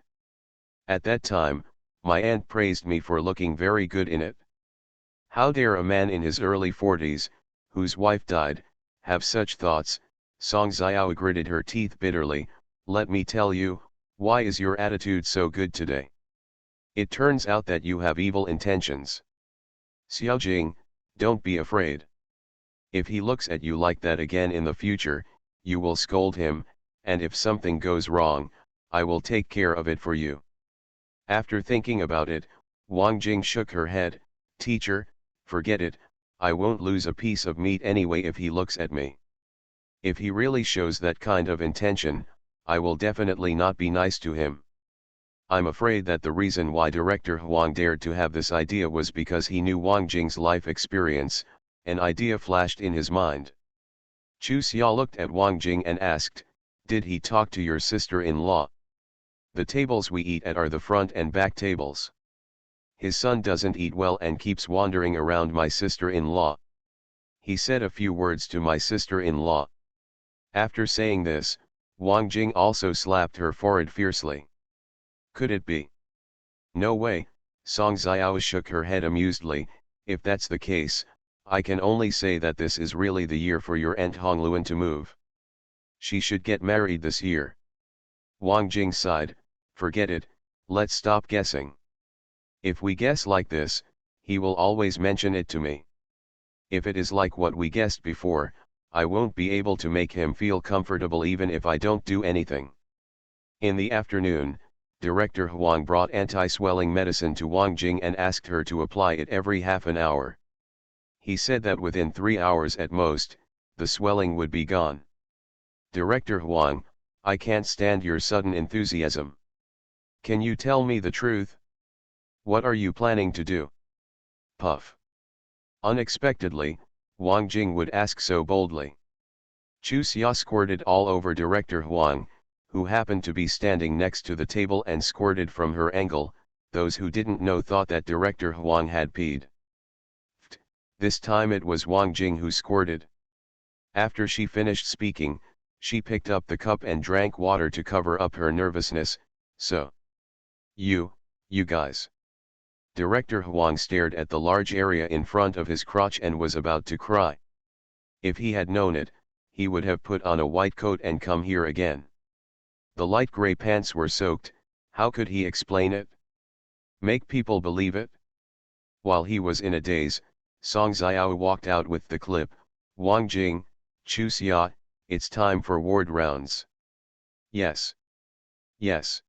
At that time, my aunt praised me for looking very good in it. How dare a man in his early 40s, whose wife died, have such thoughts? Song Xiao gritted her teeth bitterly. Let me tell you, why is your attitude so good today? It turns out that you have evil intentions. Xiaojing, don't be afraid. If he looks at you like that again in the future, you will scold him, and if something goes wrong, I will take care of it for you. After thinking about it, Wang Jing shook her head. Teacher, forget it, I won't lose a piece of meat anyway if he looks at me. If he really shows that kind of intention, I will definitely not be nice to him. I'm afraid that the reason why Director Huang dared to have this idea was because he knew Wang Jing's life experience. An idea flashed in his mind. Chu Xia looked at Wang Jing and asked, did he talk to your sister-in-law? The tables we eat at are the front and back tables. His son doesn't eat well and keeps wandering around my sister-in-law. He said a few words to my sister-in-law. After saying this, Wang Jing also slapped her forehead fiercely. Could it be? No way, Song Xiao shook her head amusedly. If that's the case, I can only say that this is really the year for your Aunt Hongluan to move. She should get married this year. Wang Jing sighed. Forget it, let's stop guessing. If we guess like this, he will always mention it to me. If it is like what we guessed before, I won't be able to make him feel comfortable even if I don't do anything. In the afternoon, Director Huang brought anti-swelling medicine to Wang Jing and asked her to apply it every half an hour. He said that within 3 hours at most, the swelling would be gone. Director Huang, I can't stand your sudden enthusiasm. Can you tell me the truth? What are you planning to do? Puff. Unexpectedly, Wang Jing would ask so boldly. Chu Xia squirted all over Director Huang, who happened to be standing next to the table and squirted from her angle. Those who didn't know thought that Director Huang had peed. This time it was Wang Jing who squirted. After she finished speaking, she picked up the cup and drank water to cover up her nervousness. So. You guys. Director Huang stared at the large area in front of his crotch and was about to cry. If he had known it, he would have put on a white coat and come here again. The light gray pants were soaked. How could he explain it? Make people believe it? While he was in a daze, Song Xiao walked out with the clip. Wang Jing, Chu Xia, it's time for ward rounds. Yes. Yes.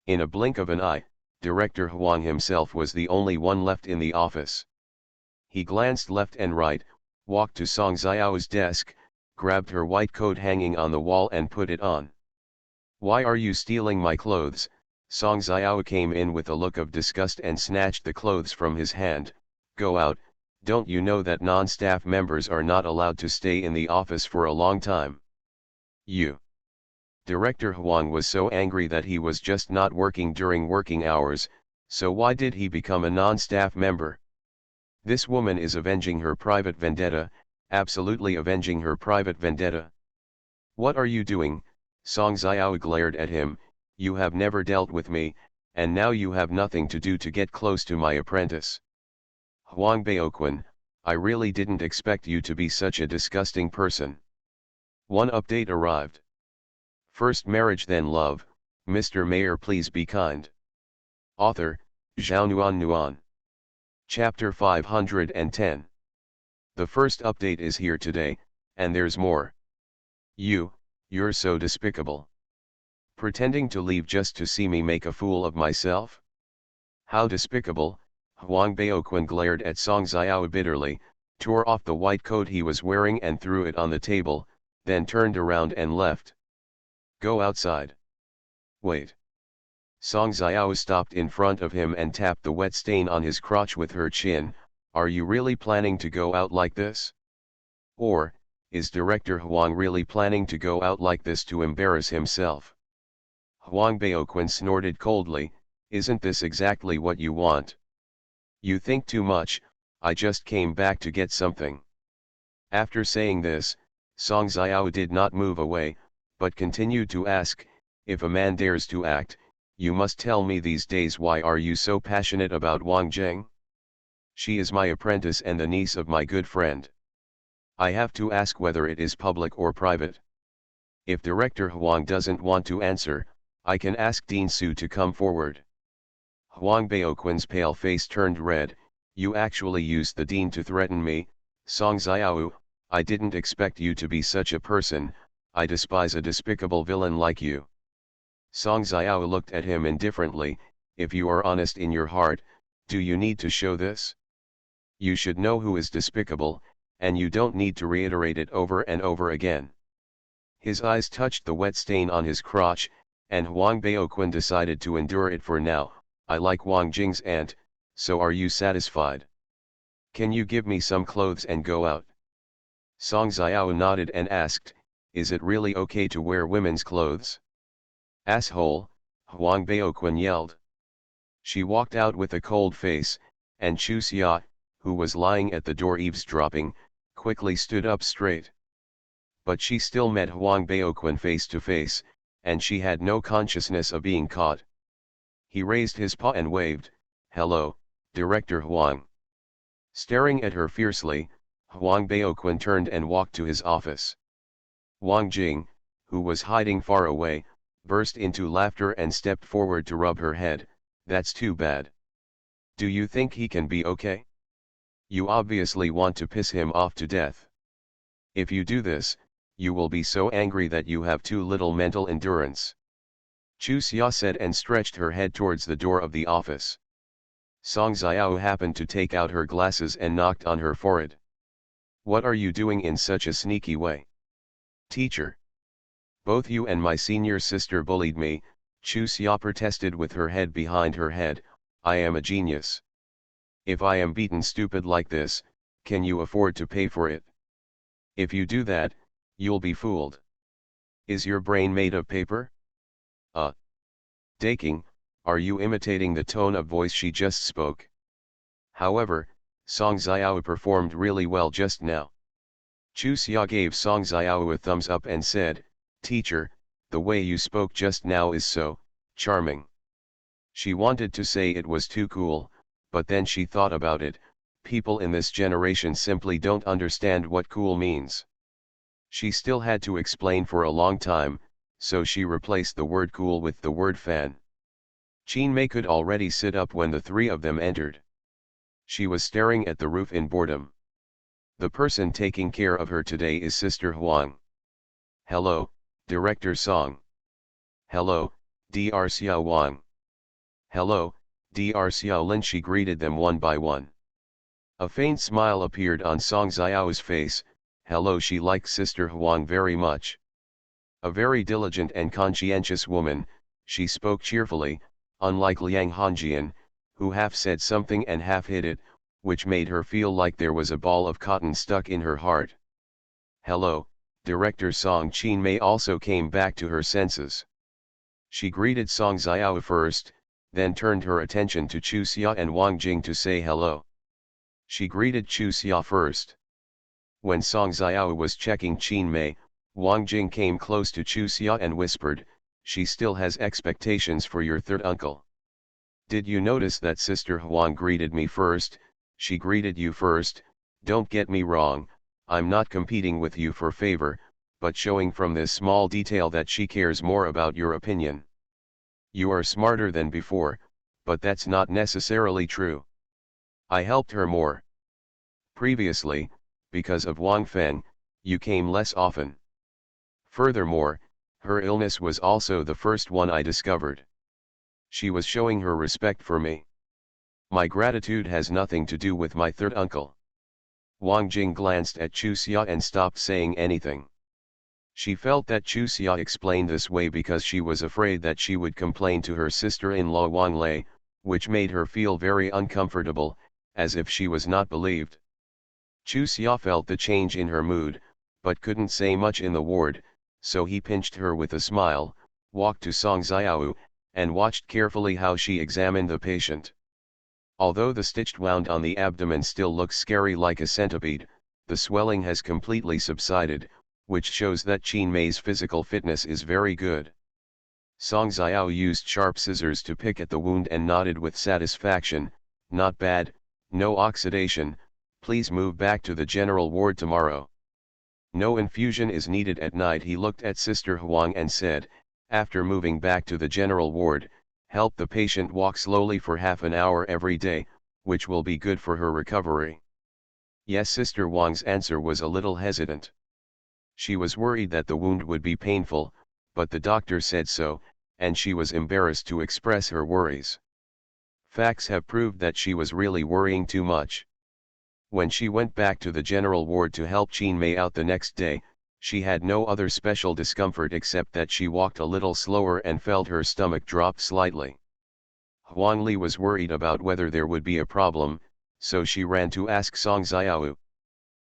In a blink of an eye, Director Huang himself was the only one left in the office. He glanced left and right, walked to Song Xiao's desk, grabbed her white coat hanging on the wall and put it on. Why are you stealing my clothes? Song Xiao came in with a look of disgust and snatched the clothes from his hand. Go out, don't you know that non-staff members are not allowed to stay in the office for a long time? You. Director Huang was so angry that he was just not working during working hours, so why did he become a non-staff member? This woman is avenging her private vendetta, absolutely avenging her private vendetta. What are you doing? Song Xiao glared at him. You have never dealt with me, and now you have nothing to do to get close to my apprentice. Huang Baoquan, I really didn't expect you to be such a disgusting person. One update arrived. First marriage then love, Mr. Mayor please be kind. Author, Zhao Nuan Nuan. Chapter 510. The first update is here today, and there's more. You're so despicable. Pretending to leave just to see me make a fool of myself? How despicable. Huang Baoquan glared at Song Xiao bitterly, tore off the white coat he was wearing and threw it on the table, then turned around and left. Go outside. Wait. Song Xiao stopped in front of him and tapped the wet stain on his crotch with her chin. Are you really planning to go out like this? Or, is Director Huang really planning to go out like this to embarrass himself? Huang Baoquan snorted coldly, isn't this exactly what you want? You think too much, I just came back to get something. After saying this, Song Xiao did not move away, but continued to ask, if a man dares to act, you must tell me these days why are you so passionate about Wang Jing? She is my apprentice and the niece of my good friend. I have to ask whether it is public or private. If Director Huang doesn't want to answer, I can ask Dean Su to come forward. Huang Baoquan's pale face turned red. You actually used the dean to threaten me, Song Xiao. I didn't expect you to be such a person. I despise a despicable villain like you. Song Xiao looked at him indifferently. If you are honest in your heart, do you need to show this? You should know who is despicable, and you don't need to reiterate it over and over again. His eyes touched the wet stain on his crotch, and Huang Baoquan decided to endure it for now. I like Wang Jing's aunt, so are you satisfied? Can you give me some clothes and go out? Song Xiao nodded and asked, is it really okay to wear women's clothes? Asshole, Huang Baoquan yelled. She walked out with a cold face, and Chu Xia, who was lying at the door eavesdropping, quickly stood up straight. But she still met Huang Baoquan face to face, and she had no consciousness of being caught. He raised his paw and waved, hello, Director Huang. Staring at her fiercely, Huang Baoquan turned and walked to his office. Wang Jing, who was hiding far away, burst into laughter and stepped forward to rub her head. That's too bad. Do you think he can be okay? You obviously want to piss him off to death. If you do this, you will be so angry that you have too little mental endurance. Chu Xia said and stretched her head towards the door of the office. Song Xiao happened to take out her glasses and knocked on her forehead. What are you doing in such a sneaky way? Teacher. Both you and my senior sister bullied me, Chu Xia protested with her head behind her head. I am a genius. If I am beaten stupid like this, can you afford to pay for it? If you do that, you'll be fooled. Is your brain made of paper? Daking, are you imitating the tone of voice she just spoke? However, Song Xiao performed really well just now. Chu Xia gave Song Xiao a thumbs up and said, Teacher, the way you spoke just now is so charming. She wanted to say it was too cool, but then she thought about it. People in this generation simply don't understand what cool means. She still had to explain for a long time, so she replaced the word cool with the word fan. Qin Mei could already sit up when the three of them entered. She was staring at the roof in boredom. The person taking care of her today is Sister Huang. Hello, Director Song. Hello, Dr. Xiao Wang. Hello, Dr. Xiao Lin. She greeted them one by one. A faint smile appeared on Song Xiao's face. Hello, she liked Sister Huang very much. A very diligent and conscientious woman, she spoke cheerfully, unlike Liang Hongjian, who half said something and half hid it, which made her feel like there was a ball of cotton stuck in her heart. Hello, Director Song. Qin Mei also came back to her senses. She greeted Song Xiao first, then turned her attention to Chu Xia and Wang Jing to say hello. She greeted Chu Xia first. When Song Xiao was checking Qin Mei, Wang Jing came close to Chu Xia and whispered, she still has expectations for your third uncle. Did you notice that Sister Huang greeted me first? She greeted you first. Don't get me wrong, I'm not competing with you for favor, but showing from this small detail that she cares more about your opinion. You are smarter than before, but that's not necessarily true. I helped her more. Previously, because of Wang Feng, you came less often. Furthermore, her illness was also the first one I discovered. She was showing her respect for me. My gratitude has nothing to do with my third uncle. Wang Jing glanced at Chu Xia and stopped saying anything. She felt that Chu Xia explained this way because she was afraid that she would complain to her sister-in-law Wang Lei, which made her feel very uncomfortable, as if she was not believed. Chu Xia felt the change in her mood, but couldn't say much in the ward, so he pinched her with a smile, walked to Song Xiao, and watched carefully how she examined the patient. Although the stitched wound on the abdomen still looks scary like a centipede, the swelling has completely subsided, which shows that Qin Mei's physical fitness is very good. Song Xiao used sharp scissors to pick at the wound and nodded with satisfaction, "Not bad, no oxidation, please move back to the general ward tomorrow." "No infusion is needed at night." He looked at Sister Huang and said, after moving back to the general ward, "Help the patient walk slowly for half an hour every day, which will be good for her recovery." Yes, Sister Huang's answer was a little hesitant. She was worried that the wound would be painful, but the doctor said so, and she was embarrassed to express her worries. Facts have proved that she was really worrying too much. When she went back to the general ward to help Qin Mei out the next day, she had no other special discomfort except that she walked a little slower and felt her stomach drop slightly. Huang Li was worried about whether there would be a problem, so she ran to ask Song Xiao.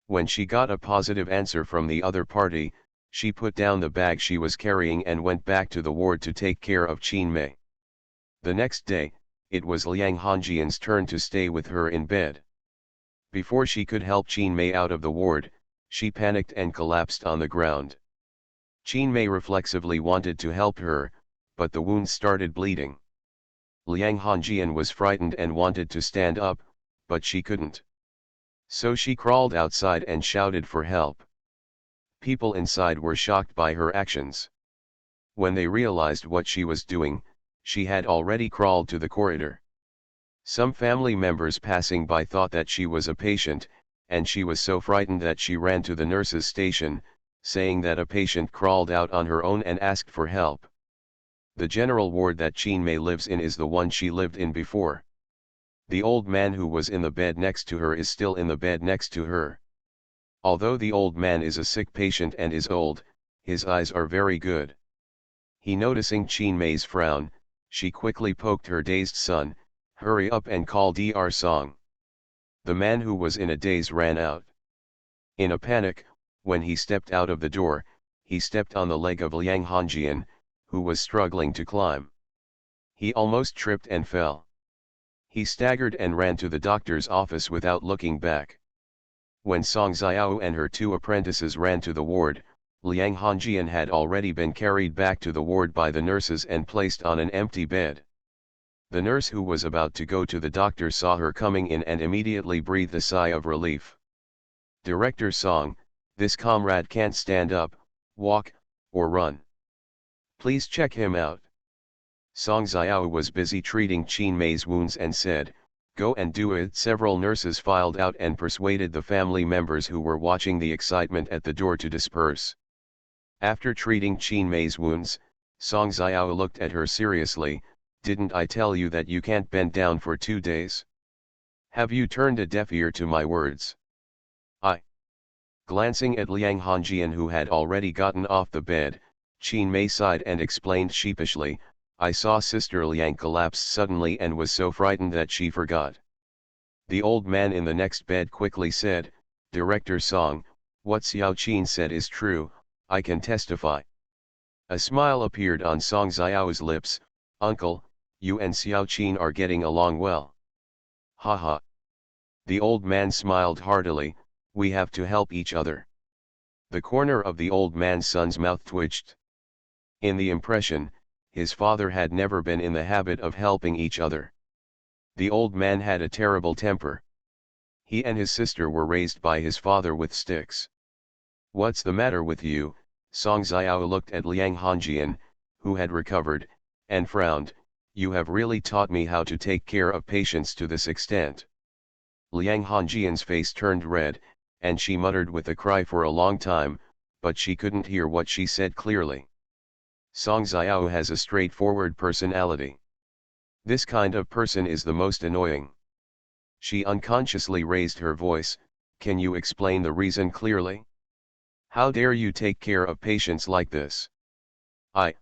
When she got a positive answer from the other party, she put down the bag she was carrying and went back to the ward to take care of Qin Mei. The next day, it was Liang Hongjian's turn to stay with her in bed. Before she could help Qin Mei out of the ward, she panicked and collapsed on the ground. Qin Mei reflexively wanted to help her, but the wound started bleeding. Liang Hongjian was frightened and wanted to stand up, but she couldn't. So she crawled outside and shouted for help. People inside were shocked by her actions. When they realized what she was doing, she had already crawled to the corridor. Some family members passing by thought that she was a patient, and she was so frightened that she ran to the nurse's station, saying that a patient crawled out on her own and asked for help. The general ward that Qin Mei lives in is the one she lived in before. The old man who was in the bed next to her is still in the bed next to her. Although the old man is a sick patient and is old, his eyes are very good. He noticing Qin Mei's frown, she quickly poked her dazed son, "Hurry up and call Dr. Song." The man who was in a daze ran out. In a panic, when he stepped out of the door, he stepped on the leg of Liang Hongjian, who was struggling to climb. He almost tripped and fell. He staggered and ran to the doctor's office without looking back. When Song Xiao and her two apprentices ran to the ward, Liang Hongjian had already been carried back to the ward by the nurses and placed on an empty bed. The nurse who was about to go to the doctor saw her coming in and immediately breathed a sigh of relief. "Director Song, this comrade can't stand up, walk, or run. Please check him out." Song Xiao was busy treating Qin Mei's wounds and said, "Go and do it." Several nurses filed out and persuaded the family members who were watching the excitement at the door to disperse. After treating Qin Mei's wounds, Song Xiao looked at her seriously. "Didn't I tell you that you can't bend down for 2 days? Have you turned a deaf ear to my words?" Glancing at Liang Hongjian, who had already gotten off the bed, Qin Mei sighed and explained sheepishly, "I saw Sister Liang collapse suddenly and was so frightened that she forgot." The old man in the next bed quickly said, "Director Song, what Xiao Qin said is true, I can testify." A smile appeared on Song Xiao's lips. "Uncle, you and Xiao Qin are getting along well." "Ha ha." The old man smiled heartily, "We have to help each other." The corner of the old man's son's mouth twitched. In the impression, his father had never been in the habit of helping each other. The old man had a terrible temper. He and his sister were raised by his father with sticks. "What's the matter with you?" Song Xiao looked at Liang Hongjian, who had recovered, and frowned. "You have really taught me how to take care of patients to this extent." Liang Hongjian's face turned red, and she muttered with a cry for a long time, but she couldn't hear what she said clearly. Song Xiao has a straightforward personality. This kind of person is the most annoying. She unconsciously raised her voice, "Can you explain the reason clearly? How dare you take care of patients like this?" I.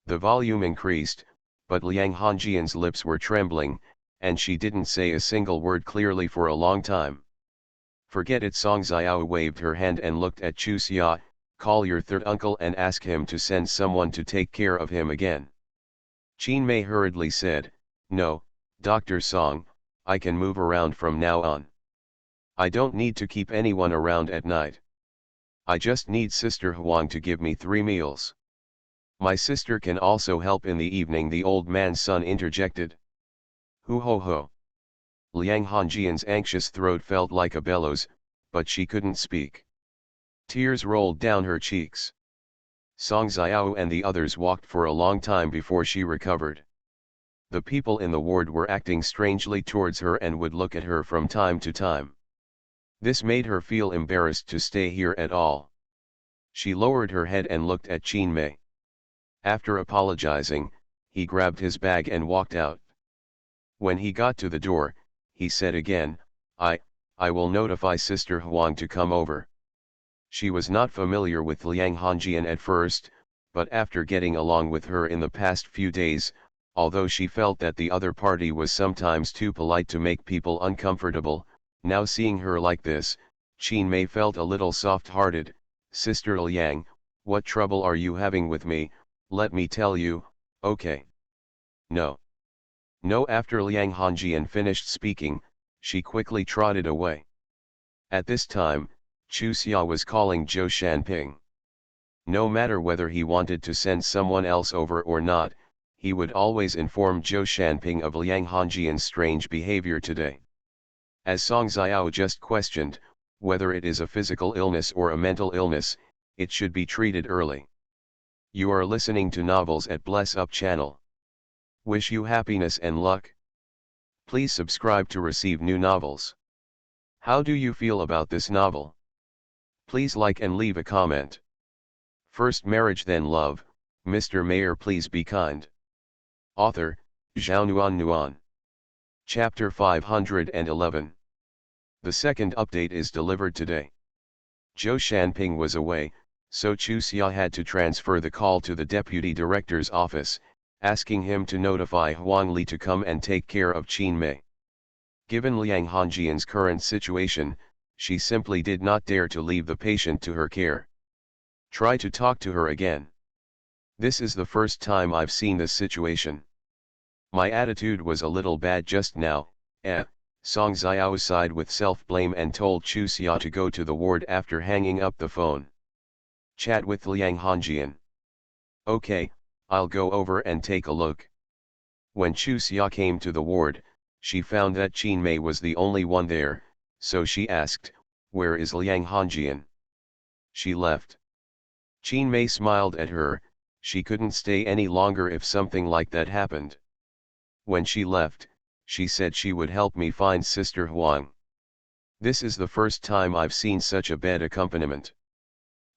The volume increased, but Liang Hongjian's lips were trembling, and she didn't say a single word clearly for a long time. "Forget it." Song Xiao waved her hand and looked at Chu Xia, "Call your third uncle and ask him to send someone to take care of him again." Qin Mei hurriedly said, "No, Dr. Song, I can move around from now on. I don't need to keep anyone around at night. I just need Sister Huang to give me 3 meals. My sister can also help in the evening, the old man's son interjected. Hu ho ho. Liang Hongjian's anxious throat felt like a bellows, but she couldn't speak. Tears rolled down her cheeks. Song Xiao and the others walked for a long time before she recovered. The people in the ward were acting strangely towards her and would look at her from time to time. This made her feel embarrassed to stay here at all. She lowered her head and looked at Qin Mei. After apologizing, he grabbed his bag and walked out. When he got to the door, he said again, I will notify Sister Huang to come over. She was not familiar with Liang Hongjian at first, but after getting along with her in the past few days, although she felt that the other party was sometimes too polite to make people uncomfortable, now seeing her like this, Qin Mei felt a little soft-hearted. Sister Liang, what trouble are you having with me? Let me tell you, okay. No. No. After Liang Hongjian finished speaking, she quickly trotted away. At this time, Chu Xia was calling Zhou Shanping. No matter whether he wanted to send someone else over or not, he would always inform Zhou Shanping of Liang Hongjian's strange behavior today. As Song Xiao just questioned, whether it is a physical illness or a mental illness, it should be treated early. You are listening to Novels at Bless Up channel. Wish you happiness and luck. Please subscribe to receive new novels. How do you feel about this novel? Please like and leave a comment. First marriage then love, Mr. Mayor please be kind. Author, Zhao Nuan. Chapter 511. The second update is delivered today. Zhou Shanping was away, so Chu Xia had to transfer the call to the deputy director's office, asking him to notify Huang Li to come and take care of Qin Mei. Given Liang Hongjian's current situation, she simply did not dare to leave the patient to her care. Try to talk to her again. This is the first time I've seen this situation. My attitude was a little bad just now. Song Xiao sighed with self-blame and told Chu Xia to go to the ward after hanging up the phone. Chat with Liang Hongjian. Okay, I'll go over and take a look. When Chu Xia came to the ward, she found that Qin Mei was the only one there, so she asked, "Where is Liang Hongjian?" She left. Qin Mei smiled at her. She couldn't stay any longer if something like that happened. When she left, she said she would help me find Sister Huang. This is the first time I've seen such a bad accompaniment.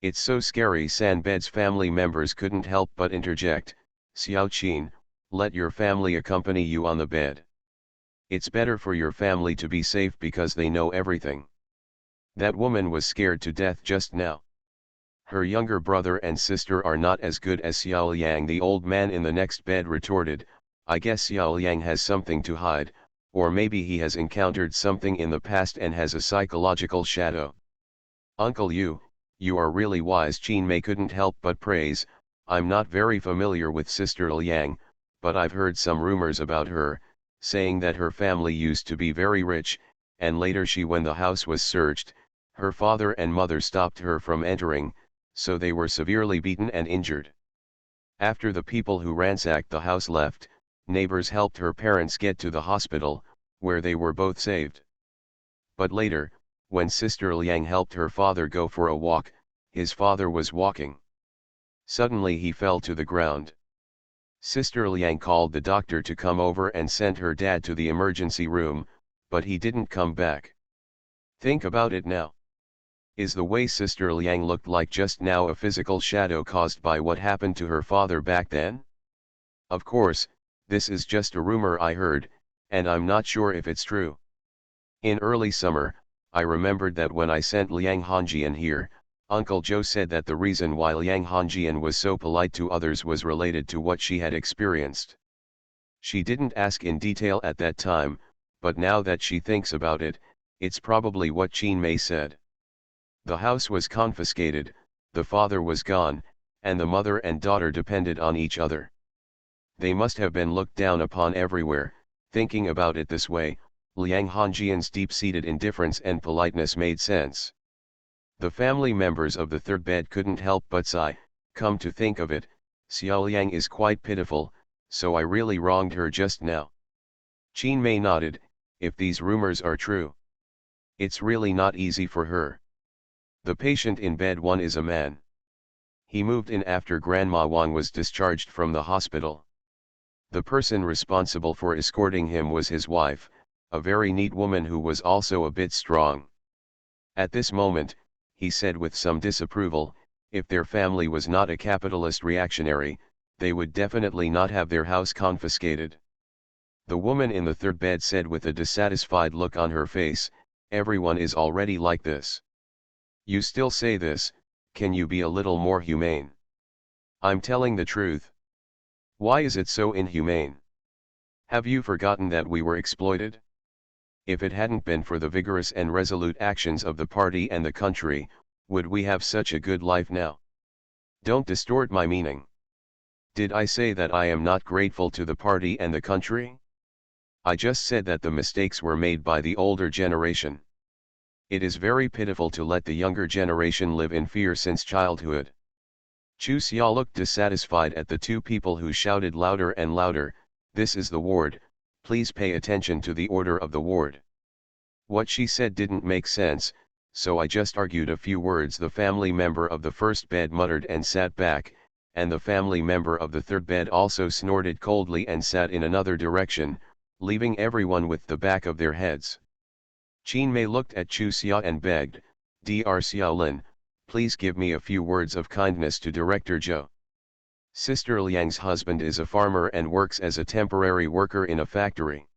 It's so scary. Sanbed's family members couldn't help but interject, "Xiao Qin, let your family accompany you on the bed. It's better for your family to be safe because they know everything." That woman was scared to death just now. Her younger brother and sister are not as good as Xiao Liang. The old man in the next bed retorted, "I guess Xiao Liang has something to hide, or maybe he has encountered something in the past and has a psychological shadow." "Uncle, you are really wise," Qin Mei couldn't help but praise. "I'm not very familiar with Sister Liang, but I've heard some rumors about her, saying that her family used to be very rich, and later when the house was searched, her father and mother stopped her from entering, so they were severely beaten and injured. After the people who ransacked the house left, neighbors helped her parents get to the hospital, where they were both saved. But later, when Sister Liang helped her father go for a walk, his father was walking. Suddenly he fell to the ground. Sister Liang called the doctor to come over and sent her dad to the emergency room, but he didn't come back. Think about it now. Is the way Sister Liang looked like just now a physical shadow caused by what happened to her father back then? Of course, this is just a rumor I heard, and I'm not sure if it's true. In early summer, I remembered that when I sent Liang Hongjian here, Uncle Joe said that the reason why Liang Hongjian was so polite to others was related to what she had experienced. She didn't ask in detail at that time, but now that she thinks about it, it's probably what Qin Mei said. The house was confiscated, the father was gone, and the mother and daughter depended on each other. They must have been looked down upon everywhere, Thinking about it this way, Liang Hongjian's deep-seated indifference and politeness made sense. The family members of the third bed couldn't help but sigh. Come to think of it, Xiao Liang is quite pitiful, so I really wronged her just now. Qin Mei nodded. If these rumors are true, it's really not easy for her. The patient in bed 1 is a man. He moved in after Grandma Wang was discharged from the hospital. The person responsible for escorting him was his wife, a very neat woman who was also a bit strong. At this moment, he said with some disapproval, if their family was not a capitalist reactionary, they would definitely not have their house confiscated. The woman in the third bed said with a dissatisfied look on her face, everyone is already like this. You still say this, can you be a little more humane? I'm telling the truth. Why is it so inhumane? Have you forgotten that we were exploited? If it hadn't been for the vigorous and resolute actions of the party and the country, would we have such a good life now? Don't distort my meaning. Did I say that I am not grateful to the party and the country? I just said that the mistakes were made by the older generation. It is very pitiful to let the younger generation live in fear since childhood. Chu Xia looked dissatisfied at the two people who shouted louder and louder, this is the ward, please pay attention to the order of the ward. What she said didn't make sense, so I just argued a few words. The family member of the first bed muttered and sat back, and the family member of the third bed also snorted coldly and sat in another direction, leaving everyone with the back of their heads. Qin Mei looked at Chu Xia and begged, Dr. Xiaolin, please give me a few words of kindness to Director Zhou. Sister Liang's husband is a farmer and works as a temporary worker in a factory.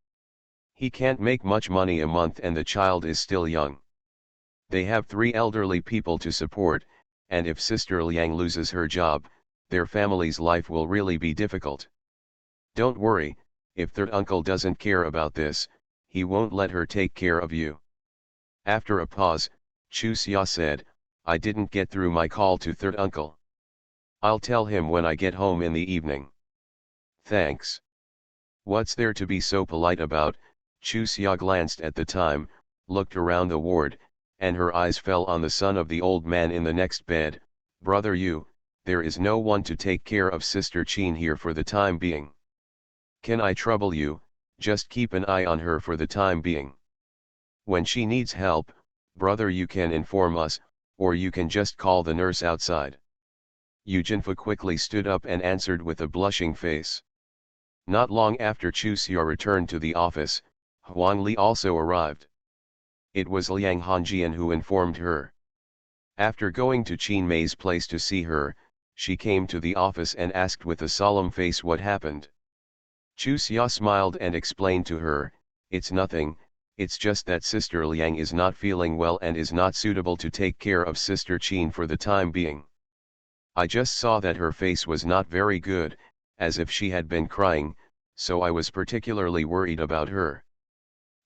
He can't make much money a month and the child is still young. They have 3 elderly people to support, and if Sister Liang loses her job, their family's life will really be difficult. Don't worry, if third uncle doesn't care about this, he won't let her take care of you. After a pause, Chu Xia said, I didn't get through my call to third uncle. I'll tell him when I get home in the evening. Thanks. What's there to be so polite about? Chu Xia glanced at the time, looked around the ward, and her eyes fell on the son of the old man in the next bed. Brother Yu, there is no one to take care of Sister Qin here for the time being. Can I trouble you, just keep an eye on her for the time being. When she needs help, brother you can inform us, or you can just call the nurse outside. Yu Jinfu quickly stood up and answered with a blushing face. Not long after Chu Xia returned to the office, Huang Li also arrived. It was Liang Hongjian who informed her. After going to Qin Mei's place to see her, she came to the office and asked with a solemn face what happened. Chu Xia smiled and explained to her, it's nothing, it's just that Sister Liang is not feeling well and is not suitable to take care of Sister Qin for the time being. I just saw that her face was not very good, as if she had been crying, so I was particularly worried about her.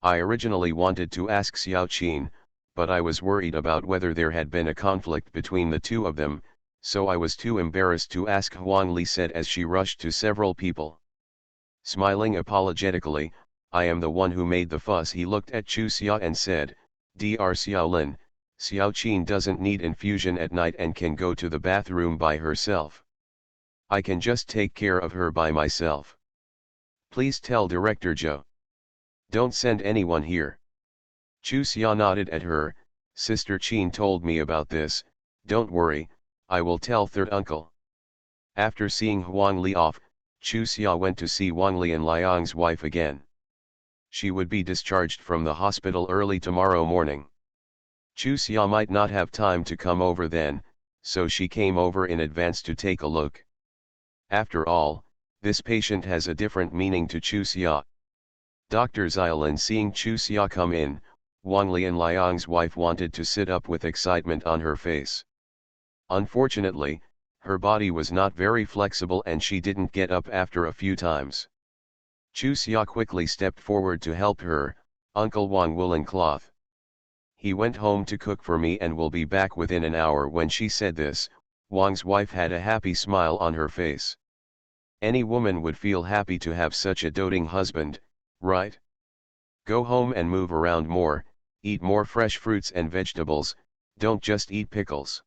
I originally wanted to ask Xiao Qin, but I was worried about whether there had been a conflict between the two of them, so I was too embarrassed to ask, Huang Li said as she rushed to several people. Smiling apologetically, I am the one who made the fuss. He looked at Chu Xia and said, Dr. Xiaolin, Xiao Qin doesn't need infusion at night and can go to the bathroom by herself. I can just take care of her by myself. Please tell Director Zhou. Don't send anyone here. Chu Xia nodded at her, Sister Qin told me about this, don't worry, I will tell third uncle. After seeing Huang Li off, Chu Xia went to see Wang Li and Liang's wife again. She would be discharged from the hospital early tomorrow morning. Chu Xia might not have time to come over then, so she came over in advance to take a look. After all, this patient has a different meaning to Chu Xia. Dr. Xiaolin seeing Chu Xia come in, Wang Li and Liang's wife wanted to sit up with excitement on her face. Unfortunately, her body was not very flexible and she didn't get up after a few times. Chu Xia quickly stepped forward to help her, Uncle Wang woolen cloth. He went home to cook for me and will be back within an hour. When she said this, Wang's wife had a happy smile on her face. Any woman would feel happy to have such a doting husband, right? Go home and move around more, eat more fresh fruits and vegetables, don't just eat pickles.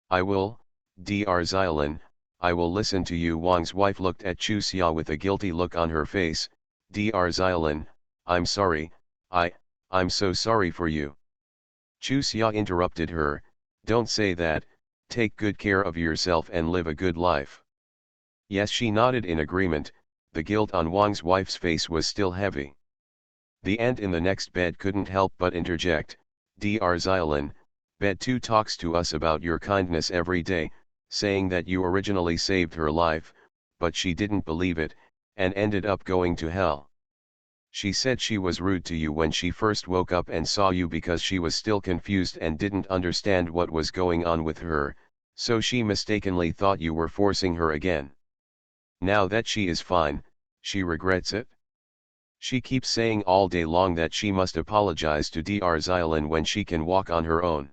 I will, Dr. Xiaolin, I will listen to you. Wang's wife looked at Chu Xia with a guilty look on her face. Dr. Xiaolin, I'm sorry, I'm so sorry for you. Chu Xia interrupted her, don't say that, take good care of yourself and live a good life. Yes, she nodded in agreement. The guilt on Wang's wife's face was still heavy. The ant in the next bed couldn't help but interject, Dr. Xiaolin, Bed 2 talks to us about your kindness every day, saying that you originally saved her life, but she didn't believe it, and ended up going to hell. She said she was rude to you when she first woke up and saw you because she was still confused and didn't understand what was going on with her, so she mistakenly thought you were forcing her again. Now that she is fine, she regrets it. She keeps saying all day long that she must apologize to Dr. Xiaolin when she can walk on her own.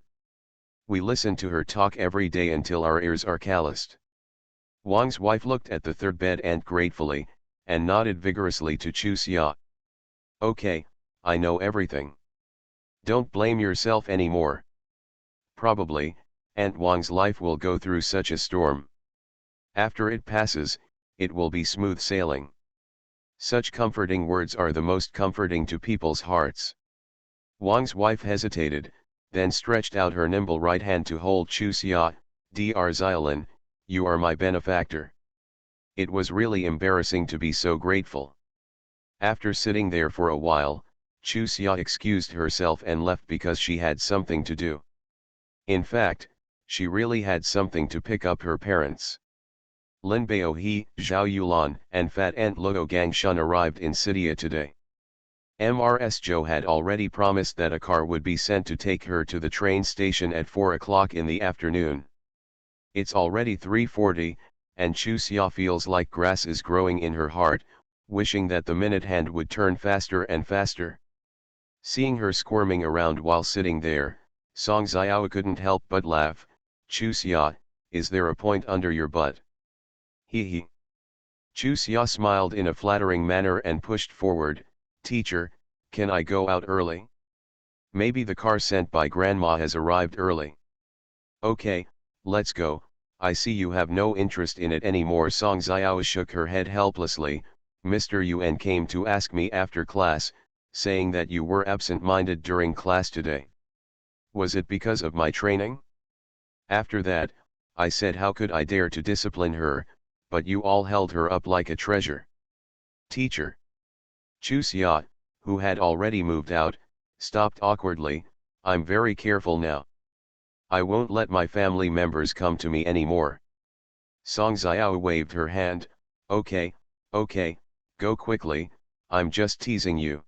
We listen to her talk every day until our ears are calloused. Wang's wife looked at the third bed ant gratefully, and nodded vigorously to Chu Xia. Okay, I know everything. Don't blame yourself anymore. Probably, Aunt Wang's life will go through such a storm. After it passes, it will be smooth sailing. Such comforting words are the most comforting to people's hearts. Wang's wife hesitated, then stretched out her nimble right hand to hold Chu Xia. Dr. Xiaolin, you are my benefactor. It was really embarrassing to be so grateful. After sitting there for a while, Chu Xia excused herself and left because she had something to do. In fact, she really had something to pick up her parents. Lin Baohe, Zhao Yulan, and Fat Ant Luo Gangshun arrived in Sidia today. Mrs. Zhou had already promised that a car would be sent to take her to the train station at 4 o'clock in the afternoon. It's already 3:40, and Chu Xia feels like grass is growing in her heart, wishing that the minute hand would turn faster and faster. Seeing her squirming around while sitting there, Song Xiao couldn't help but laugh. Chu Xia, is there a point under your butt? Hee hee. Chu Xia smiled in a flattering manner and pushed forward. Teacher, can I go out early? Maybe the car sent by Grandma has arrived early. Okay, let's go. I see you have no interest in it anymore. Song Xiao shook her head helplessly. Mr. Yuan came to ask me after class, saying that you were absent-minded during class today. Was it because of my training? After that, I said how could I dare to discipline her, but you all held her up like a treasure. Teacher. Chu Xia, who had already moved out, stopped awkwardly. I'm very careful now. I won't let my family members come to me anymore. Song Xiao waved her hand. Okay, go quickly, I'm just teasing you.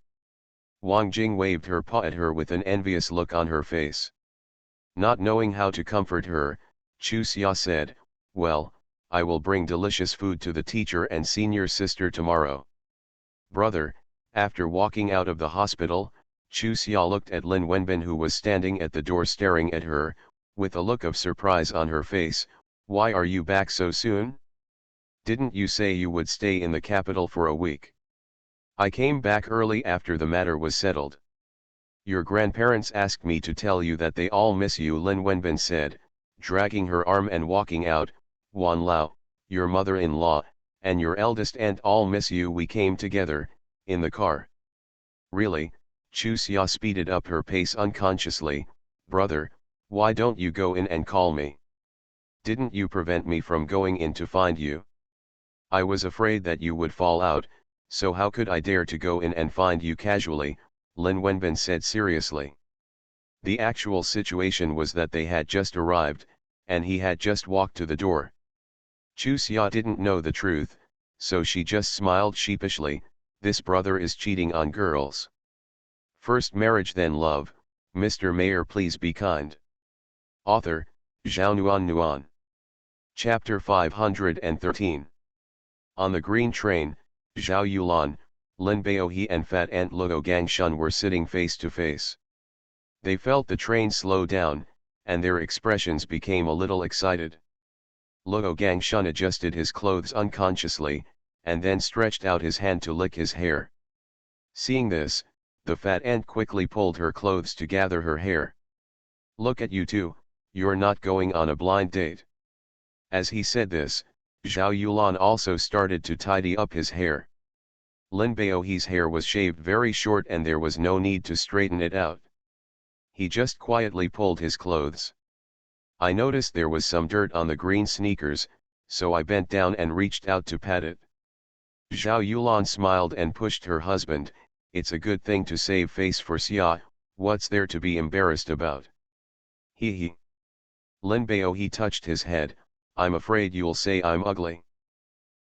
Wang Jing waved her paw at her with an envious look on her face. Not knowing how to comfort her, Chu Xia said, well, I will bring delicious food to the teacher and senior sister tomorrow. Brother, after walking out of the hospital, Chu Xia looked at Lin Wenbin who was standing at the door staring at her, with a look of surprise on her face. Why are you back so soon? Didn't you say you would stay in the capital for a week? I came back early after the matter was settled. Your grandparents asked me to tell you that they all miss you, Lin Wenbin said, dragging her arm and walking out. Wan Lao, your mother-in-law, and your eldest aunt all miss you. We came together, in the car. Really? Chu Xia speeded up her pace unconsciously. Brother, why don't you go in and call me? Didn't you prevent me from going in to find you? I was afraid that you would fall out, so how could I dare to go in and find you casually, Lin Wenbin said seriously. The actual situation was that they had just arrived, and he had just walked to the door. Chu Xia didn't know the truth, so she just smiled sheepishly. This brother is cheating on girls. First marriage then love. Mr. Mayor, please be kind. Author, Zhao Nuan. Chapter 513. On the green train, Zhao Yulan, Lin Baohe and Fat Ant Luo Gangshun were sitting face to face. They felt the train slow down, and their expressions became a little excited. Luo Gangshun adjusted his clothes unconsciously, and then stretched out his hand to lick his hair. Seeing this, the fat aunt quickly pulled her clothes to gather her hair. Look at you two, you're not going on a blind date. As he said this, Zhao Yulan also started to tidy up his hair. Lin Baohe's hair was shaved very short and there was no need to straighten it out. He just quietly pulled his clothes. I noticed there was some dirt on the green sneakers, so I bent down and reached out to pat it. Zhao Yulan smiled and pushed her husband. It's a good thing to save face for Xia, what's there to be embarrassed about? Hee hee. Lin Baohe touched his head, I'm afraid you'll say I'm ugly.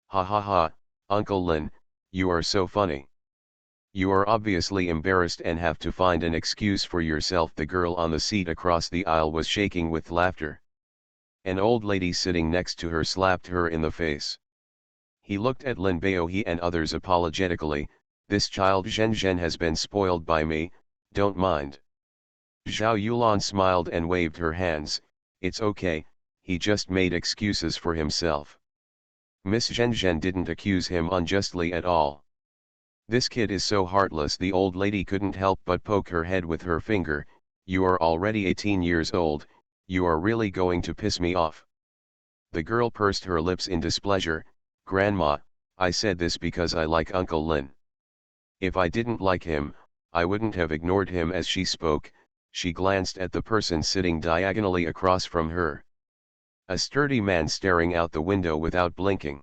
Ha ha ha, Uncle Lin, you are so funny. You are obviously embarrassed and have to find an excuse for yourself. The girl on the seat across the aisle was shaking with laughter. An old lady sitting next to her slapped her in the face. He looked at Lin Baohe and others apologetically, this child Zhen Zhen has been spoiled by me, don't mind. Zhao Yulan smiled and waved her hands, it's okay, he just made excuses for himself. Miss Zhen Zhen didn't accuse him unjustly at all. This kid is so heartless. The old lady couldn't help but poke her head with her finger, you are already 18 years old, you are really going to piss me off. The girl pursed her lips in displeasure, Grandma, I said this because I like Uncle Lin. If I didn't like him, I wouldn't have ignored him. As she spoke, she glanced at the person sitting diagonally across from her. A sturdy man staring out the window without blinking.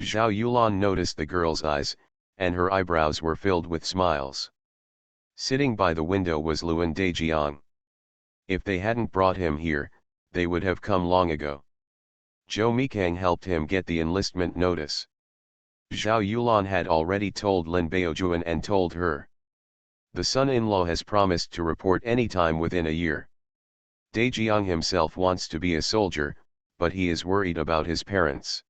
Zhao Yulan noticed the girl's eyes, and her eyebrows were filled with smiles. Sitting by the window was Luan Dejiang. If they hadn't brought him here, they would have come long ago. Zhou Mikang helped him get the enlistment notice. Zhao Yulan had already told Lin Baojuan and told her. The son-in-law has promised to report any time within a year. Dejiang himself wants to be a soldier, but he is worried about his parents.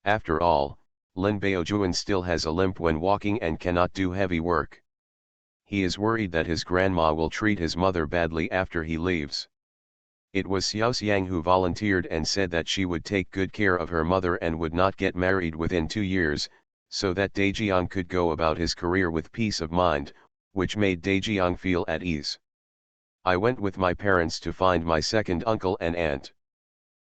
After all, Lin Baojuan still has a limp when walking and cannot do heavy work. He is worried that his grandma will treat his mother badly after he leaves. It was Xiao Xiang who volunteered and said that she would take good care of her mother and would not get married within 2 years, so that Dejiang could go about his career with peace of mind, which made Dejiang feel at ease. I went with my parents to find my second uncle and aunt.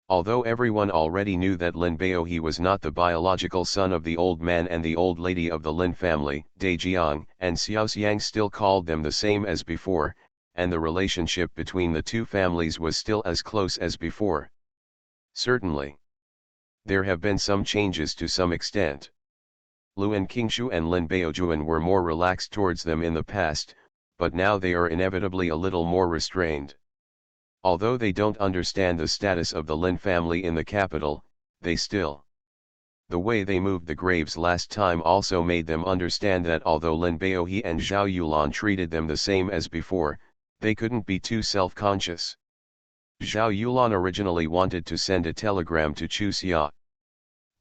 Although everyone already knew that Lin Baohe was not the biological son of the old man and the old lady of the Lin family, Dejiang and Xiao Xiang still called them the same as before, and the relationship between the two families was still as close as before. Certainly, there have been some changes to some extent. Luan Qingshu and Lin Baojuan were more relaxed towards them in the past, but now they are inevitably a little more restrained. Although they don't understand the status of the Lin family in the capital, they still. The way they moved the graves last time also made them understand that although Lin Baohe and Zhao Yulan treated them the same as before, they couldn't be too self-conscious. Zhao Yulan originally wanted to send a telegram to Chu Xia.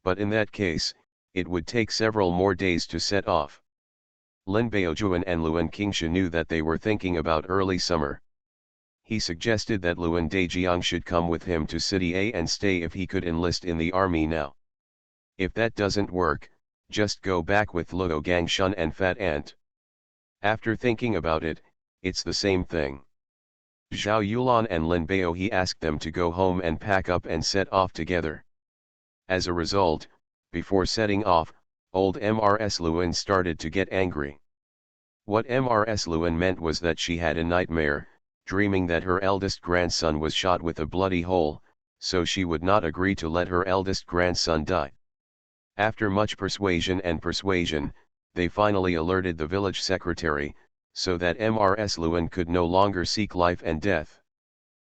But in that case, it would take several more days to set off. Lin Baojuan and Luan Qingshu knew that they were thinking about early summer. He suggested that Luan Dejiang should come with him to City A and stay if he could enlist in the army now. If that doesn't work, just go back with Luo Gangshun and Fat Ant. After thinking about it, it's the same thing. Zhao Yulan and Lin Baohe asked them to go home and pack up and set off together. As a result, before setting off, old Mrs. Luan started to get angry. What Mrs. Luan meant was that she had a nightmare, dreaming that her eldest grandson was shot with a bloody hole, so she would not agree to let her eldest grandson die. After much persuasion, they finally alerted the village secretary, so that Mrs. Luan could no longer seek life and death.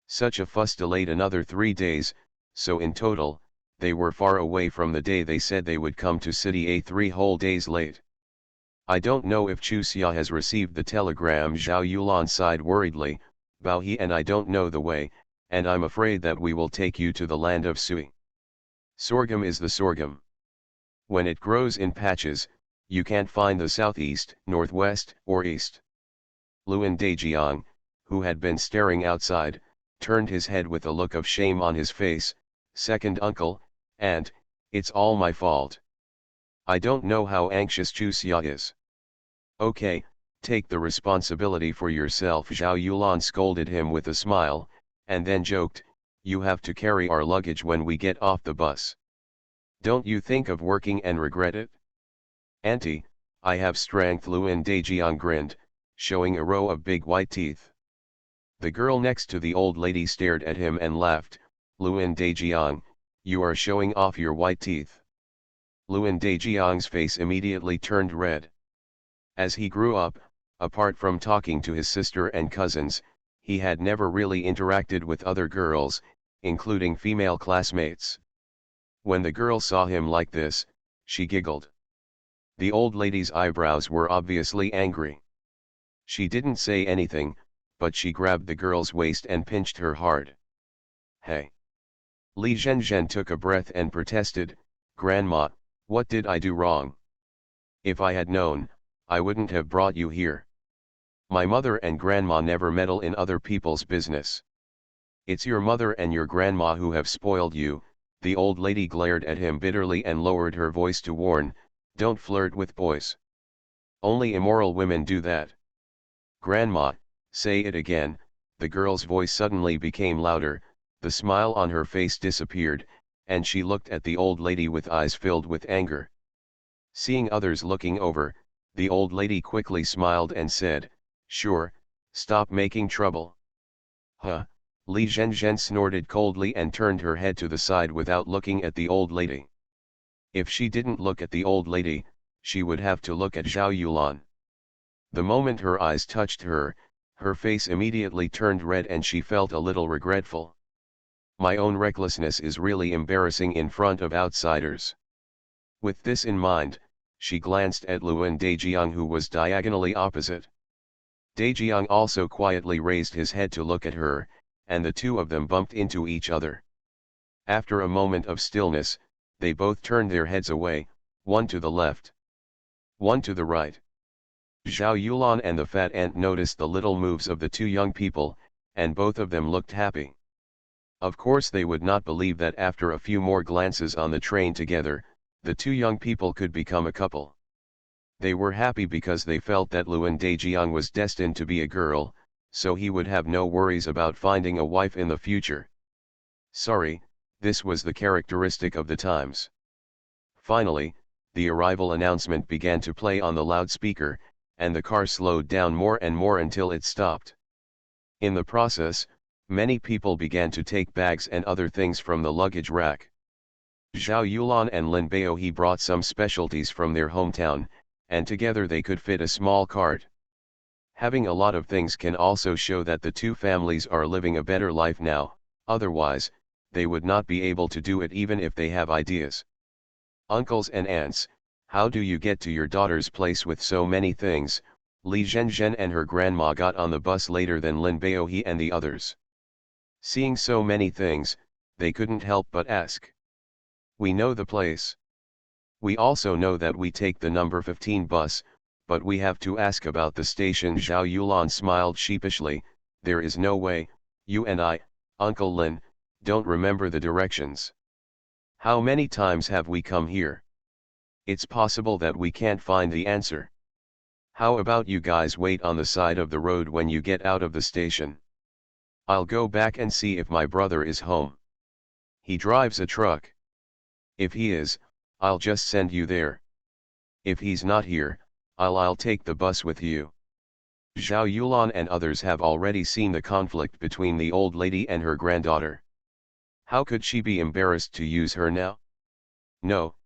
Such a fuss delayed another 3 days, so in total, they were far away from the day they said they would come to City A 3 whole days late. I don't know if Chu Xia has received the telegram, Zhao Yulan sighed worriedly, Baohe and I don't know the way, and I'm afraid that we will take you to the land of Sui. Sorghum is the sorghum. When it grows in patches, you can't find the southeast, northwest, or east. Luan Dejiang, who had been staring outside, turned his head with a look of shame on his face, second uncle, aunt, it's all my fault. I don't know how anxious Chu Xia is. Okay, take the responsibility for yourself. Zhao Yulan scolded him with a smile, and then joked, you have to carry our luggage when we get off the bus. Don't you think of working and regret it? Auntie, I have strength. Luan Dejiang grinned, showing a row of big white teeth. The girl next to the old lady stared at him and laughed. Luan Dejiang, you are showing off your white teeth. Luan Dejiang's face immediately turned red. As he grew up, apart from talking to his sister and cousins, he had never really interacted with other girls, including female classmates. When the girl saw him like this, she giggled. The old lady's eyebrows were obviously angry. She didn't say anything, but she grabbed the girl's waist and pinched her hard. Hey! Li Zhenzhen took a breath and protested, Grandma, what did I do wrong? If I had known, I wouldn't have brought you here. My mother and grandma never meddle in other people's business. It's your mother and your grandma who have spoiled you. The old lady glared at him bitterly and lowered her voice to warn, don't flirt with boys. Only immoral women do that. Grandma, say it again. The girl's voice suddenly became louder, the smile on her face disappeared, and she looked at the old lady with eyes filled with anger. Seeing others looking over, the old lady quickly smiled and said, sure, stop making trouble. Huh, Li Zhenzhen snorted coldly and turned her head to the side without looking at the old lady. If she didn't look at the old lady, she would have to look at Zhao Yulan. The moment her eyes touched her, her face immediately turned red and she felt a little regretful. My own recklessness is really embarrassing in front of outsiders. With this in mind, she glanced at Luan Dejiang, who was diagonally opposite. Dejiang also quietly raised his head to look at her, and the two of them bumped into each other. After a moment of stillness, they both turned their heads away, one to the left, one to the right. Zhao Yulan and the fat ant noticed the little moves of the two young people, and both of them looked happy. Of course they would not believe that after a few more glances on the train together, the two young people could become a couple. They were happy because they felt that Luan Dejiang was destined to be a girl, so he would have no worries about finding a wife in the future. Sorry, this was the characteristic of the times. Finally, the arrival announcement began to play on the loudspeaker, and the car slowed down more and more until it stopped. In the process, many people began to take bags and other things from the luggage rack. Zhao Yulan and Lin Baohe brought some specialties from their hometown, and together they could fit a small cart. Having a lot of things can also show that the two families are living a better life now, otherwise, they would not be able to do it even if they have ideas. Uncles and aunts, how do you get to your daughter's place with so many things? Li Zhenzhen and her grandma got on the bus later than Lin Baohe and the others. Seeing so many things, they couldn't help but ask. We know the place. We also know that we take the number 15 bus, but we have to ask about the station. Zhao Yulan smiled sheepishly, there is no way, you and I, Uncle Lin, don't remember the directions. How many times have we come here? It's possible that we can't find the answer. How about you guys wait on the side of the road when you get out of the station? I'll go back and see if my brother is home. He drives a truck. If he is, I'll just send you there. If he's not here, I'll take the bus with you. Zhao Yulan and others have already seen the conflict between the old lady and her granddaughter. How could she be embarrassed to use her now? No,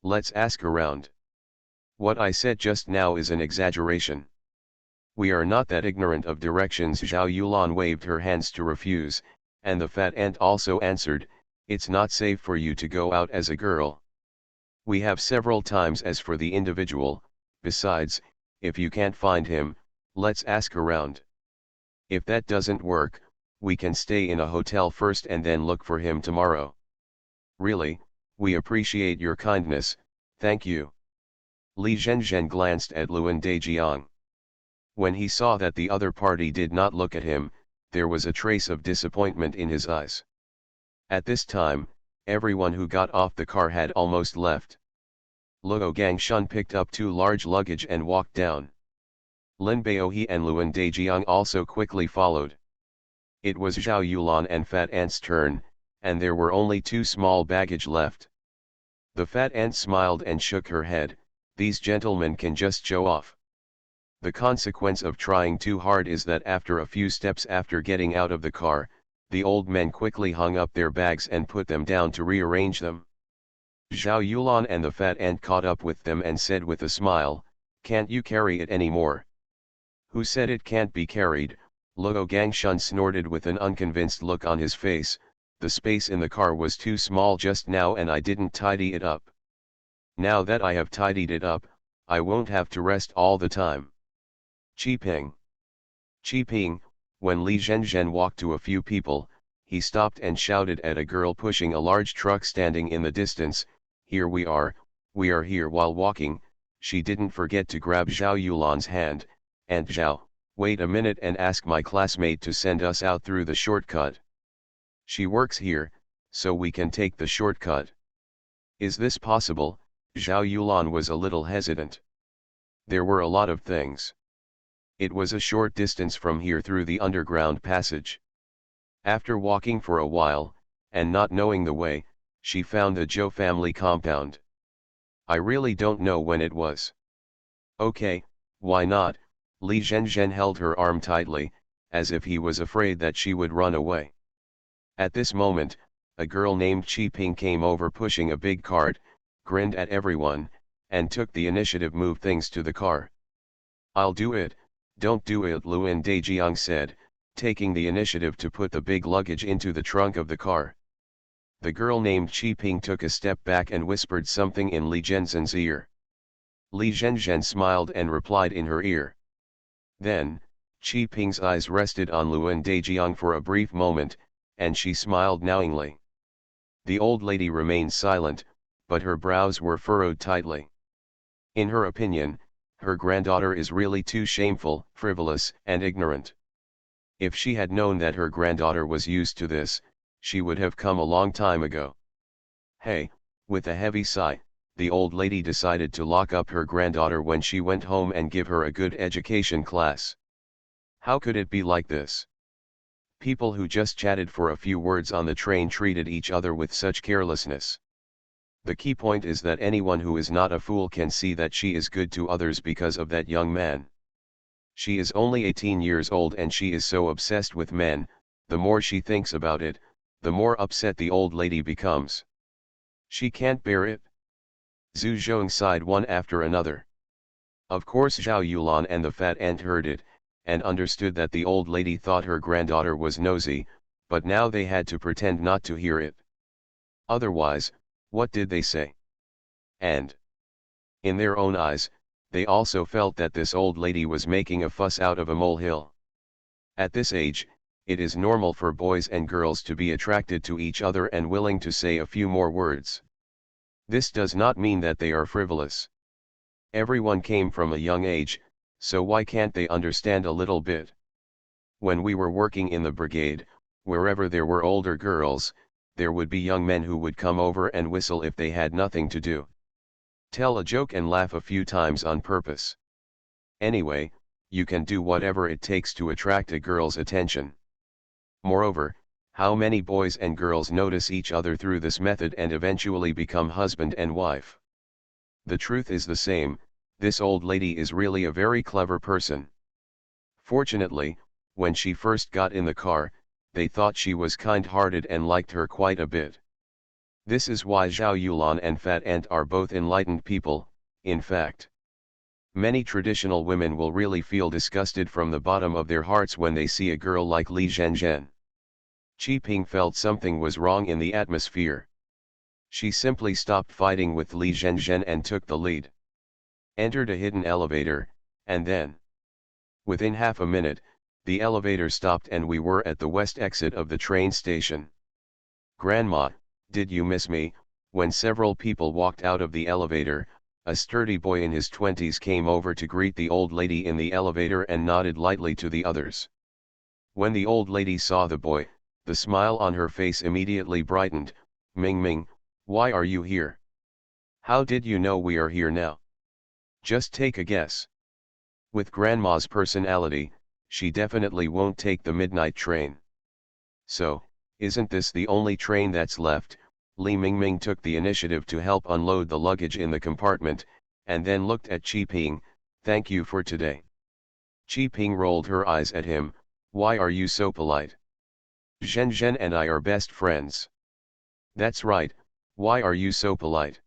let's ask around. What I said just now is an exaggeration. We are not that ignorant of directions. Zhao Yulan waved her hands to refuse, and the fat ant also answered, it's not safe for you to go out as a girl. We have several times as for the individual, besides, if you can't find him, let's ask around. If that doesn't work, we can stay in a hotel first and then look for him tomorrow. Really, we appreciate your kindness, thank you. Li Zhenzhen glanced at Luan Dejiang. When he saw that the other party did not look at him, there was a trace of disappointment in his eyes. At this time, everyone who got off the car had almost left. Luo Gangshun picked up 2 large luggage and walked down. Lin Baohe and Luan Dejiang also quickly followed. It was Zhao Yulan and Fat Ant's turn, and there were only 2 small baggage left. The Fat Ant smiled and shook her head. These gentlemen can just show off. The consequence of trying too hard is that after a few steps after getting out of the car, the old men quickly hung up their bags and put them down to rearrange them. Zhao Yulan and the Fat Ant caught up with them and said with a smile, "Can't you carry it anymore?" "Who said it can't be carried?" Luo Gangshun snorted with an unconvinced look on his face. "The space in the car was too small just now and I didn't tidy it up. Now that I have tidied it up, I won't have to rest all the time." Qiping. Qiping, when Li Zhenzhen walked to a few people, he stopped and shouted at a girl pushing a large truck standing in the distance, "Here we are here." While walking, she didn't forget to grab Zhao Yulan's hand. "Aunt Zhao, wait a minute and ask my classmate to send us out through the shortcut. She works here, so we can take the shortcut." "Is this possible?" Zhao Yulan was a little hesitant. There were a lot of things. It was a short distance from here through the underground passage. After walking for a while, and not knowing the way, she found the Zhou family compound. "I really don't know when it was." "Okay, why not?" Li Zhenzhen held her arm tightly, as if he was afraid that she would run away. At this moment, a girl named Qiping came over pushing a big cart, grinned at everyone, and took the initiative to move things to the car. "I'll do it." "Don't do it," Luan Dejiang said, taking the initiative to put the big luggage into the trunk of the car. The girl named Qiping took a step back and whispered something in Li Zhenzhen's ear. Li Zhenzhen smiled and replied in her ear. Then, Qiping's eyes rested on Luan Dejiang for a brief moment, and she smiled knowingly. The old lady remained silent, but her brows were furrowed tightly. In her opinion, her granddaughter is really too shameful, frivolous, and ignorant. If she had known that her granddaughter was used to this, she would have come a long time ago. "Hey," with a heavy sigh, the old lady decided to lock up her granddaughter when she went home and give her a good education class. How could it be like this? People who just chatted for a few words on the train treated each other with such carelessness. The key point is that anyone who is not a fool can see that she is good to others because of that young man. She is only 18 years old and she is so obsessed with men. The more she thinks about it, the more upset the old lady becomes. She can't bear it. Zhu Zhong sighed one after another. Of course Zhao Yulan and the Fat Ant heard it, and understood that the old lady thought her granddaughter was nosy, but now they had to pretend not to hear it. Otherwise, what did they say? And in their own eyes, they also felt that this old lady was making a fuss out of a molehill. At this age, it is normal for boys and girls to be attracted to each other and willing to say a few more words. This does not mean that they are frivolous. Everyone came from a young age, so why can't they understand a little bit? When we were working in the brigade, wherever there were older girls, there would be young men who would come over and whistle if they had nothing to do. Tell a joke and laugh a few times on purpose. Anyway, you can do whatever it takes to attract a girl's attention. Moreover, how many boys and girls notice each other through this method and eventually become husband and wife? The truth is the same. This old lady is really a very clever person. Fortunately, when she first got in the car, they thought she was kind-hearted and liked her quite a bit. This is why Zhao Yulan and Fat Ant are both enlightened people. In fact, many traditional women will really feel disgusted from the bottom of their hearts when they see a girl like Li Zhenzhen. Qiping felt something was wrong in the atmosphere. She simply stopped fighting with Li Zhenzhen and took the lead. Entered a hidden elevator, and then, within half a minute, the elevator stopped and we were at the west exit of the train station. "Grandma, did you miss me?" When several people walked out of the elevator, a sturdy boy in his 20s came over to greet the old lady in the elevator and nodded lightly to the others. When the old lady saw the boy, the smile on her face immediately brightened. "Ming Ming, why are you here? How did you know we are here now? Just take a guess. With Grandma's personality, she definitely won't take the midnight train. So, isn't this the only train that's left? Li Mingming took the initiative to help unload the luggage in the compartment, and then looked at Qi Ping. Thank you for today. Qi Ping rolled her eyes at him. Why are you so polite? Zhen Zhen and I are best friends. That's right, why are you so polite?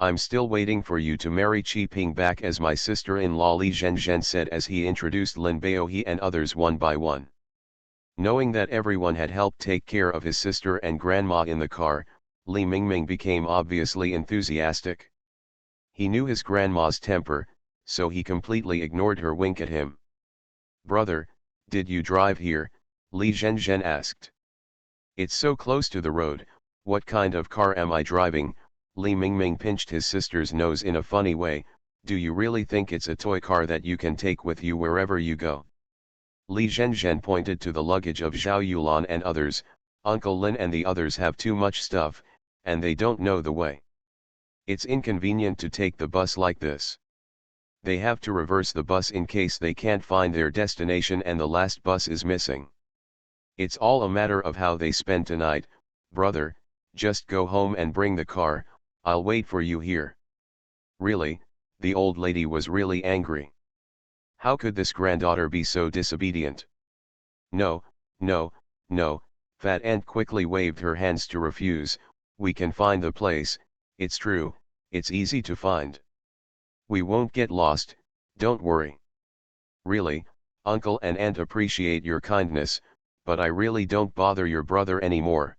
I'm still waiting for you to marry Qi Ping back as my sister-in-law, Li Zhen said as he introduced Lin Baohe and others one by one. Knowing that everyone had helped take care of his sister and grandma in the car, Li Mingming became obviously enthusiastic. He knew his grandma's temper, so he completely ignored her wink at him. Brother, did you drive here? Li Zhen asked. It's so close to the road, what kind of car am I driving? Li Mingming pinched his sister's nose in a funny way. Do you really think it's a toy car that you can take with you wherever you go? Li Zhen pointed to the luggage of Zhao Yulan and others. Uncle Lin and the others have too much stuff, and they don't know the way. It's inconvenient to take the bus like this. They have to reverse the bus in case they can't find their destination and the last bus is missing. It's all a matter of how they spend tonight. Brother, just go home and bring the car, I'll wait for you here. Really, the old lady was really angry. How could this granddaughter be so disobedient? No, no, no, Fat Ant quickly waved her hands to refuse. We can find the place, it's true, it's easy to find. We won't get lost, don't worry. Really, Uncle and Aunt appreciate your kindness, but I really don't bother your brother anymore.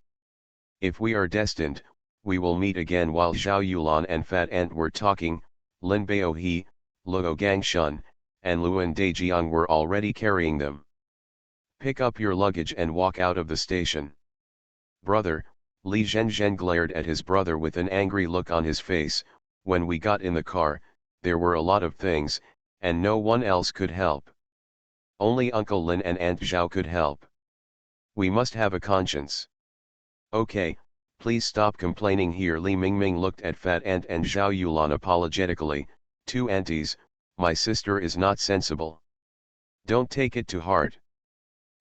If we are destined, we will meet again. While Zhao Yulan and Fat Ant were talking, Lin Baohe, Luo Gangshun, and Luan Dejiang were already carrying them. Pick up your luggage and walk out of the station. Brother, Li Zhen glared at his brother with an angry look on his face. When we got in the car, there were a lot of things, and no one else could help. Only Uncle Lin and Aunt Zhao could help. We must have a conscience. Okay, please stop complaining here. Li Mingming looked at Fat Ant and Zhao Yulan apologetically. Two aunties, my sister is not sensible. Don't take it to heart.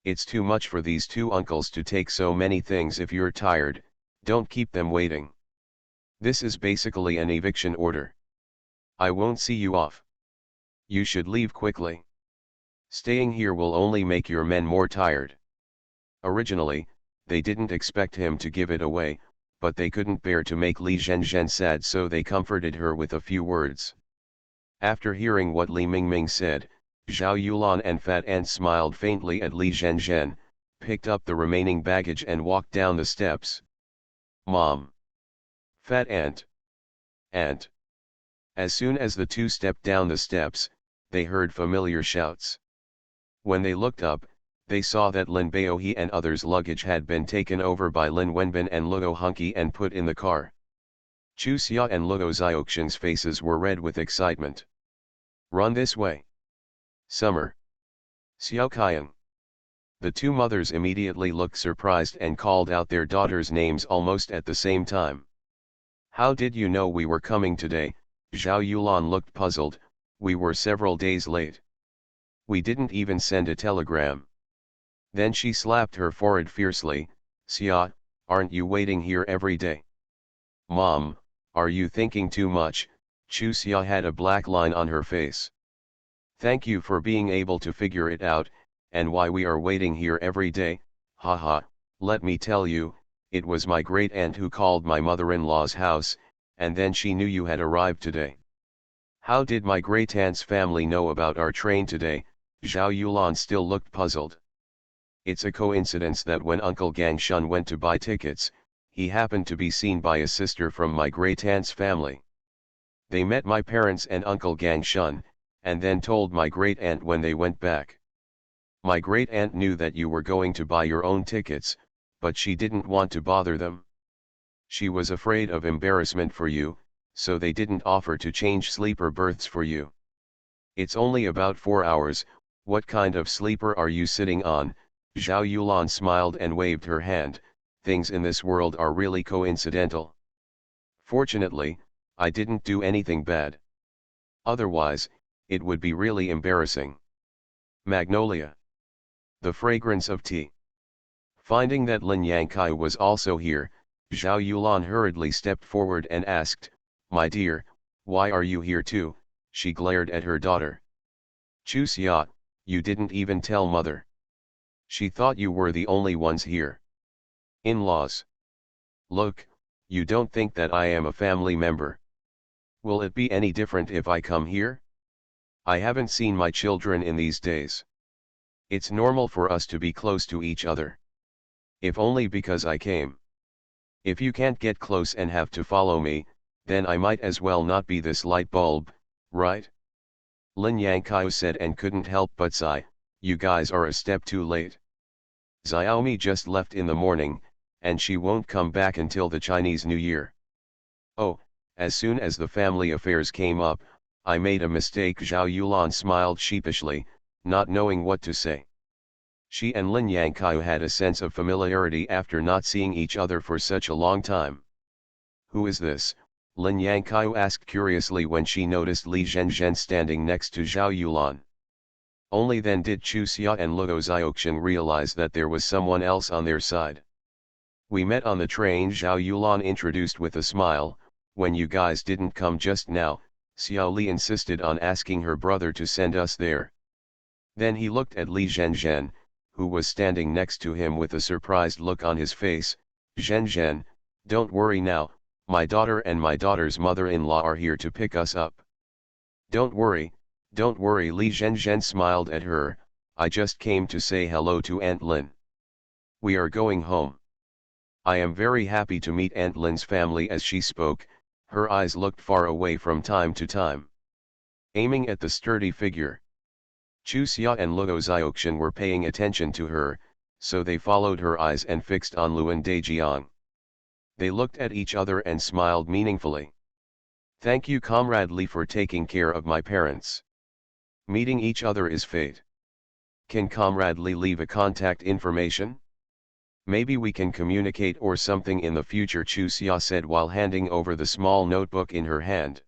It's too much for these two uncles to take so many things. If you're tired, don't keep them waiting. This is basically an eviction order. I won't see you off. You should leave quickly. Staying here will only make your men more tired. Originally, they didn't expect him to give it away, but they couldn't bear to make Li Zhen sad, so they comforted her with a few words. After hearing what Li Mingming said, Zhao Yulan and Fat Ant smiled faintly at Li Zhen, picked up the remaining baggage and walked down the steps. Mom! Fat Ant! Aunt! As soon as the two stepped down the steps, they heard familiar shouts. When they looked up, they saw that Lin Baohe and others' luggage had been taken over by Lin Wenbin and Luo Hunky and put in the car. Chu Xia and Luo Xiaoxiang's faces were red with excitement. Run this way! Summer! Xiao Qiang! The two mothers immediately looked surprised and called out their daughters' names almost at the same time. How did you know we were coming today? Zhao Yulan looked puzzled. We were several days late. We didn't even send a telegram. Then she slapped her forehead fiercely. Xia, aren't you waiting here every day? Mom, are you thinking too much? Chu Xia had a black line on her face. Thank you for being able to figure it out, and why we are waiting here every day. Haha, let me tell you, it was my great aunt who called my mother-in-law's house, and then she knew you had arrived today. How did my great aunt's family know about our train today? Zhao Yulan still looked puzzled. It's a coincidence that when Uncle Gangshun went to buy tickets, he happened to be seen by a sister from my great aunt's family. They met my parents and Uncle Gangshun, and then told my great aunt when they went back. My great aunt knew that you were going to buy your own tickets, but she didn't want to bother them. She was afraid of embarrassment for you, so they didn't offer to change sleeper berths for you. It's only about 4 hours, what kind of sleeper are you sitting on? Zhao Yulan smiled and waved her hand. Things in this world are really coincidental. Fortunately, I didn't do anything bad. Otherwise, it would be really embarrassing. Magnolia. The fragrance of tea. Finding that Lin Yangkai was also here, Zhao Yulan hurriedly stepped forward and asked, "My dear, why are you here too?" She glared at her daughter. "Chu Xia, you didn't even tell mother. She thought you were the only ones here." "In-laws. Look, you don't think that I am a family member. Will it be any different if I come here? I haven't seen my children in these days. It's normal for us to be close to each other. If only because I came. If you can't get close and have to follow me, then I might as well not be this light bulb, right?" Lin Yangkai said and couldn't help but sigh, "You guys are a step too late. Xiaomi just left in the morning, and she won't come back until the Chinese New Year. Oh, as soon as the family affairs came up, I made a mistake." Zhao Yulan smiled sheepishly, not knowing what to say. She and Lin Yangkai had a sense of familiarity after not seeing each other for such a long time. "Who is this?" Lin Yangkai asked curiously when she noticed Li Zhenzhen standing next to Zhao Yulan. Only then did Chu Xia and Luo Xiaoxian realize that there was someone else on their side. "We met on the train," Zhao Yulan introduced with a smile. "When you guys didn't come just now, Xiao Li insisted on asking her brother to send us there." Then he looked at Li Zhenzhen, who was standing next to him with a surprised look on his face. "Zhenzhen, don't worry now, my daughter and my daughter's mother-in-law are here to pick us up." Don't worry, Li Zhenzhen smiled at her. "I just came to say hello to Aunt Lin. We are going home. I am very happy to meet Aunt Lin's family." As she spoke, her eyes looked far away from time to time, aiming at the sturdy figure. Chu Xia and Luo Xiaoxian were paying attention to her, so they followed her eyes and fixed on Luan Dejiang. They looked at each other and smiled meaningfully. "Thank you, Comrade Li, for taking care of my parents. Meeting each other is fate. Can Comrade Li leave a contact information? Maybe we can communicate or something in the future," Chu Xia said while handing over the small notebook in her hand.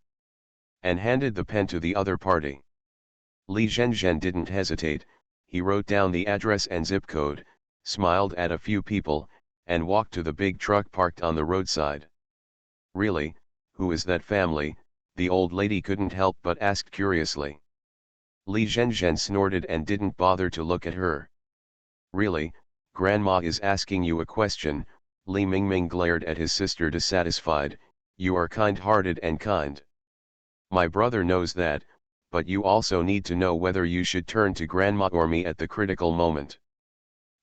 And handed the pen to the other party. Li Zhenzhen didn't hesitate. He wrote down the address and zip code, smiled at a few people, and walked to the big truck parked on the roadside. "Really, who is that family?" the old lady couldn't help but ask curiously. Li Zhenzhen snorted and didn't bother to look at her. "Really, Grandma is asking you a question." Li Mingming glared at his sister dissatisfied. "You are kind-hearted and kind. My brother knows that, but you also need to know whether you should turn to Grandma or me at the critical moment.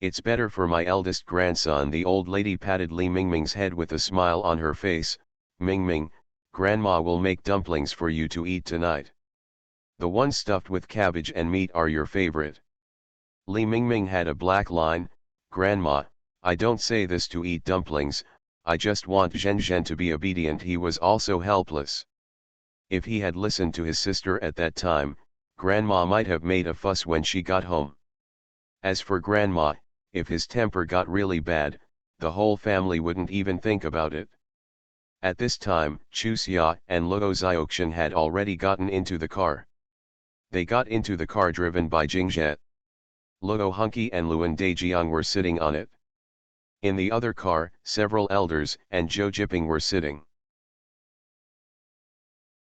It's better for my eldest grandson." The old lady patted Li Mingming's head with a smile on her face. "Mingming, Grandma will make dumplings for you to eat tonight. The ones stuffed with cabbage and meat are your favorite." Li Mingming had a black line. "Grandma, I don't say this to eat dumplings, I just want Zhenzhen to be obedient." He was also helpless. If he had listened to his sister at that time, Grandma might have made a fuss when she got home. As for Grandma, if his temper got really bad, the whole family wouldn't even think about it. At this time, Chu Xia and Luo Xiaoxian had already gotten into the car. They got into the car driven by Jingzhe. Luo Hunky and Luan Dejiang were sitting on it. In the other car, several elders and Zhou Jiping were sitting.